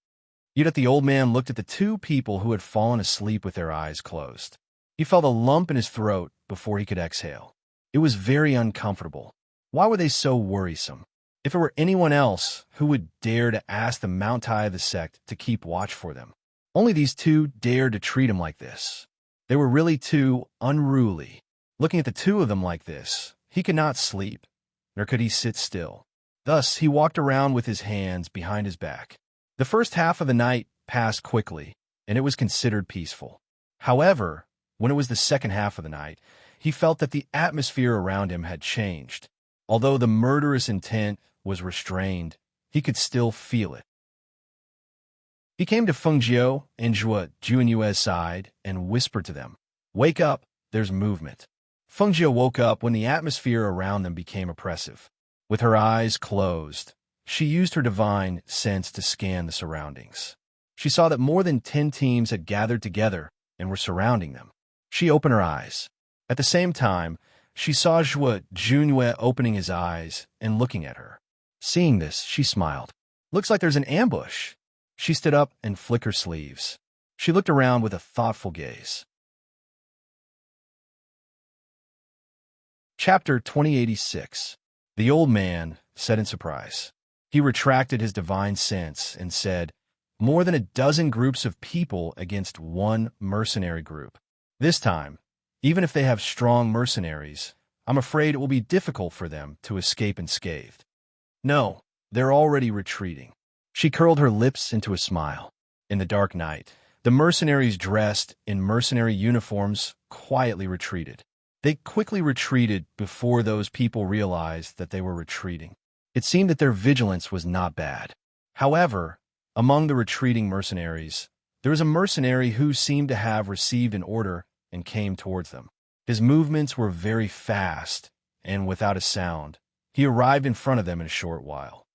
Yet the old man looked at the two people who had fallen asleep with their eyes closed. He felt a lump in his throat before he could exhale. It was very uncomfortable. Why were they so worrisome? If it were anyone else, who would dare to ask the Mountai of the sect to keep watch for them? Only these two dared to treat him like this. They were really too unruly. Looking at the two of them like this, he could not sleep, nor could he sit still. Thus, he walked around with his hands behind his back. The first half of the night passed quickly, and it was considered peaceful. However, when it was the second half of the night, he felt that the atmosphere around him had changed. Although the murderous intent was restrained, he could still feel it. He came to Feng Jiu and Zhuo Junyue's side and whispered to them, "Wake up, there's movement." Feng Jiu woke up when the atmosphere around them became oppressive. With her eyes closed, she used her divine sense to scan the surroundings. She saw that more than 10 teams had gathered together and were surrounding them. She opened her eyes. At the same time, she saw Zhuo Junyue opening his eyes and looking at her. Seeing this, she smiled. "Looks like there's an ambush." She stood up and flicked her sleeves. She looked around with a thoughtful gaze. Chapter 2086. The old man said in surprise. He retracted his divine sense and said, "More than a dozen groups of people against one mercenary group. This time, even if they have strong mercenaries, I'm afraid it will be difficult for them to escape unscathed. No, they're already retreating." She curled her lips into a smile. In the dark night, the mercenaries dressed in mercenary uniforms quietly retreated. They quickly retreated before those people realized that they were retreating. It seemed that their vigilance was not bad. However, among the retreating mercenaries, there was a mercenary who seemed to have received an order and came towards them. His movements were very fast, and without a sound, he arrived in front of them in a short while.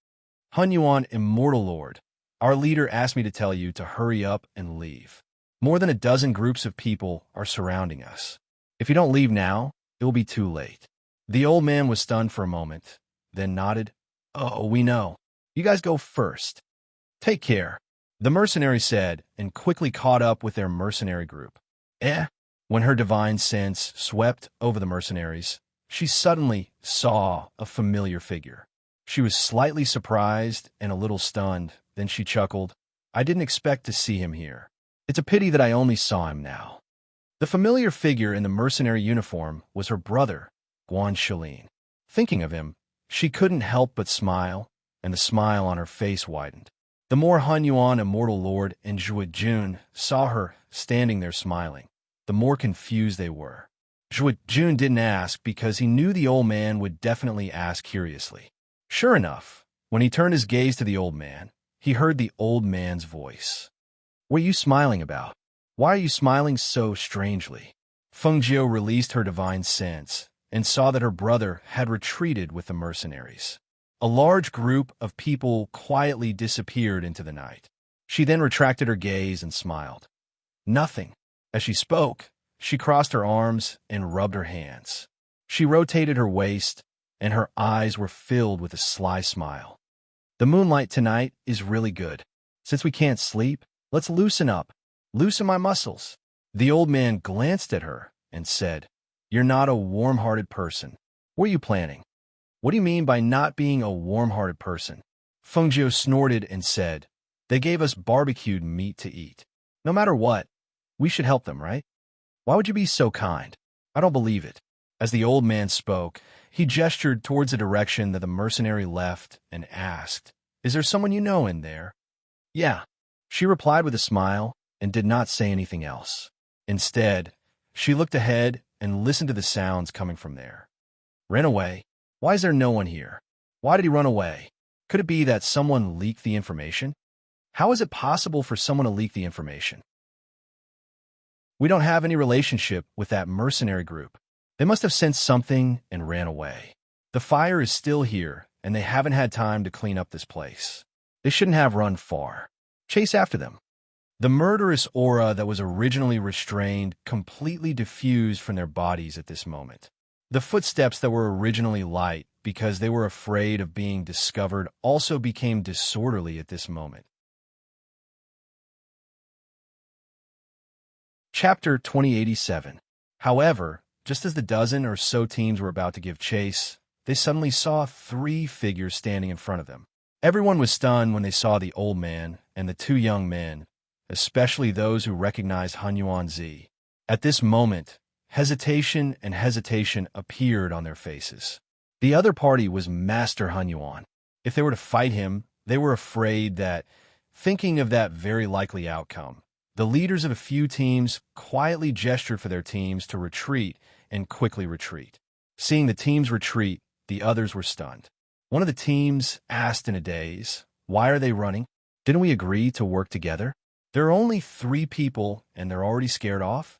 "Han Yuan, Immortal Lord, our leader asked me to tell you to hurry up and leave. More than a dozen groups of people are surrounding us. If you don't leave now, it will be too late." The old man was stunned for a moment, then nodded. "Oh, we know. You guys go first. Take care," the mercenary said, and quickly caught up with their mercenary group. When her divine sense swept over the mercenaries, she suddenly saw a familiar figure. She was slightly surprised and a little stunned, then she chuckled. "I didn't expect to see him here. It's a pity that I only saw him now." The familiar figure in the mercenary uniform was her brother, Guan Shilin. Thinking of him, she couldn't help but smile, and the smile on her face widened. The more Han Yuan, Immortal Lord, and Zhuo Jun saw her standing there smiling, the more confused they were. Zhuo Jun didn't ask because he knew the old man would definitely ask curiously. Sure enough, when he turned his gaze to the old man, he heard the old man's voice. "What are you smiling about? Why are you smiling so strangely?" Feng Jiu released her divine sense and saw that her brother had retreated with the mercenaries. A large group of people quietly disappeared into the night. She then retracted her gaze and smiled. "Nothing." As she spoke, she crossed her arms and rubbed her hands. She rotated her waist, and her eyes were filled with a sly smile. "The moonlight tonight is really good. Since we can't sleep, let's loosen up. Loosen my muscles." The old man glanced at her and said, "You're not a warm-hearted person. What are you planning?" "What do you mean by not being a warm-hearted person?" Feng Jiu snorted and said, "They gave us barbecued meat to eat. No matter what, we should help them, right? Why would you be so kind? I don't believe it." As the old man spoke, he gestured towards the direction that the mercenary left and asked, "Is there someone you know in there?" "Yeah," she replied with a smile and did not say anything else. Instead, she looked ahead and listened to the sounds coming from there. "Ran away? Why is there no one here? Why did he run away? Could it be that someone leaked the information? How is it possible for someone to leak the information? We don't have any relationship with that mercenary group. They must have sensed something and ran away." The fire is still here, and they haven't had time to clean up this place. They shouldn't have run far. Chase after them. The murderous aura that was originally restrained completely diffused from their bodies at this moment. The footsteps that were originally light because they were afraid of being discovered also became disorderly at this moment. Chapter 2087. However, just as the dozen or so teams were about to give chase, they suddenly saw 3 figures standing in front of them. Everyone was stunned when they saw the old man and the 2 young men, especially those who recognized Hunyuan Zi. At this moment, hesitation appeared on their faces. The other party was Master Hunyuan. If they were to fight him, they were afraid that, thinking of that very likely outcome, the leaders of a few teams quietly gestured for their teams to retreat and quickly retreat. Seeing the teams retreat, the others were stunned. One of the teams asked in a daze, "Why are they running? Didn't we agree to work together? There are only 3 people and they're already scared off?"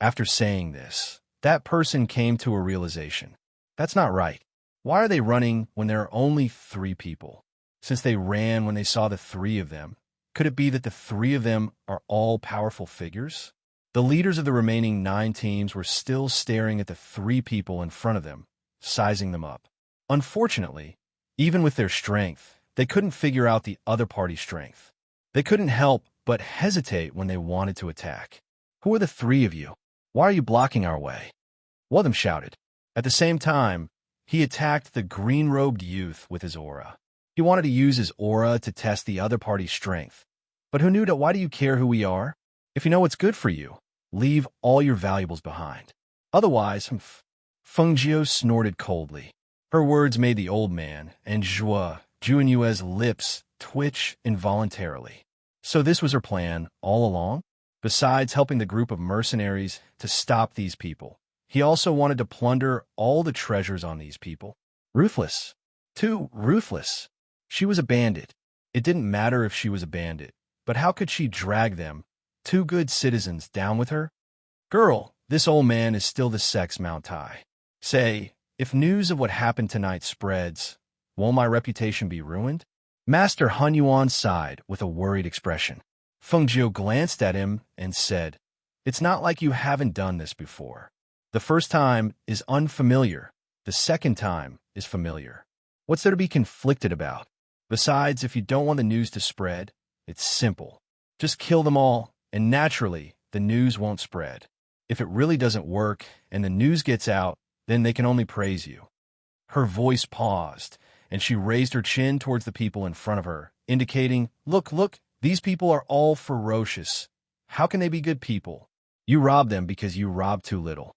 After saying this, that person came to a realization. That's not right. Why are they running when there are only 3 people? Since they ran when they saw the 3 of them, could it be that the 3 of them are all powerful figures? The leaders of the remaining 9 teams were still staring at the 3 people in front of them, sizing them up. Unfortunately, even with their strength, they couldn't figure out the other party's strength. They couldn't help but hesitate when they wanted to attack. "Who are the 3 of you? Why are you blocking our way?" One of them shouted. At the same time, he attacked the green-robed youth with his aura. He wanted to use his aura to test the other party's strength. But who knew that? Why do you care who we are? If you know what's good for you, leave all your valuables behind. Otherwise, Fengjiu snorted coldly. Her words made the old man and Juanyue's lips twitch involuntarily. So this was her plan all along? Besides helping the group of mercenaries to stop these people, he also wanted to plunder all the treasures on these people. Ruthless. Too ruthless. She was a bandit. It didn't matter if she was a bandit, but how could she drag them, 2 good citizens, down with her? "Girl, this old man is still the sex Mount Tai. Say, if news of what happened tonight spreads, won't my reputation be ruined?" Master Hunyuan sighed with a worried expression. Fengjiu glanced at him and said, "It's not like you haven't done this before. The first time is unfamiliar. The second time is familiar. What's there to be conflicted about? Besides, if you don't want the news to spread, it's simple. Just kill them all, and naturally, the news won't spread. If it really doesn't work and the news gets out, then they can only praise you." Her voice paused, and she raised her chin towards the people in front of her, indicating, Look, these people are all ferocious. How can they be good people? You robbed them because you robbed too little."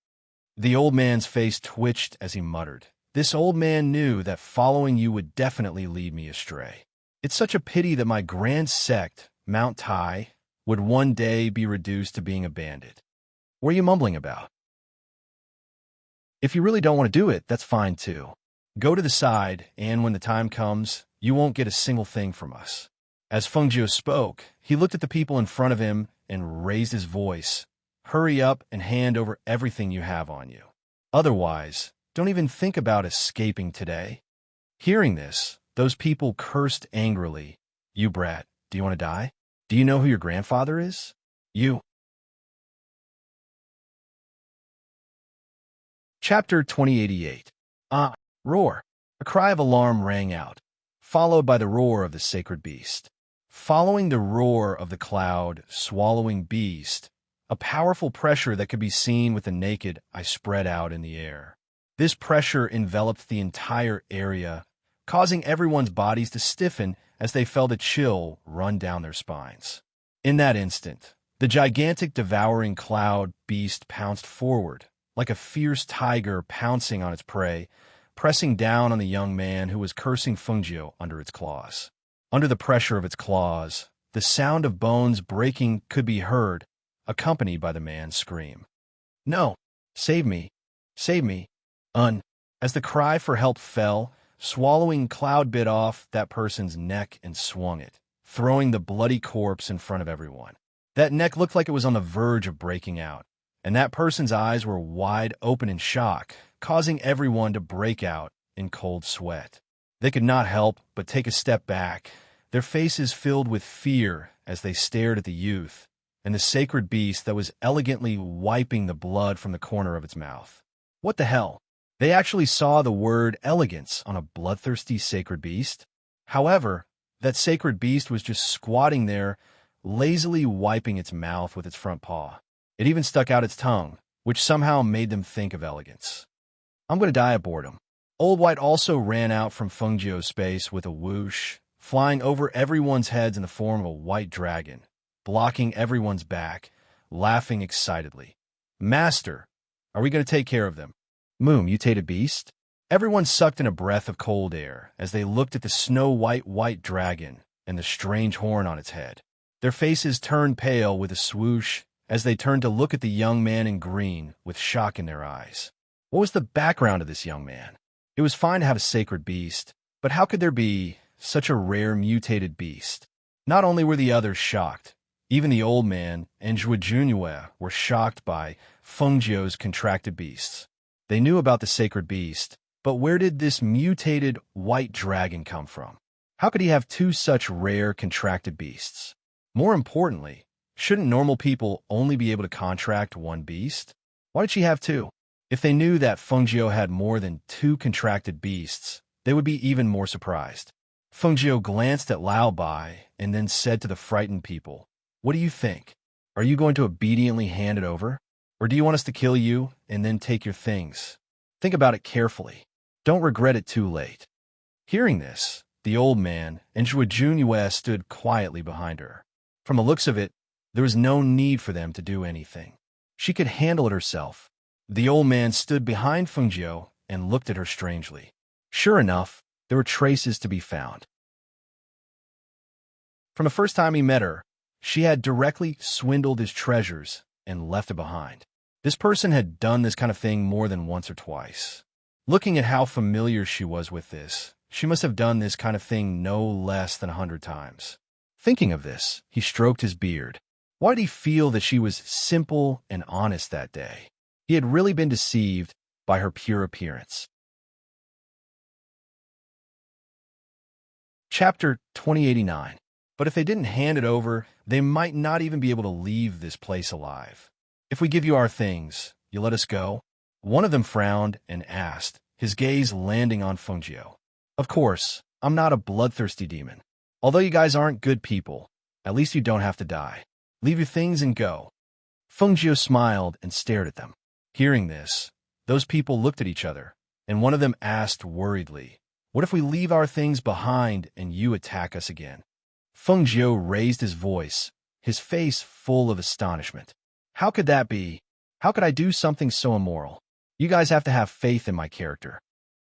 The old man's face twitched as he muttered, "This old man knew that following you would definitely lead me astray. It's such a pity that my grand sect, Mount Tai, would one day be reduced to being a bandit. What are you mumbling about? If you really don't want to do it, that's fine too. Go to the side, and when the time comes, you won't get a single thing from us." As Fengjiu spoke, he looked at the people in front of him and raised his voice. "Hurry up and hand over everything you have on you. Otherwise, don't even think about escaping today." Hearing this, those people cursed angrily. "You brat, do you want to die? Do you know who your grandfather is? You." Chapter 2088. Roar. A cry of alarm rang out, followed by the roar of the sacred beast. Following the roar of the cloud-swallowing beast, a powerful pressure that could be seen with the naked eye spread out in the air. This pressure enveloped the entire area, causing everyone's bodies to stiffen as they felt a chill run down their spines. In that instant, the gigantic devouring cloud beast pounced forward, like a fierce tiger pouncing on its prey, pressing down on the young man who was cursing Fengjiu under its claws. Under the pressure of its claws, the sound of bones breaking could be heard, accompanied by the man's scream. "No! Save me! Save me! As the cry for help fell, swallowing cloud bit off that person's neck and swung it, throwing the bloody corpse in front of everyone. That neck looked like it was on the verge of breaking out, and that person's eyes were wide open in shock, causing everyone to break out in cold sweat. They could not help but take a step back, their faces filled with fear as they stared at the youth and the sacred beast that was elegantly wiping the blood from the corner of its mouth. What the hell? They actually saw the word elegance on a bloodthirsty sacred beast? However, that sacred beast was just squatting there, lazily wiping its mouth with its front paw. It even stuck out its tongue, which somehow made them think of elegance. I'm going to die of boredom. Old White also ran out from Fengjiu's space with a whoosh, flying over everyone's heads in the form of a white dragon, blocking everyone's back, laughing excitedly. Master, are we going to take care of them? Mutated beast? Everyone sucked in a breath of cold air as they looked at the snow-white dragon and the strange horn on its head. Their faces turned pale with a swoosh as they turned to look at the young man in green with shock in their eyes. What was the background of this young man? It was fine to have a sacred beast, but how could there be such a rare mutated beast? Not only were the others shocked, even the old man and Zhuojunue were shocked by Fengjiu's contracted beasts. They knew about the sacred beast, but where did this mutated white dragon come from? How could he have two such rare contracted beasts? More importantly, shouldn't normal people only be able to contract one beast? Why did she have two? If they knew that Fengjiu had more than two contracted beasts, they would be even more surprised. Fengjiu glanced at Lao Bai and then said to the frightened people, "What do you think? Are you going to obediently hand it over? Or do you want us to kill you and then take your things? Think about it carefully. Don't regret it too late." Hearing this, the old man and Zhuojunue stood quietly behind her. From the looks of it, there was no need for them to do anything. She could handle it herself. The old man stood behind Fengjiu and looked at her strangely. Sure enough, there were traces to be found. From the first time he met her, she had directly swindled his treasures and left it behind. This person had done this kind of thing more than once or twice. Looking at how familiar she was with this, she must have done this kind of thing no less than 100 times. Thinking of this, he stroked his beard. Why did he feel that she was simple and honest that day? He had really been deceived by her pure appearance. Chapter 2089. But if they didn't hand it over, they might not even be able to leave this place alive. If we give you our things, you let us go? One of them frowned and asked, his gaze landing on Fengjiu. Of course, I'm not a bloodthirsty demon. Although you guys aren't good people, at least you don't have to die. Leave your things and go. Fengjiu smiled and stared at them. Hearing this, those people looked at each other, and one of them asked worriedly, "What if we leave our things behind and you attack us again?" Fengjiu raised his voice, his face full of astonishment. How could that be? How could I do something so immoral? You guys have to have faith in my character.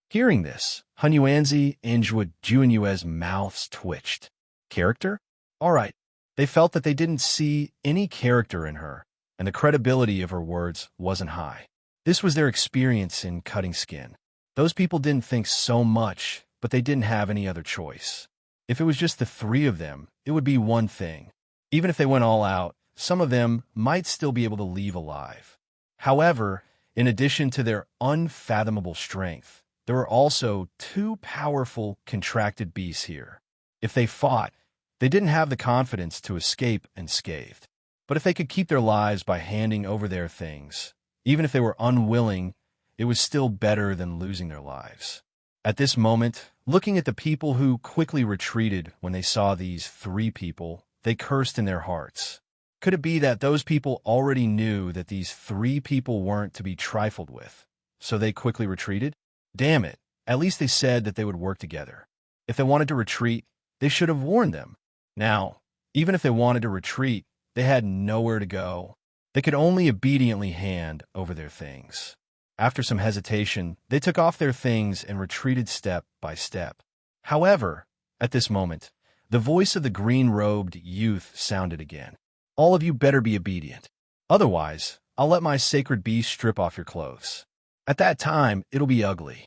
Hearing this, Han Yuanzi and Zhuojunue's mouths twitched. Character? All right. They felt that they didn't see any character in her, and the credibility of her words wasn't high. This was their experience in cutting skin. Those people didn't think so much, but they didn't have any other choice. If it was just the three of them, it would be one thing. Even if they went all out, some of them might still be able to leave alive. However, in addition to their unfathomable strength, there were also two powerful contracted beasts here. If they fought, they didn't have the confidence to escape unscathed. But if they could keep their lives by handing over their things, even if they were unwilling, it was still better than losing their lives. At this moment, looking at the people who quickly retreated when they saw these three people, they cursed in their hearts. Could it be that those people already knew that these three people weren't to be trifled with, so they quickly retreated? Damn it, at least they said that they would work together. If they wanted to retreat, they should have warned them. Now, even if they wanted to retreat, they had nowhere to go. They could only obediently hand over their things. After some hesitation, they took off their things and retreated step by step. However, at this moment, the voice of the green-robed youth sounded again. All of you better be obedient. Otherwise, I'll let my sacred beast strip off your clothes. At that time, it'll be ugly.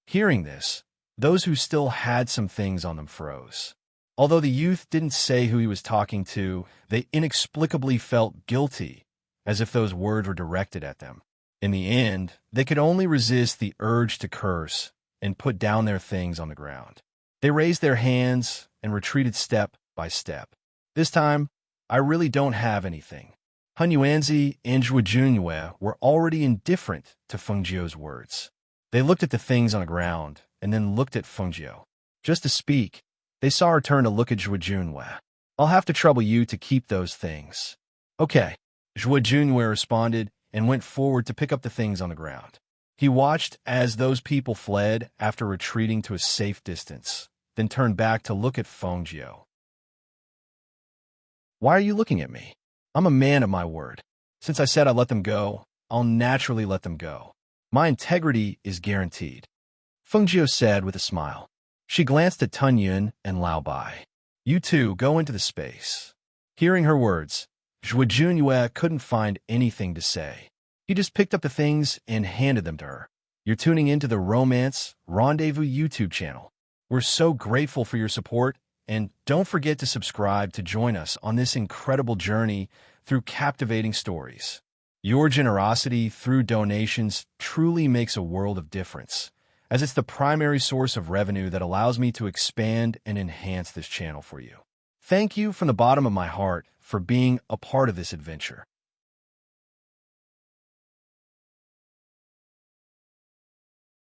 Hearing this, those who still had some things on them froze. Although the youth didn't say who he was talking to, they inexplicably felt guilty, as if those words were directed at them. In the end, they could only resist the urge to curse and put down their things on the ground. They raised their hands and retreated step by step. This time, I really don't have anything. Hunyuanzi and Zhuojunyue were already indifferent to Fengjiu's words. They looked at the things on the ground and then looked at Fengjiu. Just to speak, they saw her turn to look at Zhuojunyue. I'll have to trouble you to keep those things. Okay, Zhuojunyue responded and went forward to pick up the things on the ground. He watched as those people fled after retreating to a safe distance, then turned back to look at Fengjiu. Why are you looking at me? I'm a man of my word. Since I said I'd let them go, I'll naturally let them go. My integrity is guaranteed, Fengjiu said with a smile. She glanced at Tun Yun and Lao Bai. You two go into the space. Hearing her words, Zhuojunyue couldn't find anything to say. He just picked up the things and handed them to her. You're tuning into the Romance Rendezvous YouTube channel. We're so grateful for your support, and don't forget to subscribe to join us on this incredible journey through captivating stories. Your generosity through donations truly makes a world of difference, as it's the primary source of revenue that allows me to expand and enhance this channel for you. Thank you from the bottom of my heart for being a part of this adventure.